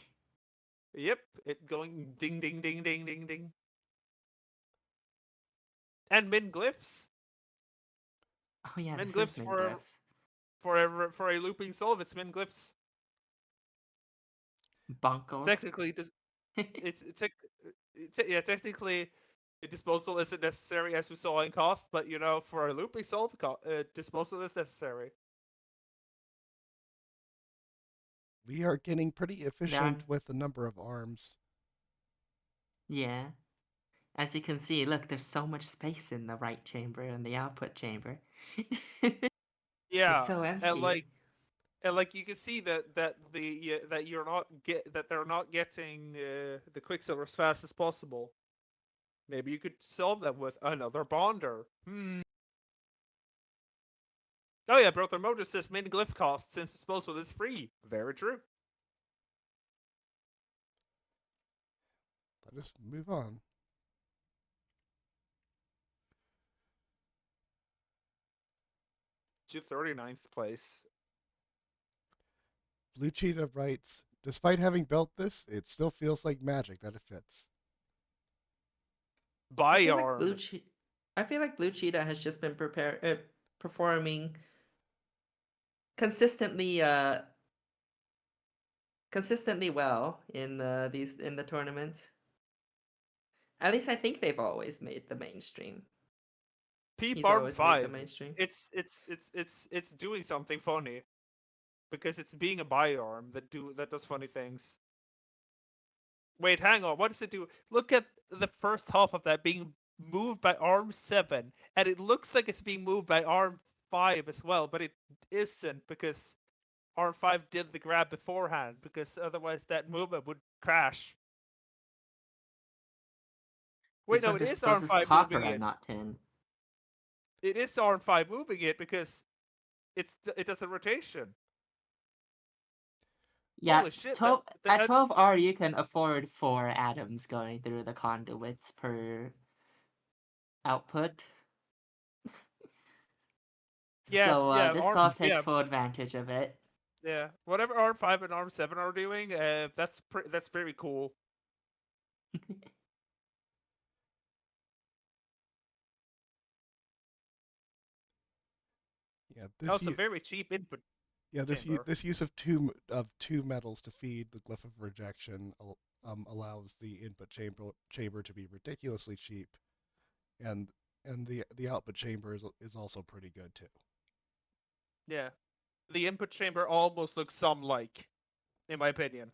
Yep, it going ding ding ding ding ding ding. And min glyphs. Oh yeah, Min this is glyphs min for glyphs. for a looping solve. It's min glyphs. Bunkles. Technically, yeah. Technically, a disposal isn't necessary as we saw in cost, but you know, for a looping solve, disposal is necessary. We are getting pretty efficient Down. with the number of arms. Yeah. As you can see, look, there's so much space in the right chamber and the output chamber. It's Yeah, so and empty. like you can see that you're not that they're not getting the quicksilver as fast as possible. Maybe you could solve that with another bonder. Oh yeah, Brother Mojo says min glyph cost since disposal is free. Very true. Let us move on. To 39th place. Blue Cheetah writes, despite having built this, it still feels like magic that it fits. I feel like Byarm. I feel like Blue Cheetah has just been performing consistently consistently well in the tournaments. At least I think they've always made the mainstream. He's Peeparm always made the 5. mainstream. It's doing something funny. Because it's being a Byarm that does funny things. Wait, hang on. What does it do? Look at the first half of that being moved by arm 7, and it looks like it's being moved by arm 5 as well, but it isn't because arm 5 did the grab beforehand, because otherwise that movement would crash. Wait, This no, one it just is arm disposes 5 copper moving and it. not tin. It is arm 5 moving it because it does a rotation. Yeah, Holy shit! 12, at 12R you can afford 4 atoms going through the conduits per output. Yes, So yeah, this arm solve yeah takes full advantage of it. yeah. Whatever arm 5 and arm 7 are doing, that's very cool. Yeah, Also, very cheap input chamber. this use of two metals to feed the glyph of rejection allows the input chamber to be ridiculously cheap, and the output chamber is also pretty good too. Yeah, the input chamber almost looks some like, in my opinion.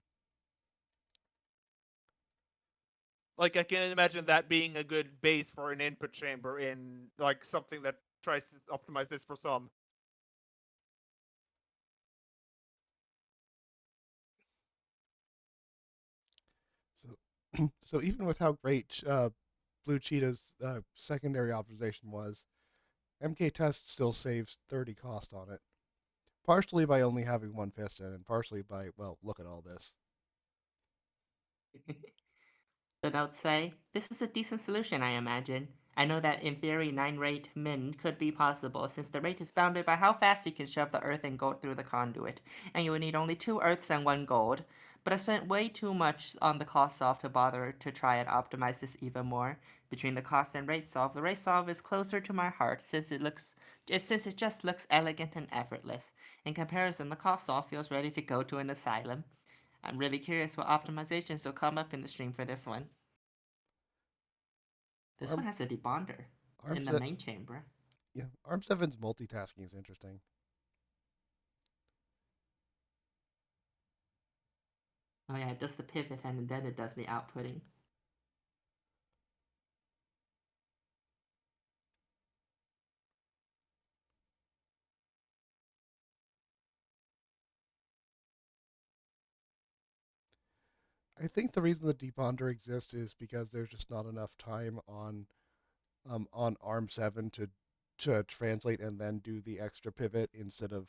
Like I can imagine that being a good base for an input chamber in like something that tries to optimize this for some. So so even with how great Blue Cheetah's secondary optimization was, MK Test still saves 30 cost on it. Partially by only having one piston, and partially by, well, look at all this. The notes say, this is a decent solution, I imagine. I know that in theory 9 rate min could be possible, since the rate is bounded by how fast you can shove the earth and gold through the conduit, and you would need only 2 earths and 1 gold. But I spent way too much on the cost solve to bother to try and optimize this even more. Between the cost and rate solve, the rate solve is closer to my heart, since it just looks elegant and effortless. In comparison, the cost solve feels ready to go to an asylum. I'm really curious what optimizations will come up in the stream for this one. This Arm one has a debonder Arm in the se- main chamber. yeah, Arm 7's multitasking is interesting. Oh yeah, it does the pivot and then it does the outputting. I think the reason the debonder exists is because there's just not enough time on ARM 7 to translate and then do the extra pivot instead of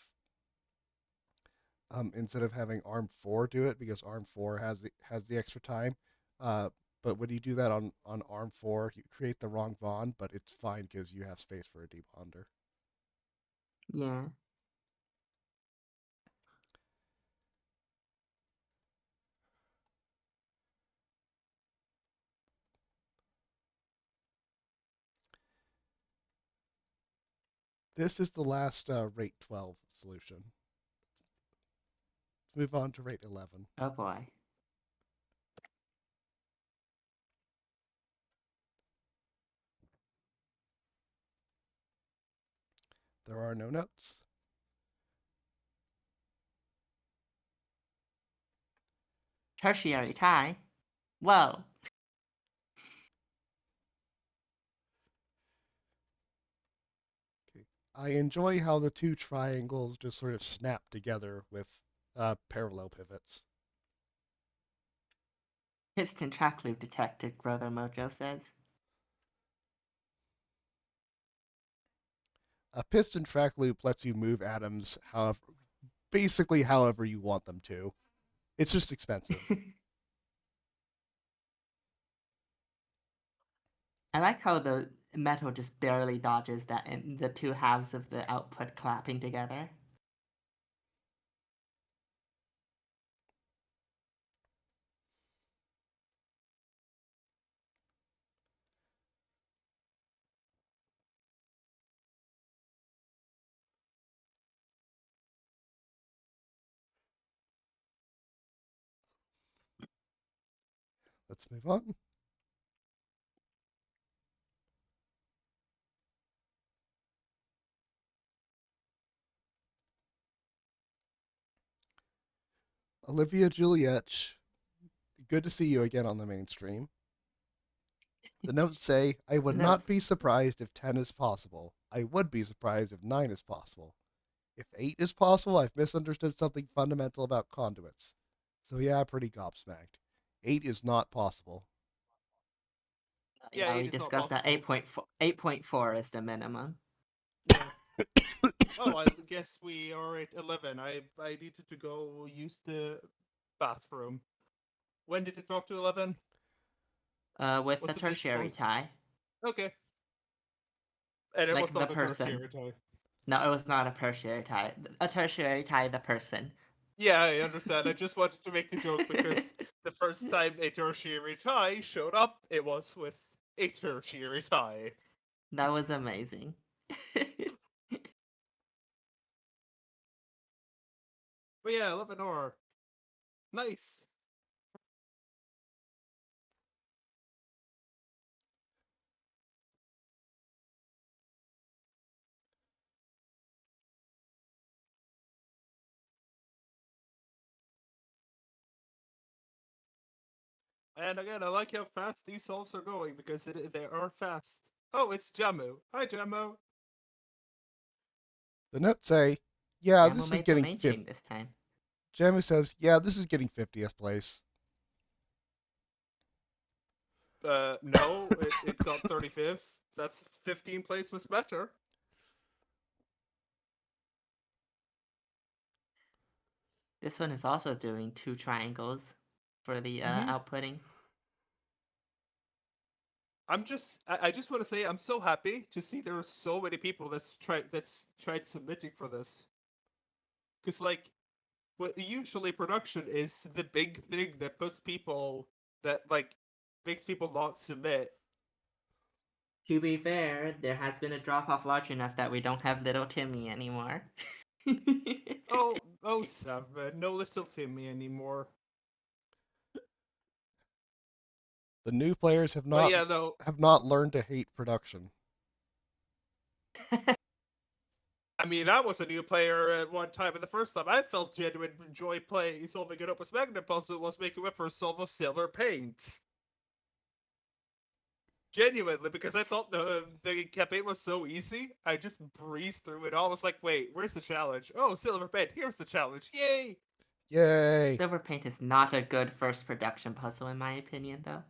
having ARM 4 do it because ARM 4 has the extra time. But when you do that on ARM 4, you create the wrong bond, but it's fine because you have space for a debonder. Yeah. This is the last rate 12 solution. Let's move on to rate 11. Oh boy. There are no notes. Tertiary tie? Whoa. Okay. I enjoy how the two triangles just sort of snap together with parallel pivots. Piston track loop detected, Brother Mojo says. A piston track loop lets you move atoms basically however you want them to. It's just expensive. I like how the metal just barely dodges that and the two halves of the output clapping together. Let's move on. Olivia Juliet, good to see you again on the mainstream. The notes say, I would not be surprised if 10 is possible. I would be surprised if 9 is possible. If 8 is possible, I've misunderstood something fundamental about conduits. So yeah, pretty gobsmacked. 8 is not possible. Yeah, We 8 is not discussed that possible. 8.4 is the minimum. Yeah. Oh, I guess we are at 11. I needed to go use the bathroom. When did it drop to 11? With Was the it this tertiary point? tie. Okay. And it Like was the not a person. tertiary tie. No, it was not a tertiary tie. A tertiary tie, the person. Yeah, I understand. I just wanted to make the joke because the first time a tertiary tie showed up, it was with a tertiary tie. That was amazing. But yeah, 11R. Nice. And again, I like how fast these solves are going because they are fast. Oh, it's Jamu. Hi, Jamu. The notes say, yeah, Jamu this is made the getting mainstream this time. Jamu says, yeah, this is getting 50th place. No, it got 35th. That's 15 place was better. This one is also doing 2 triangles for the outputting. I just want to say I'm so happy to see there are so many people that's tried submitting for this. Because like, what usually production is the big thing that puts people that like makes people not submit. To be fair, there has been a drop off large enough that we don't have little Timmy anymore. Oh, 7. No little Timmy anymore. The new players have But not yeah, though. learned to hate production. I mean, I was a new player at one time, and the first time I felt genuine joy playing solving an Opus Magnum puzzle was making my first solve of silver paint. Genuinely, because I thought the campaign was so easy, I just breezed through it all. I was like, wait, where's the challenge? Oh, silver paint, here's the challenge. Yay! Yay! Silver paint is not a good first production puzzle in my opinion, though.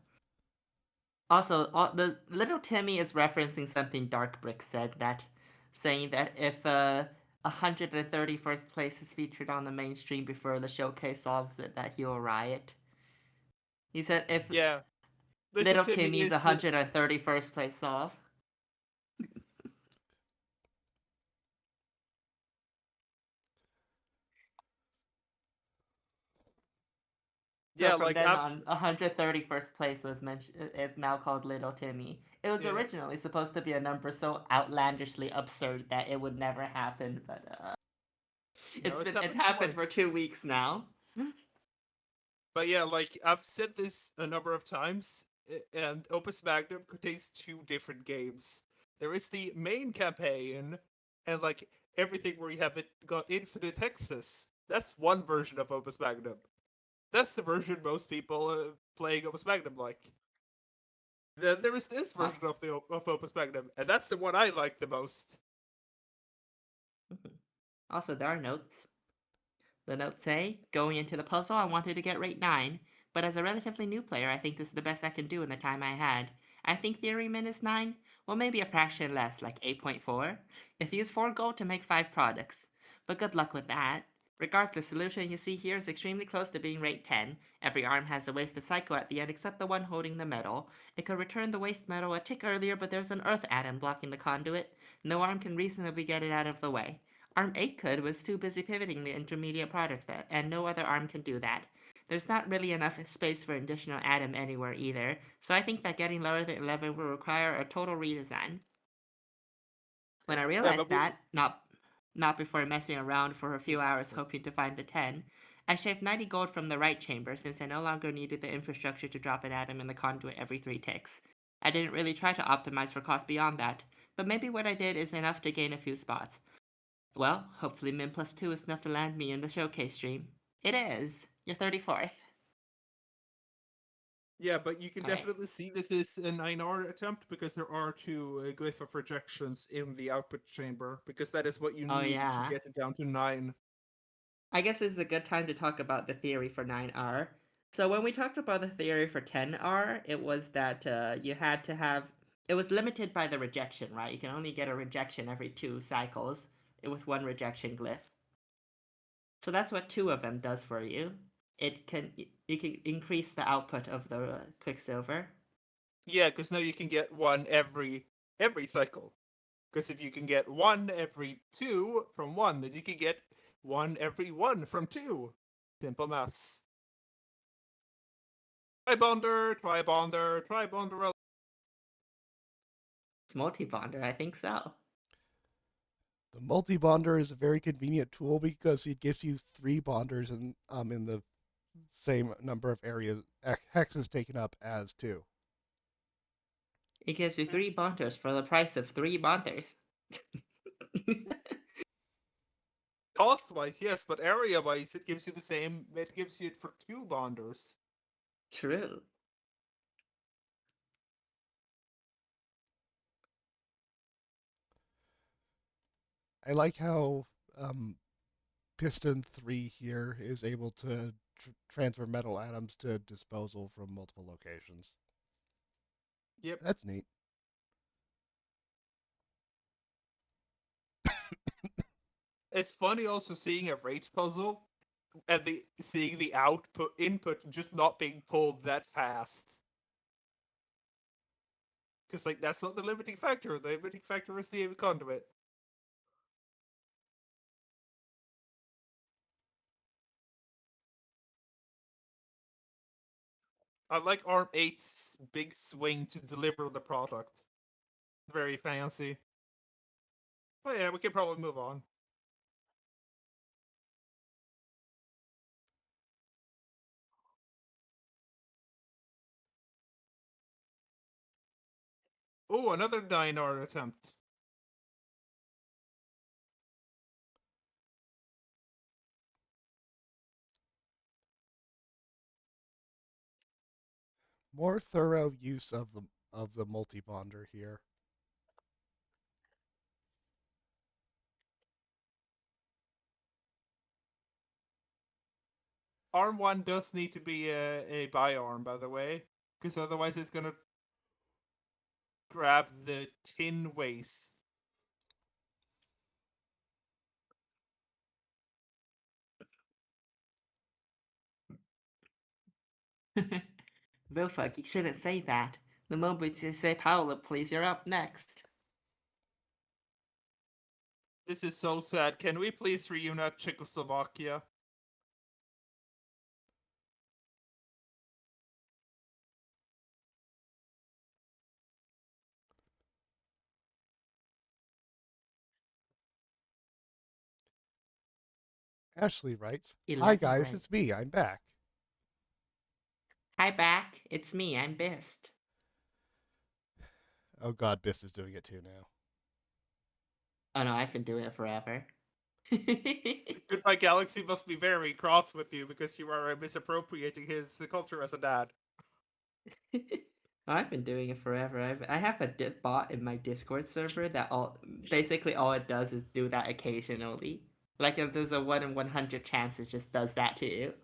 Also, the little Timmy is referencing something Dark Brick said, that saying that if 131st place is featured on the mainstream before the showcase solves it, that he'll riot. He said if Yeah, Little Little Timmy Timmy's is 131st place solve. So yeah, from like then on, 131st place was mentioned is now called Little Timmy. It was yeah. originally supposed to be a number so outlandishly absurd that it would never happen, but No, it's happened happened twice. for 2 weeks now. But yeah, like I've said this a number of times, and Opus Magnum contains two different games. There is the main campaign, and like everything where you have it got infinite hexes. That's one version of Opus Magnum. That's the version most people playing Opus Magnum like. Then there is this Ah. version of Opus Magnum, and that's the one I like the most. Also, there are notes. The notes say, going into the puzzle, I wanted to get rate 9, but as a relatively new player, I think this is the best I can do in the time I had. I think theory min is 9, well, maybe a fraction less, like 8.4. If you use 4 gold to make 5 products. But good luck with that. Regardless, the solution you see here is extremely close to being rate 10. Every arm has a wasted cycle at the end except the one holding the metal. It could return the waste metal a tick earlier, but there's an earth atom blocking the conduit. No arm can reasonably get it out of the way. Arm 8 could, was too busy pivoting the intermediate product, and no other arm can do that. There's not really enough space for additional atom anywhere either, so I think that getting lower than 11 will require a total redesign. When I Yeah, realized but that, not before messing around for a few hours hoping to find the 10, I shaved 90 gold from the right chamber since I no longer needed the infrastructure to drop an atom in the conduit every 3 ticks. I didn't really try to optimize for cost beyond that, but maybe what I did is enough to gain a few spots. Well, hopefully min plus 2 is enough to land me in the showcase stream. It is! You're 34th. yeah, but you can Alright. definitely see this is a 9R attempt because there are two glyph of rejections in the output chamber, because that is what you Oh need to yeah. get it down to 9. I guess this is a good time to talk about the theory for 9R. So when we talked about the theory for 10R, it was that you had to have... It was limited by the rejection, right? You can only get a rejection every 2 cycles with 1 rejection glyph. So that's what 2 of them does for you. You can increase the output of the Quicksilver. Yeah, because now you can get one every cycle. Because if you can get one every 2 from 1, then you can get one every 1 from 2. Simple maths. Tribonder, tribonder, tribonder. It's multi-bonder, I think so. The multi-bonder is a very convenient tool because it gives you 3 bonders in the same number of areas hexes taken up as 2. It gives you 3 bonders for the price of 3 bonders. Cost-wise, yes, but area-wise, it gives you the same. It gives you it for 2 bonders. True. I like how Piston 3 here is able to transfer metal atoms to disposal from multiple locations. Yep. That's neat. It's funny also seeing a rate puzzle and seeing the input just not being pulled that fast. Because like that's not the limiting factor. The limiting factor is the conduit. I like Arm 8's big swing to deliver the product. Very fancy. But yeah, we can probably move on. Oh, another 9R attempt. More thorough use of the multi-bonder here. Arm 1 does need to be a bi-arm, by the way, because otherwise it's gonna grab the tin waste. Wilfuck, you shouldn't say that. The moment you say Paolo, please, you're up next. This is so sad. Can we please reunite Czechoslovakia? Ashley writes, "Hi guys, Elaborate. it's me. I'm back." Hi, back. It's me. I'm Bist. Oh God, Bist is doing it too now. Oh no, I've been doing it forever. Goodbye Galaxy must be very cross with you because you are misappropriating his culture as a dad. I've been doing it forever. I have a bot in my Discord server that basically all it does is do that occasionally. Like if there's a 1 in 100 chance, it just does that to you.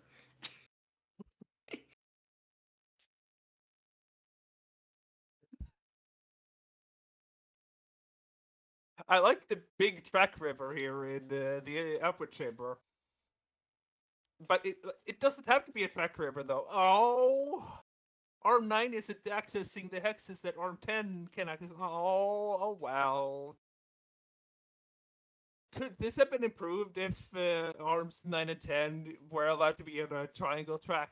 I like the big track river here in the output chamber. But it doesn't have to be a track river though. Oh, Arm 9 isn't accessing the hexes that Arm 10 can access. Oh wow. Could this have been improved if Arms 9 and 10 were allowed to be on a triangle track?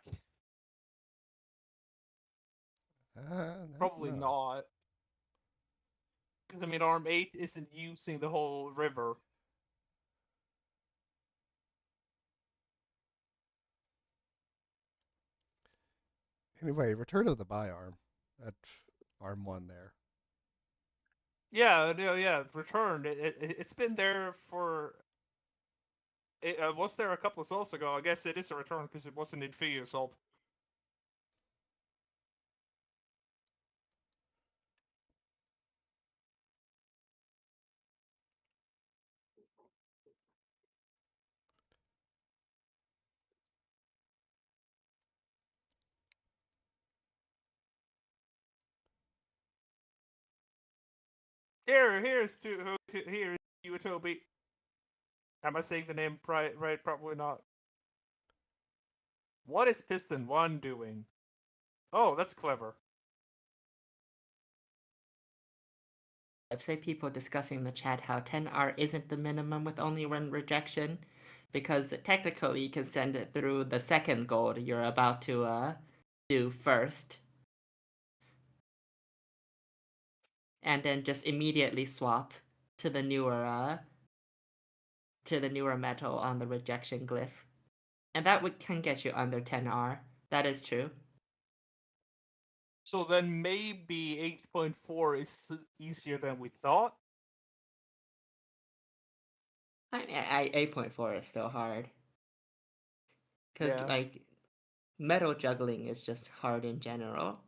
Probably No. not. Because I mean, Arm 8 isn't using the whole river. Anyway, Return of the Bi-Arm at Arm 1 there. Yeah, no, yeah, Return. It's been there for. It was there a couple of assaults ago. I guess it is a return because it wasn't in Fee Assault. Here's you, Toby. Am I saying the name right? Probably not. What is Piston 1 doing? Oh, that's clever. I've seen people discussing in the chat how 10R isn't the minimum with only one rejection, because technically you can send it through the second gold you're about to do first, and then just immediately swap to the newer metal on the rejection glyph, and that can get you under 10R. That is true. So then maybe 8.4 is easier than we thought. 8.4 is still hard, because Yeah. like metal juggling is just hard in general.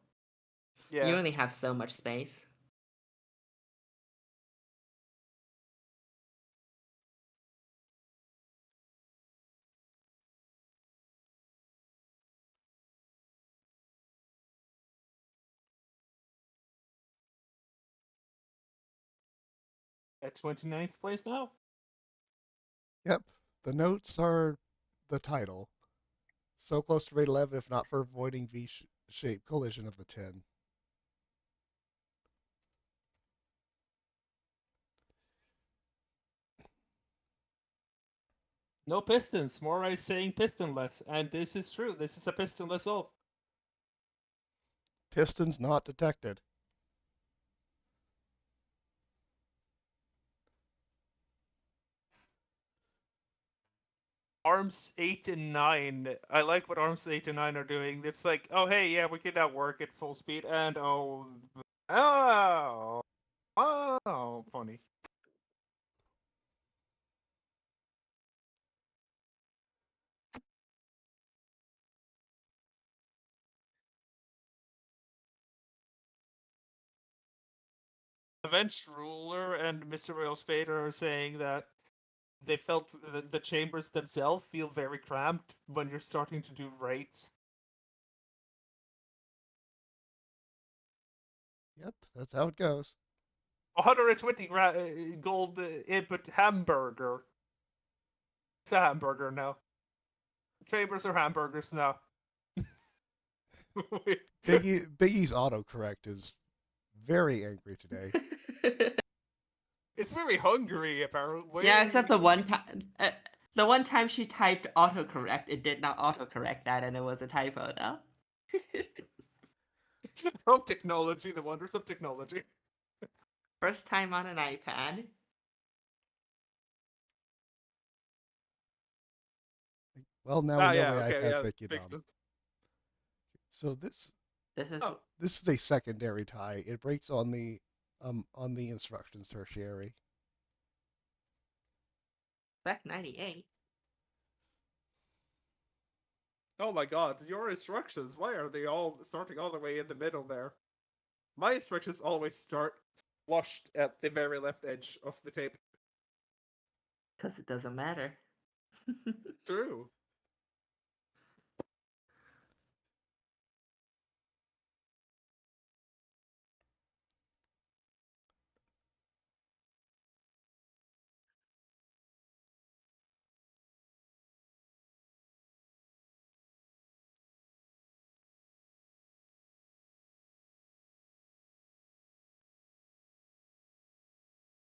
Yeah. You only have so much space. At 29th place now. Yep, the notes are the title. So close to rate 11 if not for avoiding V-shaped collision of the 10. No pistons. Mora is saying pistonless, and this is true. This is a pistonless ult. Pistons not detected. Arms 8 and 9. I like what Arms 8 and 9 are doing. It's like, oh hey, yeah, we can now work at full speed, and oh, funny. Avenged Ruler and Mr. Royal Spade are saying that they felt the chambers themselves feel very cramped when you're starting to do rates. Yep, that's how it goes. 120 gold input hamburger. It's a hamburger now. Chambers are hamburgers now. Biggie's autocorrect is very angry today. It's very hungry, apparently. Yeah, except the one time. The one time she typed autocorrect, it did not autocorrect that, and it was a typo, though. Oh, technology, the wonders of technology. First time on an iPad. Well, now we know yeah, why okay, iPads yeah, make you fixed dumb. it. So this This is Oh. this is a secondary tie. It breaks on the instructions tertiary. Spec 98. Oh my god, your instructions, why are they all starting all the way in the middle there? My instructions always start flushed at the very left edge of the tape. Because it doesn't matter. True.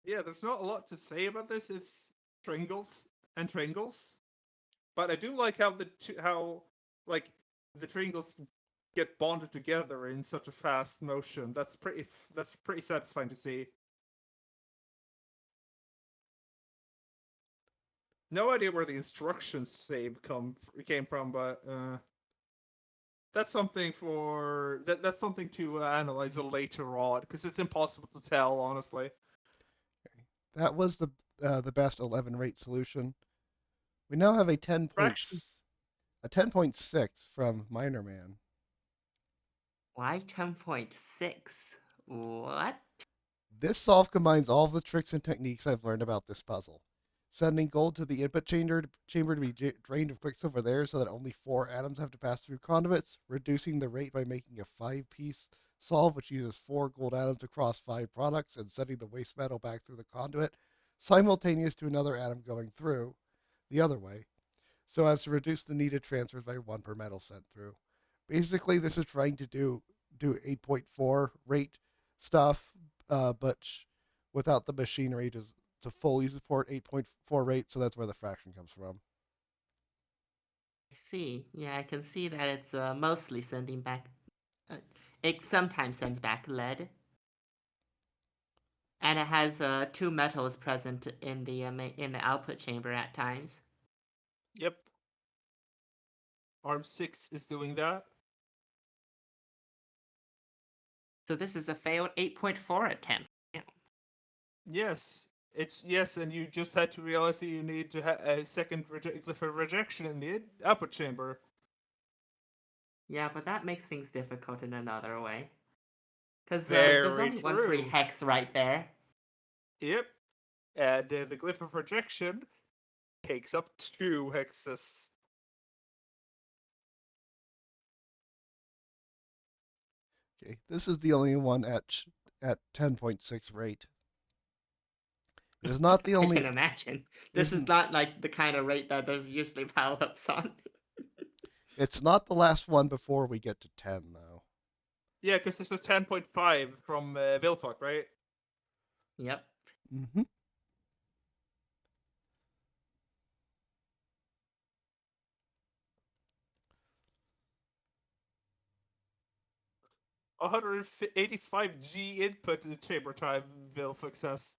Yeah, there's not a lot to say about this. It's Tringles and Tringles, but I do like how like the Tringles get bonded together in such a fast motion. That's pretty satisfying to see. No idea where the instructions save came from, but that's something that's something to analyze later on because it's impossible to tell, honestly. That was the best 11 rate solution. We now have a 10.6 from Minor Man. Why 10.6? What? This solve combines all of the tricks and techniques I've learned about this puzzle. Sending gold to the input chamber to be drained of quicksilver there so that only 4 atoms have to pass through conduits, reducing the rate by making a 5-piece solve which uses 4 gold atoms across 5 products and sending the waste metal back through the conduit, simultaneous to another atom going through the other way, so as to reduce the needed transfers by 1 per metal sent through. Basically, this is trying to do 8.4 rate stuff, but without the machinery to fully support 8.4 rate, so that's where the fraction comes from. I see. Yeah, I can see that it's mostly sending back. It sometimes sends back lead. And it has 2 metals present in the output chamber at times. Yep. Arm 6 is doing that. So this is a failed 8.4 attempt. Yes. Yes, and you just had to realize that you need to have a second for rejection in the output chamber. Yeah, but that makes things difficult in another way. Because Very there's only one free true. hex right there. Yep. And the glyph of rejection takes up 2 hexes. Okay, this is the only one at 10.6 rate. It is not the I only. can imagine. This is not like the kind of rate that there's usually power-ups on. It's not the last one before we get to 10, though. Yeah, because there's a 10.5 from Vilfuck, right? Mm-hmm. Yep. 185G input in chamber time, Vilfuck says.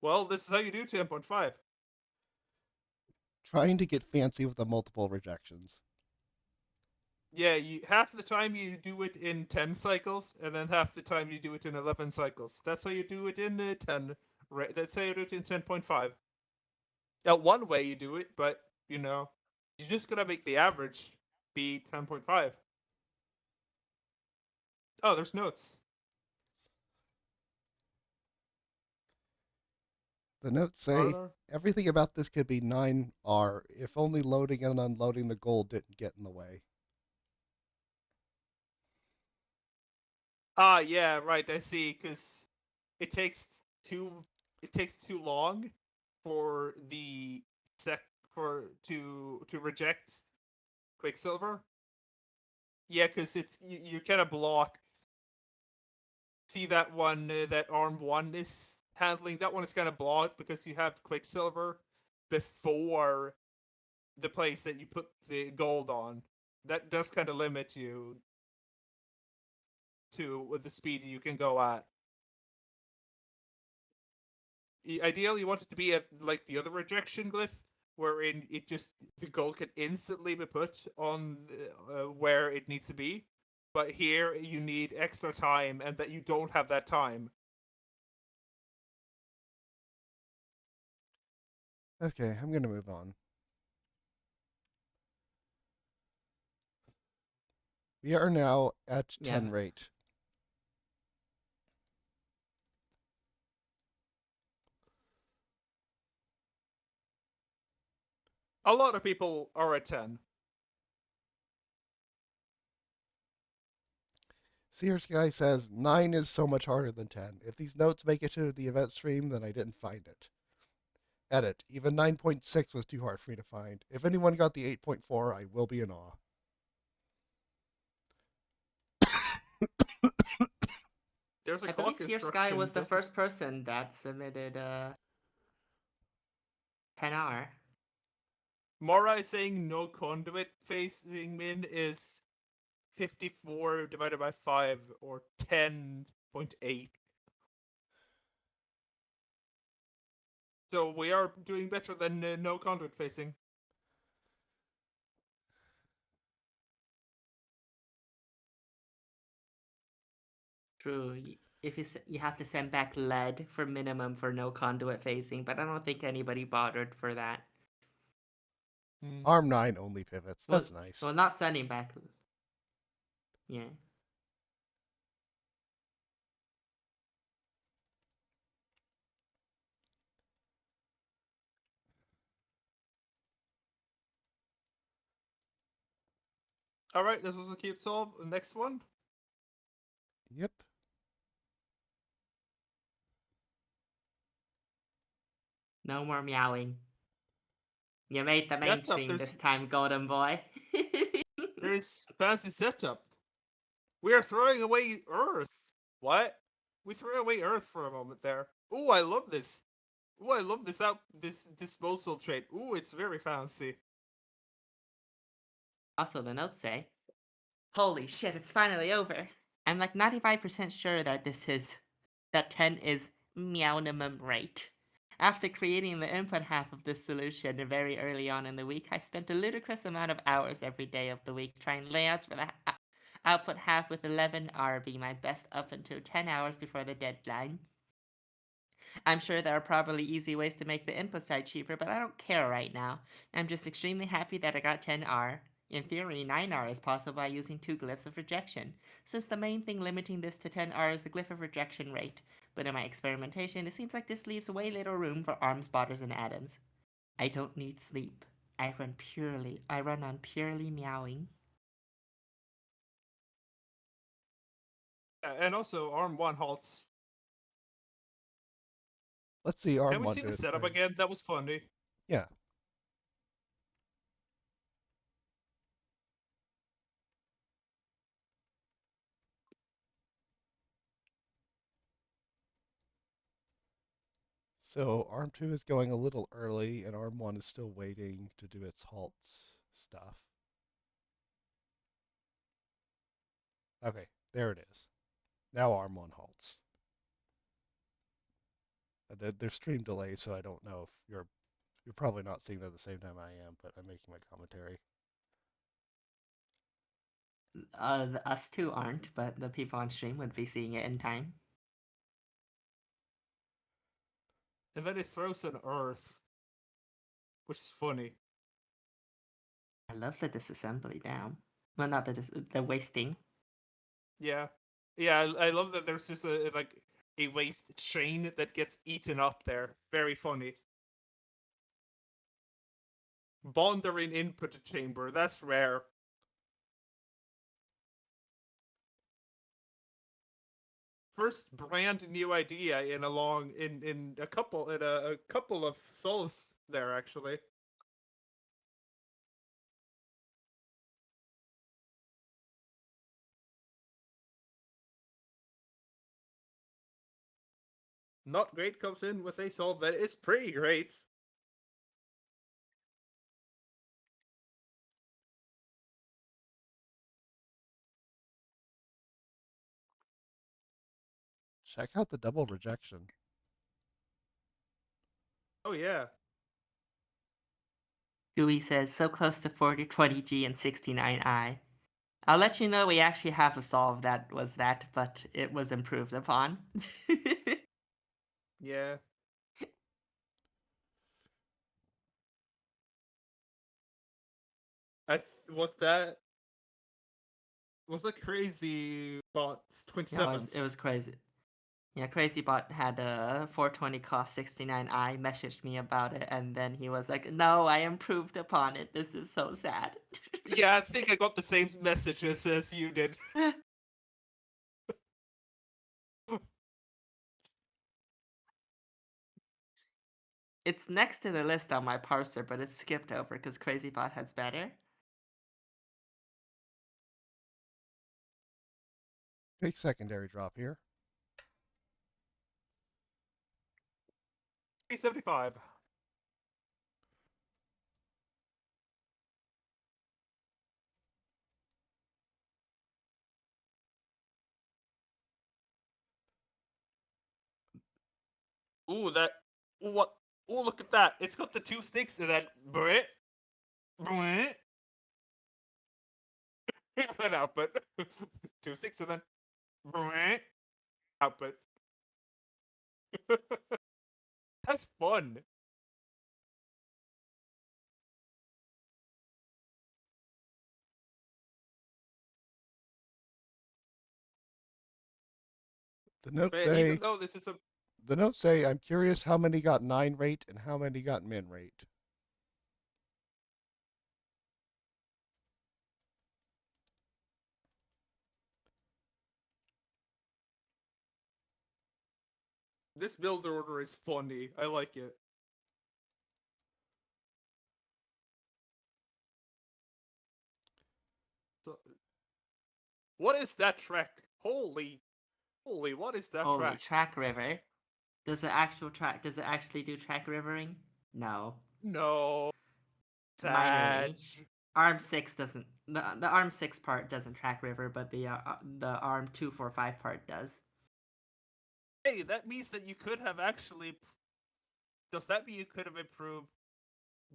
Well, this is how you do 10.5. Trying to get fancy with the multiple rejections. Yeah, half the time you do it in 10 cycles, and then half the time you do it in 11 cycles. That's how you do it in 10. That's how you do it in 10.5. Now, one way you do it, but, you just gotta make the average. be 10.5. Oh, there's notes. The notes Are say there? everything about this could be 9R if only loading and unloading the gold didn't get in the way. Ah, yeah, right. I see. Because it takes too it takes too long for the sec for to reject Quicksilver. Yeah, because it's you kind of block. See that one that arm one is handling. That one is kind of blocked because you have Quicksilver before the place that you put the gold on. That does kind of limit you to with the speed you can go at. Ideally, you want it to be at like the other rejection glyph, wherein it just the gold can instantly be put on where it needs to be. But here you need extra time, and that you don't have that time. Okay, I'm gonna move on. We are now at Yeah. 10 rate. A lot of people are at 10. Sears Guy says 9 is so much harder than 10. If these notes make it to the event stream, then I didn't find it. Edit. Even 9.6 was too hard for me to find. If anyone got the 8.4, I will be in awe. There's a I clock believe Sear Sky instruction. was the first person that submitted 10R. Mora is saying no conduit facing min is 54 divided by 5 or 10.8. So we are doing better than no conduit facing. True. If you have to send back lead for minimum for no conduit facing, but I don't think anybody bothered for that. Arm 9 only pivots. That's nice. Well, not sending back. Yeah. Alright, this was a cute solve. The next one. Yep. No more meowing. You made the That's up. mainstream this time, Golden Boy. There's fancy setup. We are throwing away Earth. What? We threw away Earth for a moment there. Ooh, I love this. Ooh, I love this disposal trait. Ooh, it's very fancy. Also, the notes say, "Holy shit, it's finally over." I'm like 95% sure that that 10 is meownimum rate. After creating the input half of this solution very early on in the week, I spent a ludicrous amount of hours every day of the week trying layouts for the output half, with 11R being my best up until 10 hours before the deadline. I'm sure there are probably easy ways to make the input side cheaper, but I don't care right now. I'm just extremely happy that I got 10R. In theory, 9R is possible by using 2 glyphs of rejection, since the main thing limiting this to 10R is the glyph of rejection rate. But in my experimentation, it seems like this leaves way little room for arm spotters and atoms. I don't need sleep. I run on purely meowing. And also, Arm 1 halts. Let's see Can Arm we 1 see do the its setup thing. again? That was funny. Yeah. So Arm 2 is going a little early, and Arm 1 is still waiting to do its halts stuff. Okay, there it is. Now Arm 1 halts. There's stream delay, so I don't know if you're probably not seeing that at the same time I am, but I'm making my commentary. Us two aren't, but the people on stream would be seeing it in time. And then it throws an Earth, which is funny. I love the disassembly down. Well, not the wasting. Yeah, yeah. I love that there's just a waste chain that gets eaten up there. Very funny. Bondering input chamber. That's rare. First brand new idea in a couple of souls there actually. Not great comes in with a solve that is pretty great. Check out the double rejection. Oh yeah. Dewey says, so close to 4020G and 69I. I'll let you know we actually have a solve that was that, but it was improved upon. Yeah. Was that crazy bot 27? Yeah, it was crazy. Yeah, CrazyBot had a 420 cost 69i, messaged me about it, and then he was like, no, I improved upon it. This is so sad. Yeah, I think I got the same messages as you did. It's next to the list on my parser, but it's skipped over because CrazyBot has better. Big secondary drop here. 375. Ooh, that. What? Oh, look at that. It's got the two sticks in that. Brit. Brit. An output. Two sticks and then. Brit. Output. That's fun. The notes But even say though this is a. I'm curious how many got 9 rate and how many got min rate. This build order is funny. I like it. So, what is that track? Holy, what is that Holy track? track river. Does it actually do track rivering? No. No. Minorly. Sag. ARM 6 doesn't. The ARM 6 part doesn't track river, but the ARM 245 part does. Hey, that means that you could have actually. Does that mean you could have improved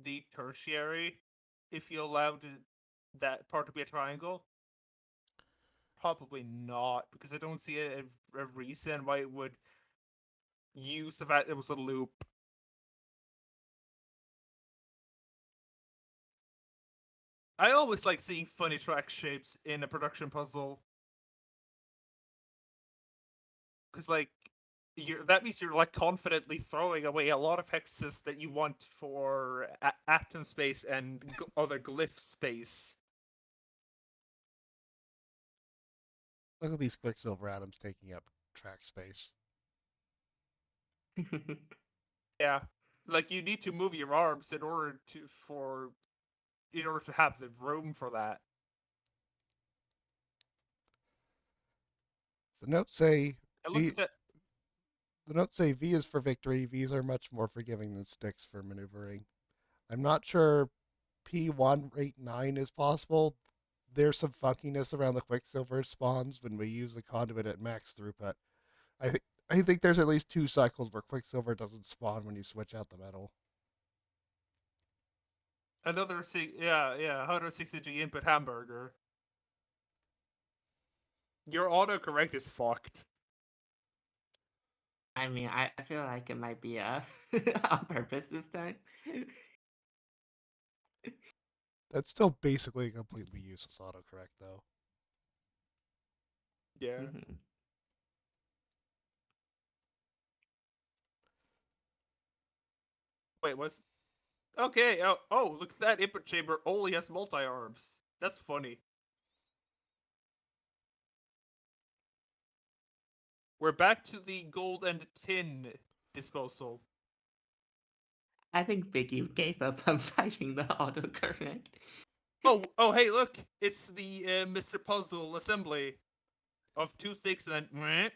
the tertiary if you allowed that part to be a triangle? Probably not, because I don't see a reason why it would use the fact it was a loop. I always like seeing funny track shapes in a production puzzle. Because, like, that means you're, like, confidently throwing away a lot of hexes that you want for atom space and other glyph space. Look at these Quicksilver atoms taking up track space. Yeah. Like, you need to move your arms in order to have the room for that. The notes say And look V. at that. The notes say V is for victory. V's are much more forgiving than sticks for maneuvering. I'm not sure P1 rate 9 is possible. There's some funkiness around the Quicksilver spawns when we use the conduit at max throughput. I think there's at least 2 cycles where Quicksilver doesn't spawn when you switch out the metal. Another 160G input hamburger. Your autocorrect is fucked. I mean, I feel like it might be on purpose this time. That's still basically a completely useless autocorrect, though. Yeah. Mhm. Wait, what's... Okay, oh, look at that input chamber only has multi-arms. That's funny. We're back to the gold and tin disposal. I think Biggie gave up on citing the autocorrect. Oh, hey, look! It's the Mr. Puzzle assembly of 2 sticks and then...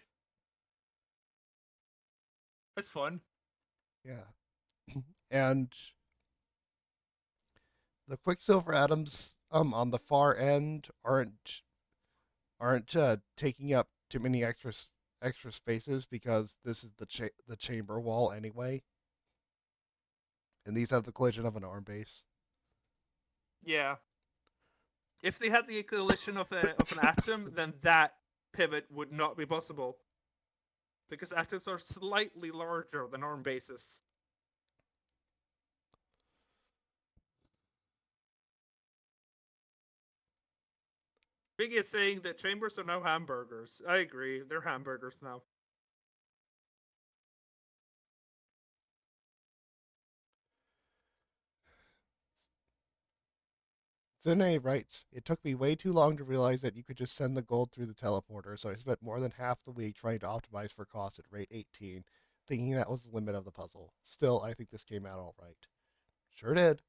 That's fun. Yeah. And the Quicksilver atoms on the far end aren't taking up too many extra spaces because this is the chamber wall anyway, and these have the collision of an arm base. Yeah. If they had the collision of an atom, then that pivot would not be possible. Because atoms are slightly larger than arm bases. Biggie is saying that chambers are now hamburgers. I agree, they're hamburgers now. Zune writes, "It took me way too long to realize that you could just send the gold through the teleporter, so I spent more than half the week trying to optimize for cost at rate 18, thinking that was the limit of the puzzle. Still, I think this came out all right." Sure did.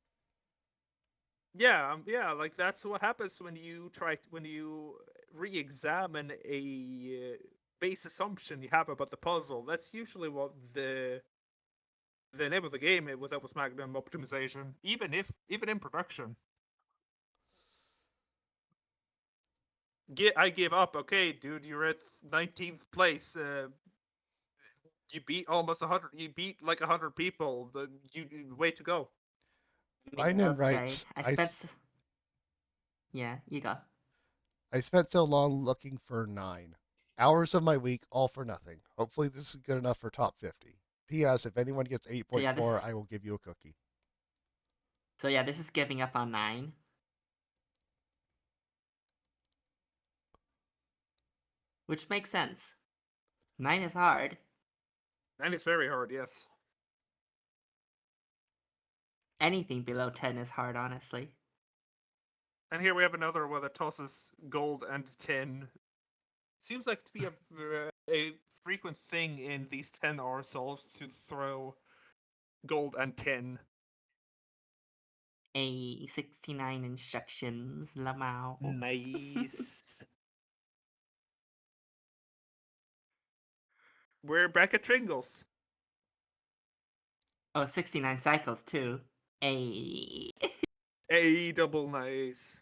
Yeah, like that's what happens when you re-examine a base assumption you have about the puzzle. That's usually what the name of the game with Opus Magnum optimization, even in production. I gave up. Okay, dude, you're at 19th place. You beat almost 100. You beat like 100 people. Way to go. Biden I'd say writes, I spent. Yeah, you go. I spent so long looking for 9 hours of my week, all for nothing. Hopefully, this is good enough for top 50. P.S. If anyone gets So 8.4, I will give you a cookie. this is giving up on 9. Which makes sense. 9 is hard. And it's very hard, yes. Anything below 10 is hard, honestly. And here we have another one that tosses gold and tin. Seems like to be a frequent thing in these 10-hour solves to throw gold and tin. A 69 instructions, Lamau. Nice. We're back at Tringles. Oh, 69 cycles too. A. A double nice.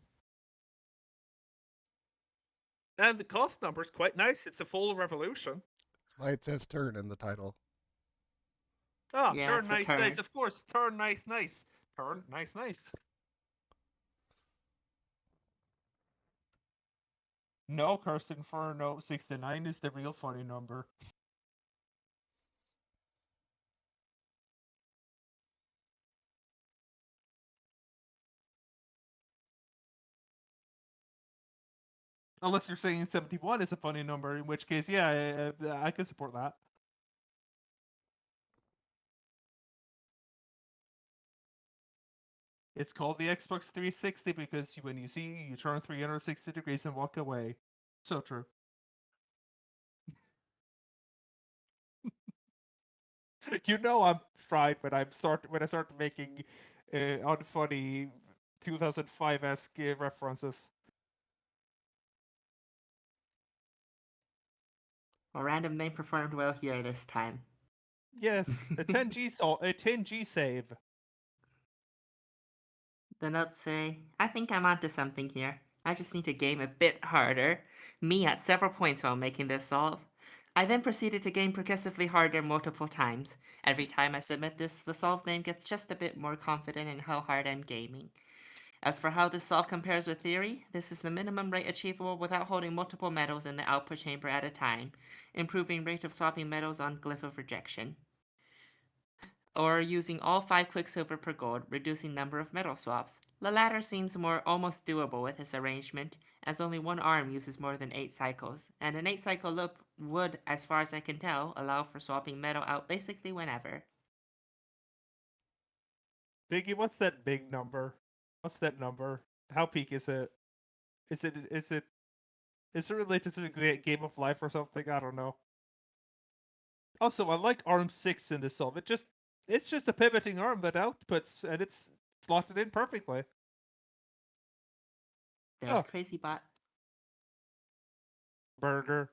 And the cost number is quite nice. It's a full revolution. That's why it says turn in the title. Ah, Yeah, turn it's a nice, turn. nice. Of course, turn nice, nice. Turn nice, nice. No, Cursed Inferno 69 is the real funny number. Unless you're saying 71 is a funny number, in which case, yeah, I can support that. It's called the Xbox 360 because when you see, you turn 360 degrees and walk away. So true. You know I'm fried when I start making unfunny 2005-esque references. A random name performed well here this time. Yes, a 10G save. The notes say, I think I'm onto something here. I just need to game a bit harder. Me at several points while making this solve. I then proceeded to game progressively harder multiple times. Every time I submit this, the solve name gets just a bit more confident in how hard I'm gaming. As for how this solve compares with theory, this is the minimum rate achievable without holding multiple metals in the output chamber at a time, improving rate of swapping metals on glyph of rejection. Or using all 5 quicksilver per gold, reducing number of metal swaps. The latter seems almost doable with this arrangement, as only one arm uses more than 8 cycles, and an 8-cycle loop would, as far as I can tell, allow for swapping metal out basically whenever. Biggie, what's that big number? What's that number? How peak is it? Is it related to the game of life or something? I don't know. Also, I like arm 6 in this solve. It's just a pivoting arm that outputs, and it's slotted in perfectly. There's Oh. Crazy Bot. Burger.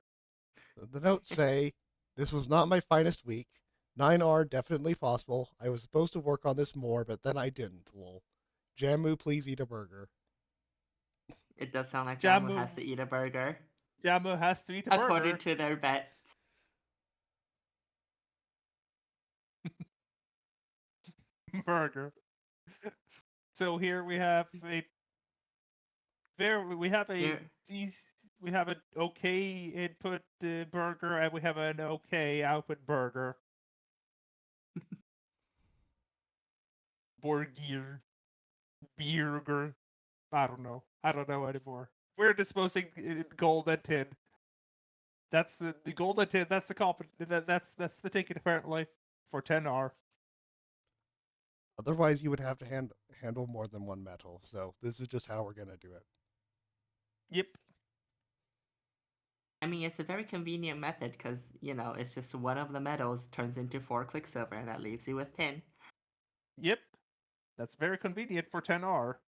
The notes say, "This was not my finest week. 9R definitely possible. I was supposed to work on this more, but then I didn't. Lol. Jamu, please eat a burger." It does sound like Jamu Jamu has to eat a burger, Jamu has to eat a according burger. to their bets. Burger. So here we have a Here. we have an okay input burger, and we have an okay output burger. Burger. Burger. I don't know. I don't know anymore. We're disposing gold and tin. That's the gold and tin. That's the that's the ticket apparently for 10R. Otherwise, you would have to handle more than one metal. So this is just how we're gonna do it. Yep. I mean, it's a very convenient method because, it's just one of the metals turns into 4 Quicksilver, and that leaves you with 10. Yep. That's very convenient for 10R.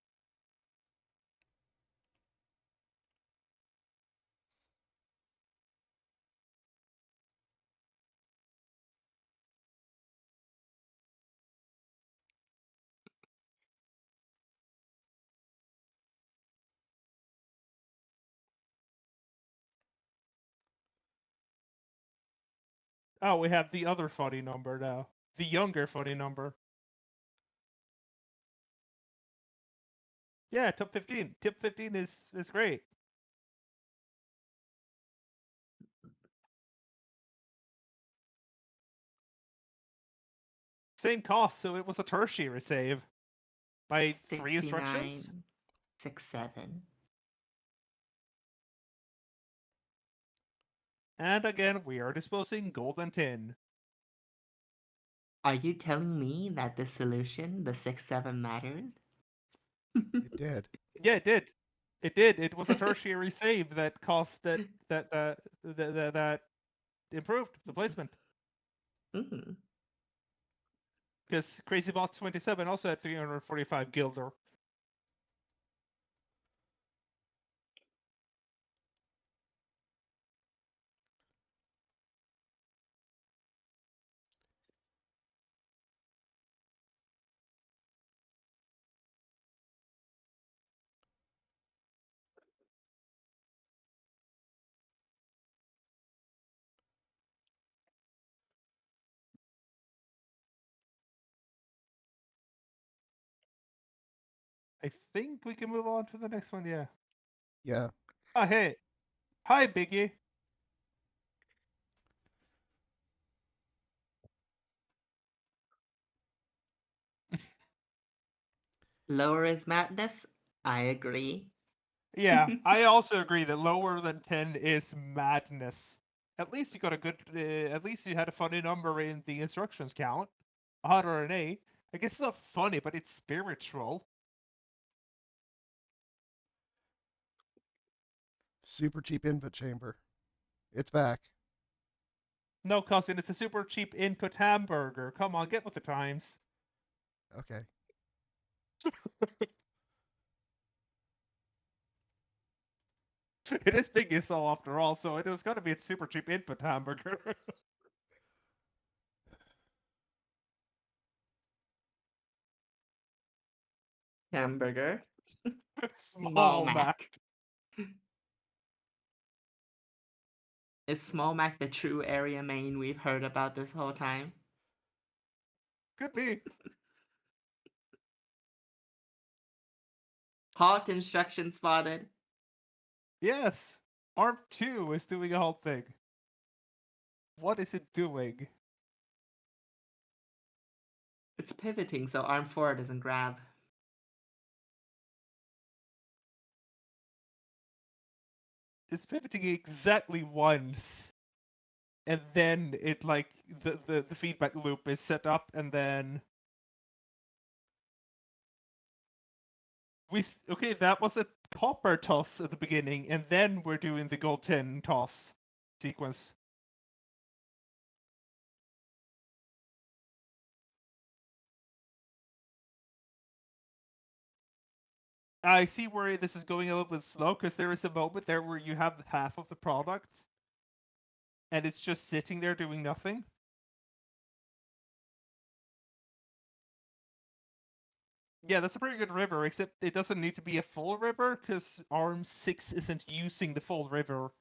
Oh, we have the other funny number now. The younger funny number. Yeah, top 15. Tip 15 is great. Same cost, so it was a tertiary save. By 3 instructions? 6967. And again, we are disposing gold and tin. Are you telling me that the solution, the 6-7, matters? It did. Yeah, it did. It did. It was a tertiary save that cost that improved the placement. Mm. Because Crazy Box 27 also had 345 Gilder. I think we can move on to the next one, yeah. Yeah. Oh, hey. Hi, Biggie. Lower is madness? I agree. Yeah, I also agree that lower than 10 is madness. At least you got a good, at least you had a funny number in the instructions count. 108. I guess it's not funny, but it's spiritual. Super cheap input chamber. It's back. No, cousin, it's a super cheap input hamburger. Come on, get with the times. Okay. It is Big ISO after all, so it was got to be a super cheap input hamburger. Hamburger. Small Mac. Is Small Mac the true area main we've heard about this whole time? Could be. Halt instruction spotted. Yes. ARM 2 is doing a whole thing. What is it doing? It's pivoting so arm 4 doesn't grab. It's pivoting exactly once, and then it like the feedback loop is set up, and then okay, that was a copper toss at the beginning, and then we're doing the gold 10 toss sequence. I see where this is going a little bit slow, because there is a moment there where you have half of the product, and it's just sitting there doing nothing. Yeah, that's a pretty good river, except it doesn't need to be a full river, because Arms 6 isn't using the full river.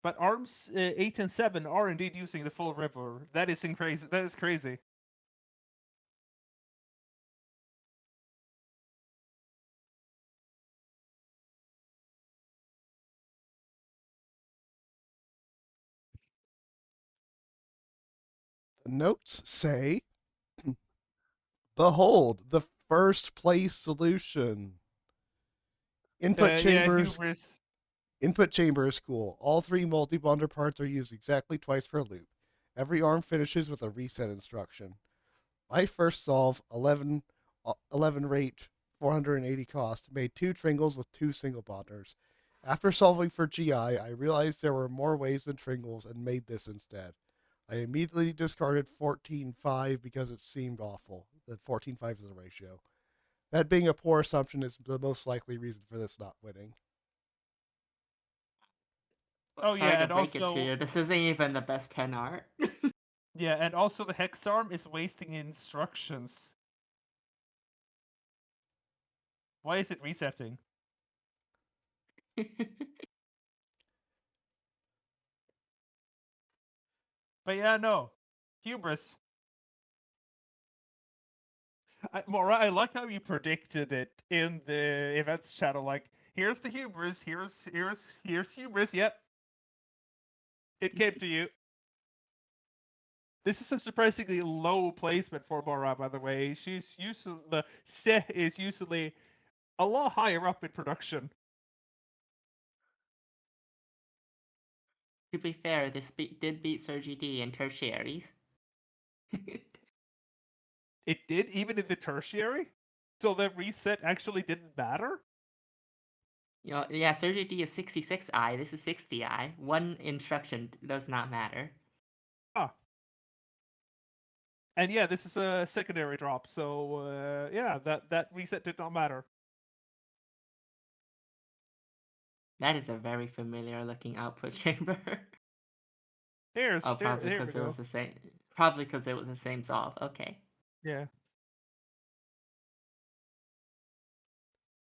But Arms 8 and 7 are indeed using the full river. That is crazy. That is crazy. The notes say, behold, the first place solution. Input Yeah, chambers. hubris. Input chamber is cool. All three multi-bonder parts are used exactly twice per loop. Every arm finishes with a reset instruction. I first solve 11 rate, 480 cost, made 2 Tringles with 2 single bonders. After solving for GI, I realized there were more ways than Tringles and made this instead. I immediately discarded 14.5 because it seemed awful. The 14.5 is the ratio. That being a poor assumption is the most likely reason for this not winning. Oh Sorry yeah, to and break it to also you. This isn't even the best 10 art. yeah, and also the hex arm is wasting instructions. Why is it resetting? But yeah, no, hubris. Maura, I like how you predicted it in the events channel. Like, here's the hubris. Here's hubris. Yep, it came to you. This is a surprisingly low placement for Maura, by the way. She's usually the set is usually a lot higher up in production. To be fair, this did beat Surgery D in tertiaries. It did even in the tertiary. So the reset actually didn't matter. You know, yeah, Surgery D is 66i. This is 60i. One instruction does not matter. Ah. And yeah, this is a secondary drop, so yeah, that reset did not matter. That is a very familiar looking output chamber. Here's Oh, here probably here we because it go. was the same. Probably because it was the same solve. Okay. Yeah.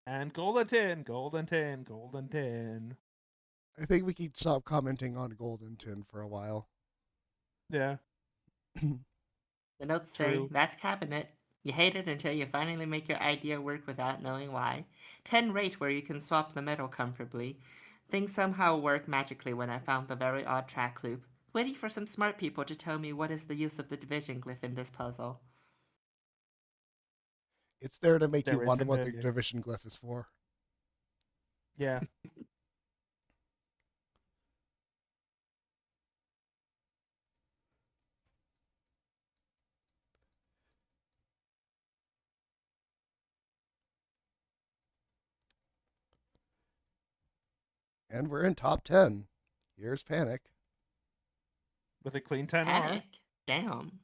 And golden 10, golden 10, golden 10. I think we can stop commenting on Golden Tin for a while. Yeah, The notes say, true. that's cabinet. You hate it until you finally make your idea work without knowing why. 10 rate where you can swap the metal comfortably. Things somehow work magically when I found the very odd track loop. Waiting for some smart people to tell me what is the use of the division glyph in this puzzle. It's there to make you There wonder isn't what the any. division glyph is for. Yeah. And we're in top 10. Here's Panic. With a clean 10R. Panic. Damn.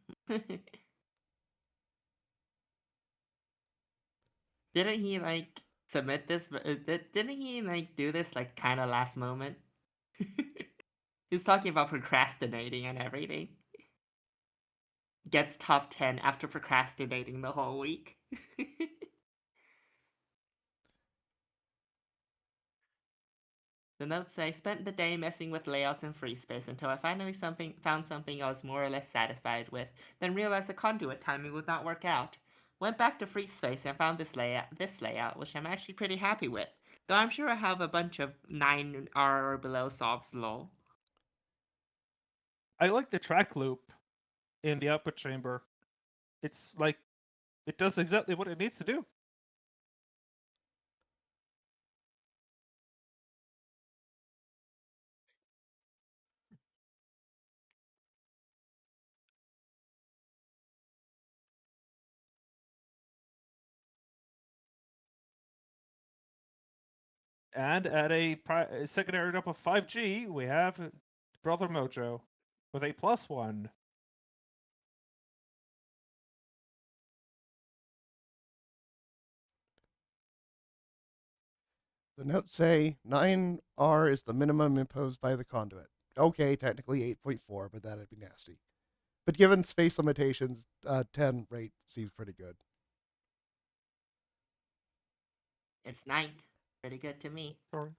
Didn't he like submit this? Didn't he like do this like kind of last moment? He's talking about procrastinating and everything. Gets top 10 after procrastinating the whole week. The notes say, spent the day messing with layouts and free space until I finally found something I was more or less satisfied with, then realized the conduit timing would not work out. Went back to free space and found this layout, which I'm actually pretty happy with. Though I'm sure I have a bunch of 9R or below solves lol. I like the track loop in the output chamber. It's like it does exactly what it needs to do. And at a secondary drop of 5G, we have Brother Mojo with a +1. The notes say 9R is the minimum imposed by the conduit. Okay, technically 8.4, but that'd be nasty. But given space limitations, 10 rate seems pretty good. It's 9. Pretty good to me. Sorry.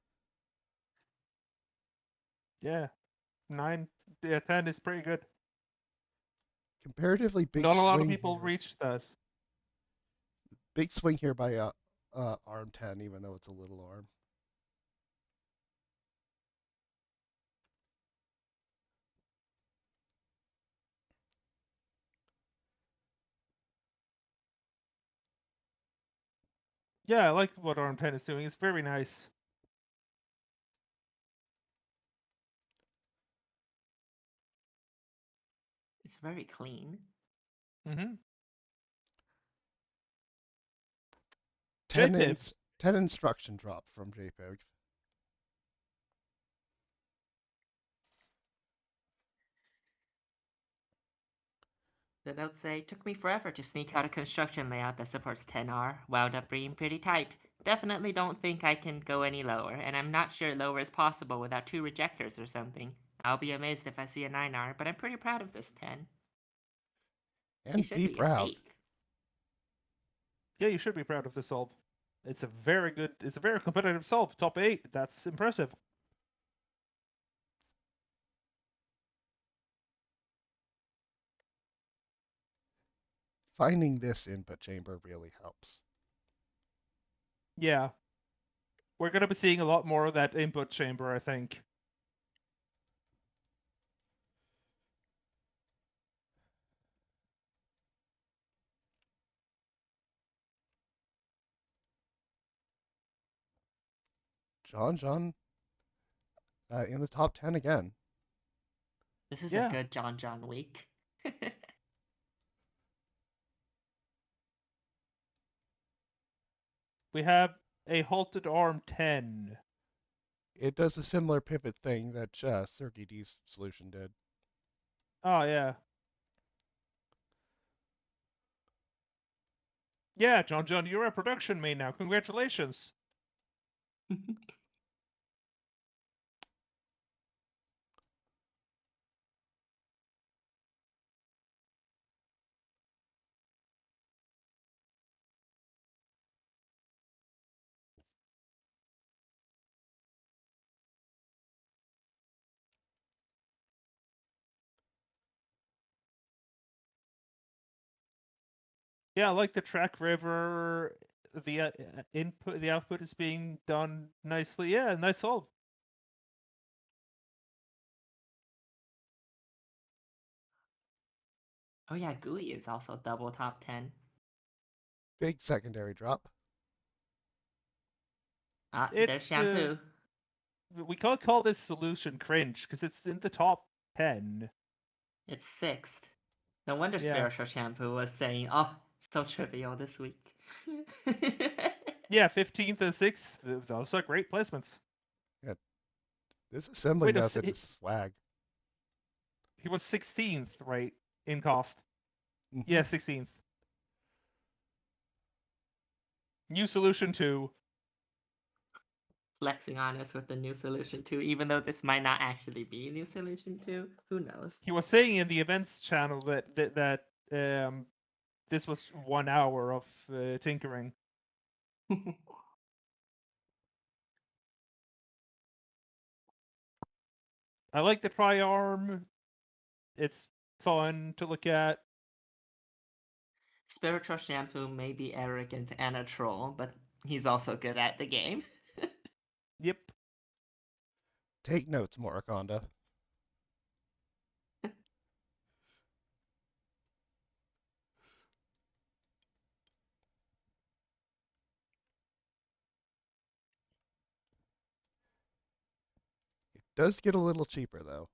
Yeah, 9, yeah, 10 is pretty good. Comparatively big Not a lot of swing people here. reach that. Big swing here by arm 10, even though it's a little arm. Yeah, I like what arm 10 is doing. It's very nice. It's very clean. Mm-hmm. 10, JPIG. 10 instruction drop from JPEG. The notes say, took me forever to sneak out a construction layout that supports 10R. Wound up being pretty tight. Definitely don't think I can go any lower, and I'm not sure lower is possible without 2 rejectors or something. I'll be amazed if I see a 9R, but I'm pretty proud of this 10. He And should be be. It's proud. 8th. Yeah, you should be proud of this solve. It's a very competitive solve. Top 8. That's impressive. Finding this input chamber really helps. Yeah. We're going to be seeing a lot more of that input chamber, I think. John, in the top 10 again. This is a Yeah. good John week. We have a halted arm 10. It does a similar pivot thing that CircuitD's solution did. Oh, yeah. Yeah, John, you're a production main now. Congratulations. Yeah, I like the track river. The the output is being done nicely. Yeah, nice solve. Oh yeah, GUI is also double top 10. Big secondary drop. Ah, there's It's shampoo. we can't call this solution cringe because it's in the top 10. It's 6th. No wonder Yeah. Spiritual Shampoo was saying, oh, so trivial this week. Yeah, 15th and 6th. Those are great placements. Yeah, this assembly Wait, method is swag. he was 16th, right, in cost. Mm-hmm. Yeah, 16th. New solution 2. Flexing on us with the new solution 2, even though this might not actually be new solution 2. Who knows? He was saying in the events channel that this was 1 hour of tinkering. I like the tri-arm. It's fun to look at. Spiritual Shampoo may be arrogant and a troll, but he's also good at the game. Yep. Take notes, Morikonda. It does get a little cheaper, though.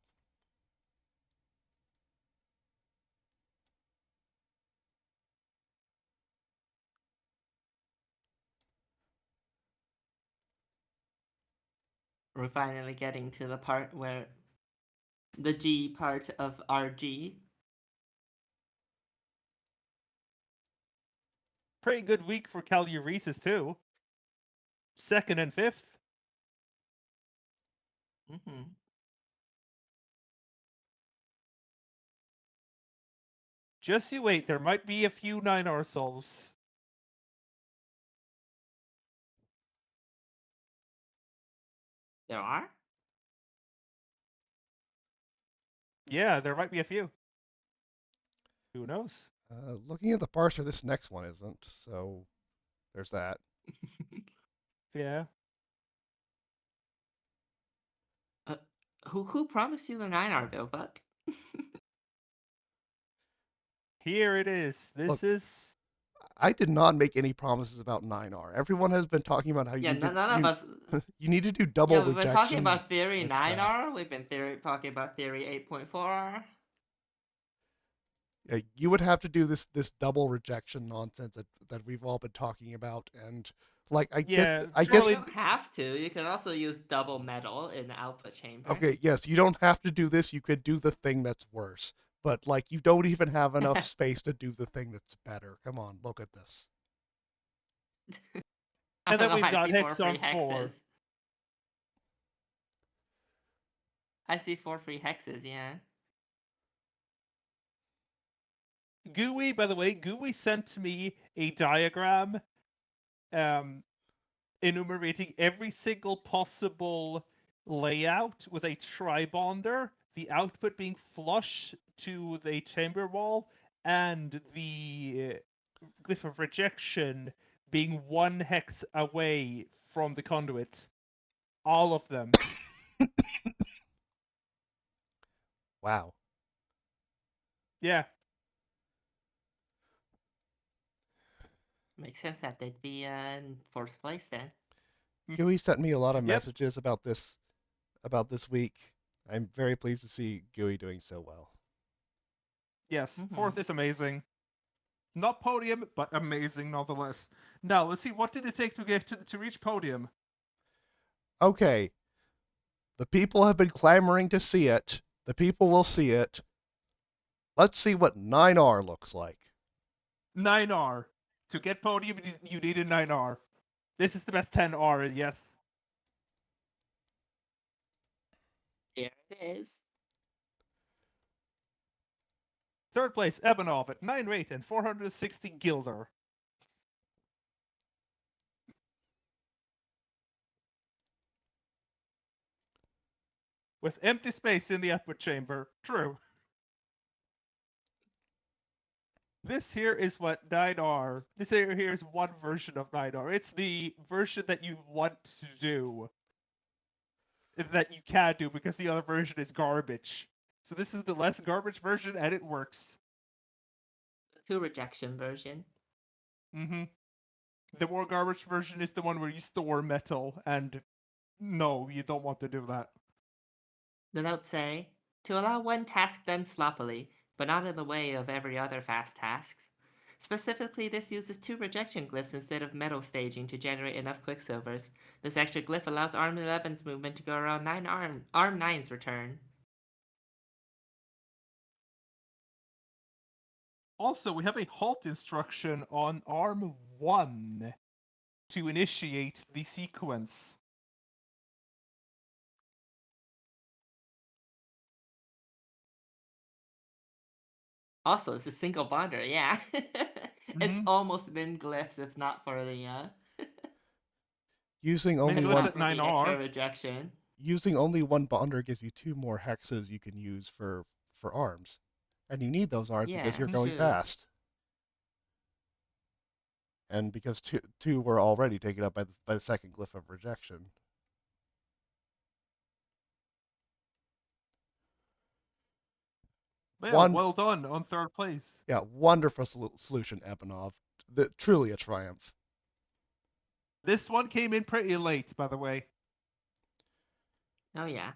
We're finally getting to the part where the G part of RG. Pretty good week for Caluresis too. 2nd and 5th. Mm-hmm. Just you wait, there might be a few 9R souls. There are? Yeah, there might be a few. Who knows? Looking at the parser, this next one isn't, so there's that. Yeah. Who promised you the 9R, Bill Buck? Here it is. This Look, is... I did not make any promises about 9R. Everyone has been talking about how Yeah, you none of us. you need to do double Yeah, we've been talking rejection. about Theory witchcraft. 9R. We've been talking about Theory 8.4R. You would have to do this double rejection nonsense that we've all been talking about, and like I Yeah, get I You surely- get don't have to. You can also use double metal in the output chamber. okay, yes, you don't have to do this. You could do the thing that's worse, but like you don't even have enough space to do the thing that's better. Come on, look at this. I And don't then know, we've I got see Hex 4 on free 4. hexes. I see 4 free hexes, yeah. GUI, by the way, GUI sent me a diagram enumerating every single possible layout with a tribonder, the output being flush to the chamber wall, and the glyph of rejection being 1 hex away from the conduit. All of them. Wow. Yeah. Makes sense that they'd be in 4th place then. GUI sent me a lot of Yep. messages about this week. I'm very pleased to see GUI doing so well. Yes. Mhm. 4th is amazing. Not podium, but amazing nonetheless. Now, let's see, what did it take to get to reach podium? Okay. The people have been clamoring to see it. The people will see it. Let's see what 9R looks like. 9R. To get podium, you need a 9R. This is the best 10R, yes. Here it is. 3rd place, Ebenov at 9 rate and 460 Gilder. With empty space in the output chamber. True. This here is what 9R. This here is one version of 9R. It's the version that you want to do. That you can do because the other version is garbage. So this is the less garbage version and it works. 2 rejection version. Mm-hmm. The more garbage version is the one where you store metal, and no, you don't want to do that. The notes say, to allow one task done sloppily, but not in the way of every other fast tasks. Specifically, this uses 2 rejection glyphs instead of metal staging to generate enough quicksilvers. This extra glyph allows Arm 11's movement to go around Arm 9's return. Also, we have a halt instruction on Arm 1 to initiate the sequence. Also, it's a single bonder, yeah. It's almost been glyphs if not for the Using Maybe only let's one at for the 9R. extra rejection. using only one bonder gives you 2 more hexes you can use for arms. And you need those arms because Yeah, you're going true. fast. And because two were already taken up by the second glyph of rejection. Yeah, well done on 3rd place. Yeah, wonderful solution, Ebenov. Truly a triumph. This one came in pretty late, by the way. Oh yeah.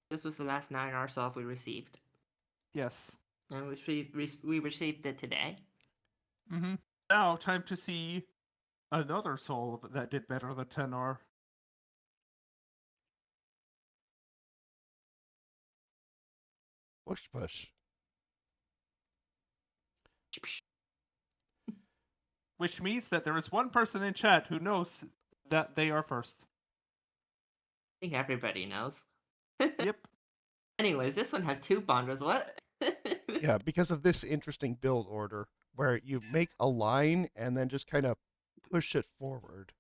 This was the last 9R solve we received. Yes. And we received it today. Mm-hmm. Now, time to see another solve that did better than 10R. Push push. Which means that there is one person in chat who knows that they are first. I think everybody knows. Yep. Anyways, this one has 2 bonders. What? Yeah, because of this interesting build order where you make a line and then just kind of push it forward.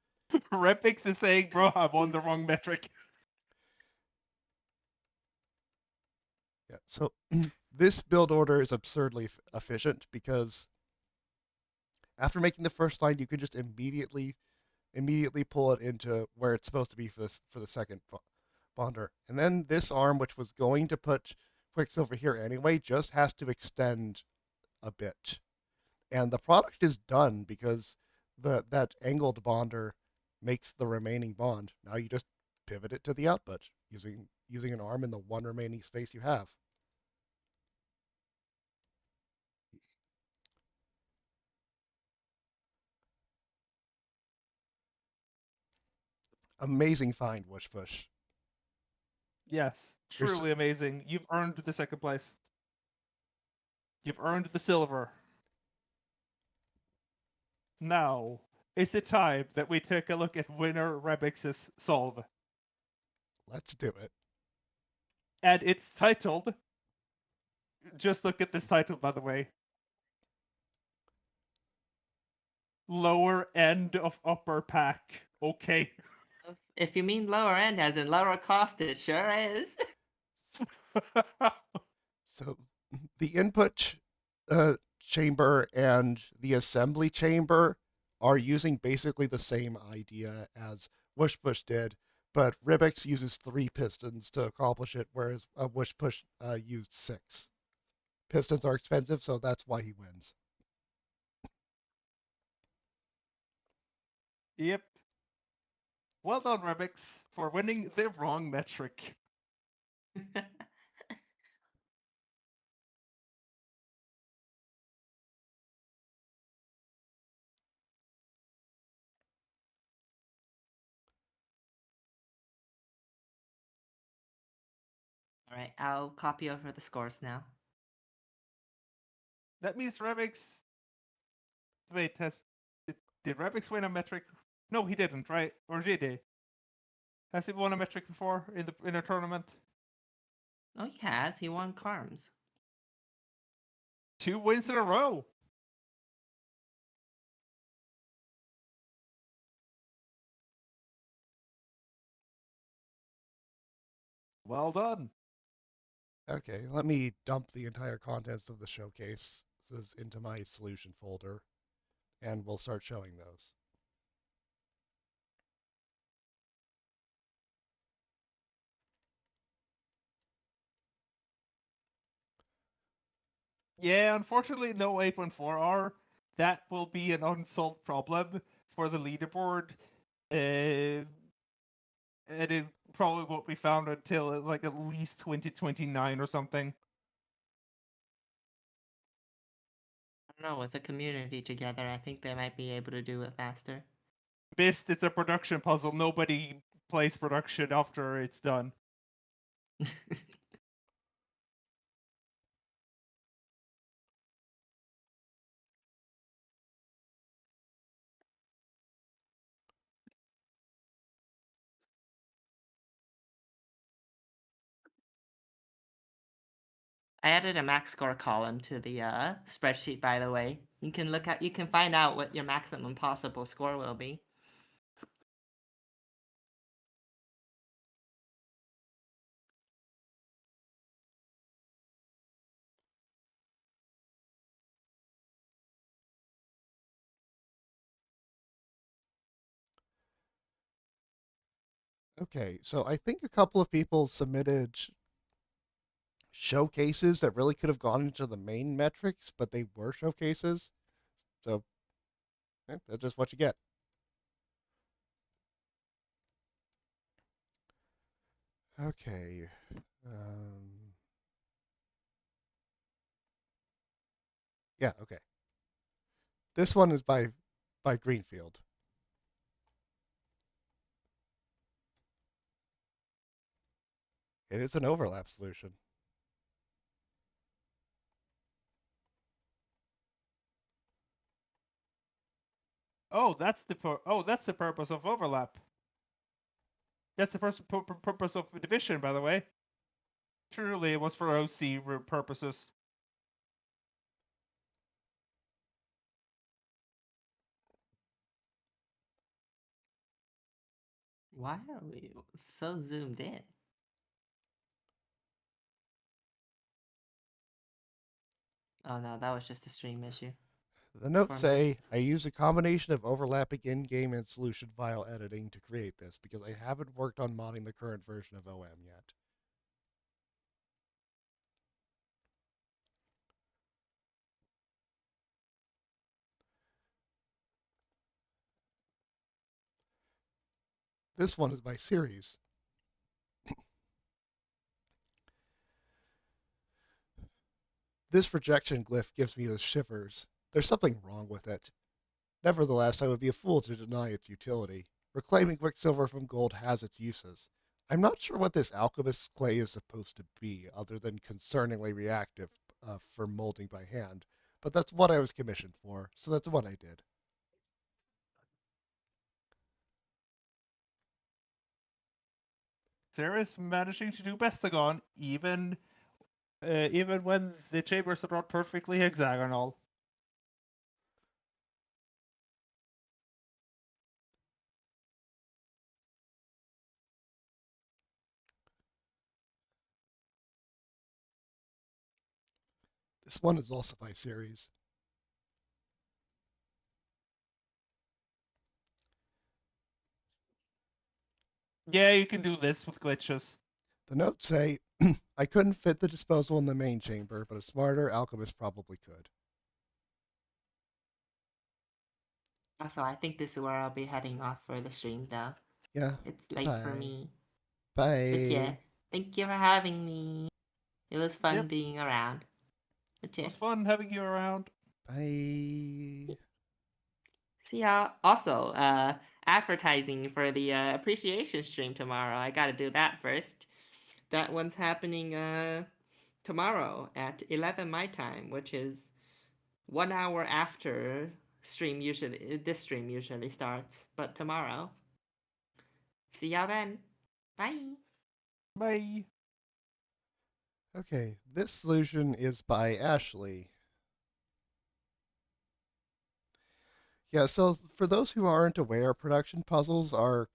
Repix is saying, bro, I'm on the wrong metric. Yeah, so this build order is absurdly efficient because after making the first line, you can just immediately pull it into where it's supposed to be for the second bonder. And then this arm, which was going to put Quicksilver here anyway, just has to extend a bit. And the product is done because that angled bonder makes the remaining bond. Now you just pivot it to the output using an arm in the one remaining space you have. Amazing find, Whoosh Push. Yes, truly amazing. You've earned the second place. You've earned the silver. Now, is it time that we take a look at winner Rebix's solve? Let's do it. And it's titled, just look at this title by the way, Lower End of Upper Pack. Okay. If you mean lower end, as in lower cost, it sure is. So the input chamber and the assembly chamber are using basically the same idea as Whoosh Push did, but Ribix uses 3 pistons to accomplish it, whereas Whoosh Push used 6. Pistons are expensive, so that's why he wins. Yep. Well done, Rebix, for winning the wrong metric. Alright, I'll copy over the scores now. That means Rebix. Wait, did Rebix win a metric? No, he didn't, right? Or did he? Has he won a metric before in a tournament? Oh, he has. He won Carms. 2 wins in a row. Well done. Okay, let me dump the entire contents of the showcase into my solution folder, and we'll start showing those. Yeah, unfortunately, no 8.4R. That will be an unsolved problem for the leaderboard. And it probably won't be found until like at least 2029 or something. I don't know, with the community together, I think they might be able to do it faster. Mist, it's a production puzzle. Nobody plays production after it's done. I added a max score column to the spreadsheet, by the way. You can find out what your maximum possible score will be. Okay, so I think a couple of people submitted showcases that really could have gone into the main metrics, but they were showcases. So that's just what you get. Okay. Yeah, okay. This one is by Greenfield. It is an overlap solution. Oh, that's the purpose of overlap. That's the purpose of division, by the way. Truly, it was for OC purposes. Why are we so zoomed in? Oh no, that was just a stream issue. The notes For me. say I use a combination of overlapping in-game and solution file editing to create this because I haven't worked on modding the current version of OM yet. This one is by series. This projection glyph gives me the shivers. There's something wrong with it. Nevertheless, I would be a fool to deny its utility. Reclaiming Quicksilver from gold has its uses. I'm not sure what this alchemist's clay is supposed to be, other than concerningly reactive for molding by hand, but that's what I was commissioned for, so that's what I did. Ceres managing to do Bestagon even when the chambers are not perfectly hexagonal. This one is also by series. Yeah, you can do this with glitches. The notes say, I couldn't fit the disposal in the main chamber, but a smarter alchemist probably could. Also, I think this is where I'll be heading off for the stream though. Yeah. It's late for Bye. me. Bye. But yeah, thank you for having me. It was fun Yep. being around. But It yeah. was fun having you around. Bye. See y'all. Also, advertising for the appreciation stream tomorrow. I gotta do that first. That one's happening tomorrow at 11 my time, which is 1 hour after this stream usually starts, but tomorrow. See y'all then. Bye. Bye. Okay, this solution is by Ashley. Yeah, so for those who aren't aware, production puzzles are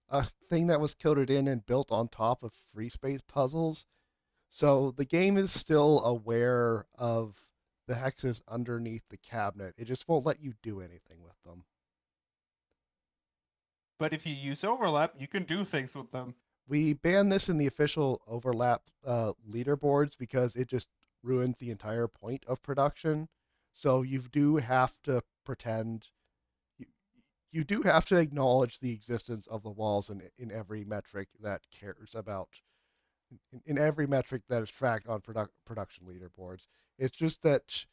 a thing that was coded in and built on top of free space puzzles. So the game is still aware of the hexes underneath the cabinet. It just won't let you do anything with them. But if you use overlap, you can do things with them. We ban this in the official overlap leaderboards because it just ruins the entire point of production. So you do have to pretend you do have to acknowledge the existence of the walls in every metric that cares about in every metric that is tracked on production leaderboards. It's just that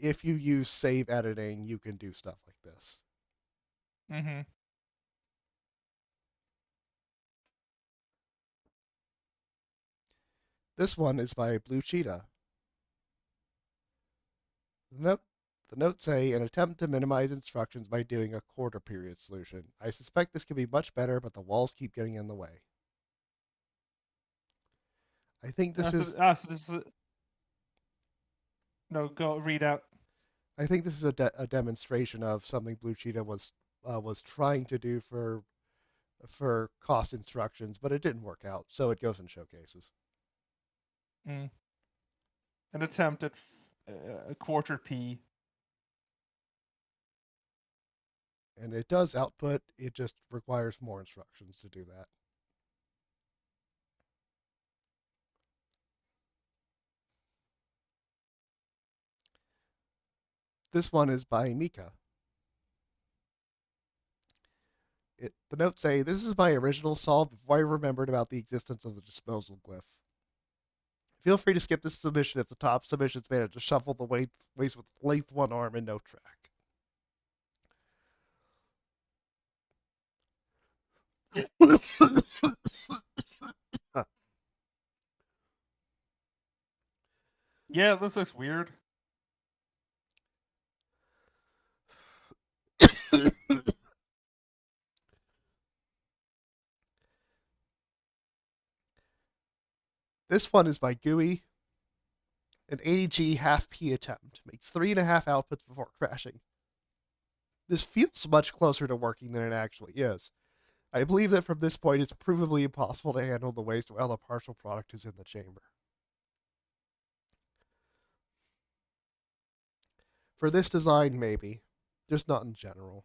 if you use save editing, you can do stuff like this. Mm-hmm. This one is by Blue Cheetah. The notes say an attempt to minimize instructions by doing a quarter period solution. I suspect this could be much better, but the walls keep getting in the way. I think this is. So this is. No, go read out. I think this is a demonstration of something Blue Cheetah was trying to do for cost instructions, but it didn't work out, so it goes in showcases. Mm. An attempt at a quarter P. And it does output, it just requires more instructions to do that. This one is by Mika. The notes say, this is my original solve before I remembered about the existence of the disposal glyph. Feel free to skip this submission if the top submissions manage to shuffle the waste with length one arm and no track. Yeah, this looks weird. This one is by GUI. An 80G half P attempt makes 3.5 outputs before crashing. This feels much closer to working than it actually is. I believe that from this point it's provably impossible to handle the waste while the partial product is in the chamber. For this design, maybe. Just not in general.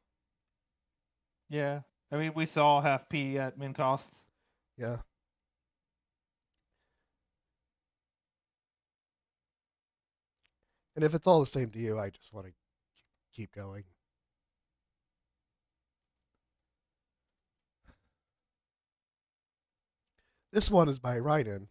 Yeah. I mean, we saw half P at min cost. Yeah. And if it's all the same to you, I just want to keep going. This one is by Ryden.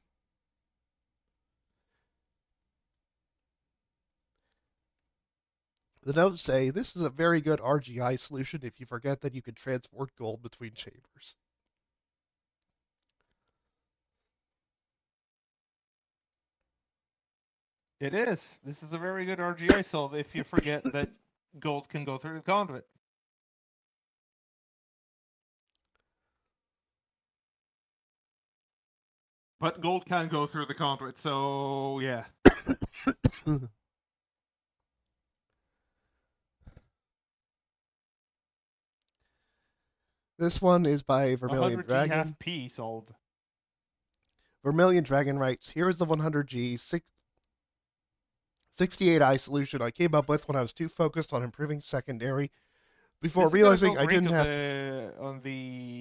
The notes say, this is a very good RGI solution if you forget that you can transport gold between chambers. It is. This is a very good RGI solve if you forget that gold can go through the conduit. But gold can go through the conduit, so yeah. This one is by Vermilion 100G Dragon. half P solved. Vermilion Dragon writes, here is the 100G 68i solution I came up with when I was too focused on improving secondary before This is realizing gonna I go great didn't have on the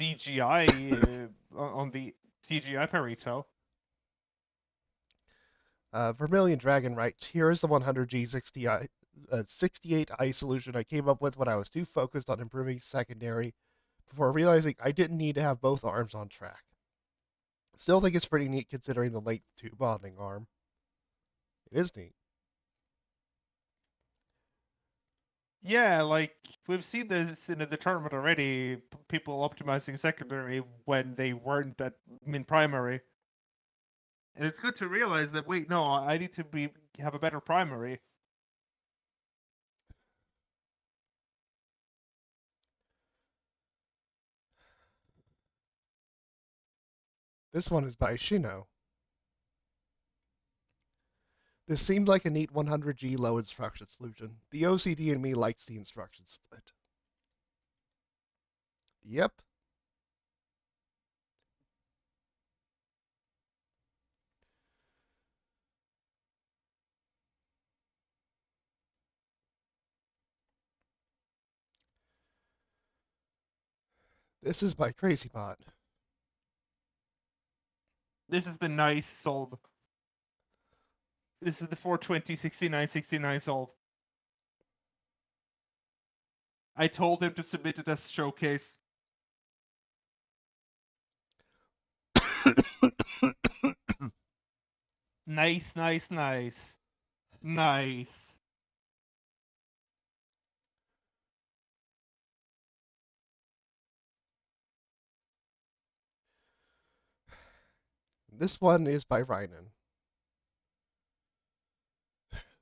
CGI on the CGI Perito. Vermilion Dragon writes, here is the 100G 68i solution I came up with when I was too focused on improving secondary before realizing I didn't need to have both arms on track. Still think it's pretty neat considering the length to bonding arm. It is neat. Yeah, like we've seen this in the tournament already. People optimizing secondary when they weren't at min primary, and it's good to realize that wait, no, I need to have a better primary. This one is by Shino. This seemed like a neat 100G low instruction solution. The OCD in me likes the instruction split. Yep. This is by CrazyBot. This is the nice solve. This is the 420 69 69 solve. I told him to submit it as showcase. Nice, nice, nice. Nice. This one is by Rynan.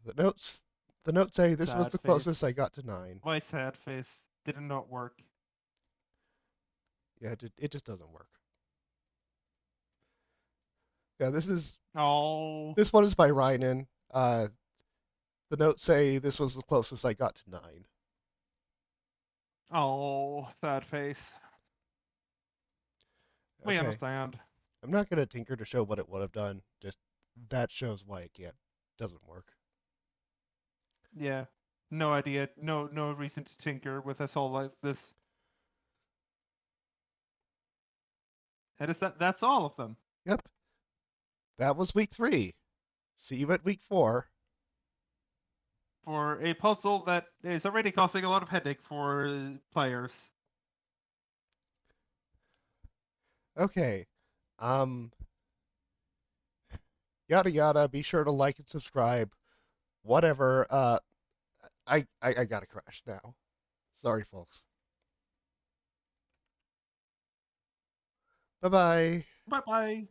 The notes say this was Sad the face. closest I got to 9. My sad face did not work. Yeah, it just doesn't work. Yeah, this one is by Rynan. The notes say this was the closest I got to 9. Oh, sad face. We Okay. understand. I'm not gonna tinker to show what it would have done. Just that shows why it doesn't work. Yeah. No idea. No reason to tinker with us all like this. And that's all of them. Yep. That was week 3. See you at week 4. For a puzzle that is already causing a lot of headache for players. Okay. Yada yada. Be sure to like and subscribe. Whatever. I gotta crash now. Sorry, folks. Bye bye. Bye bye.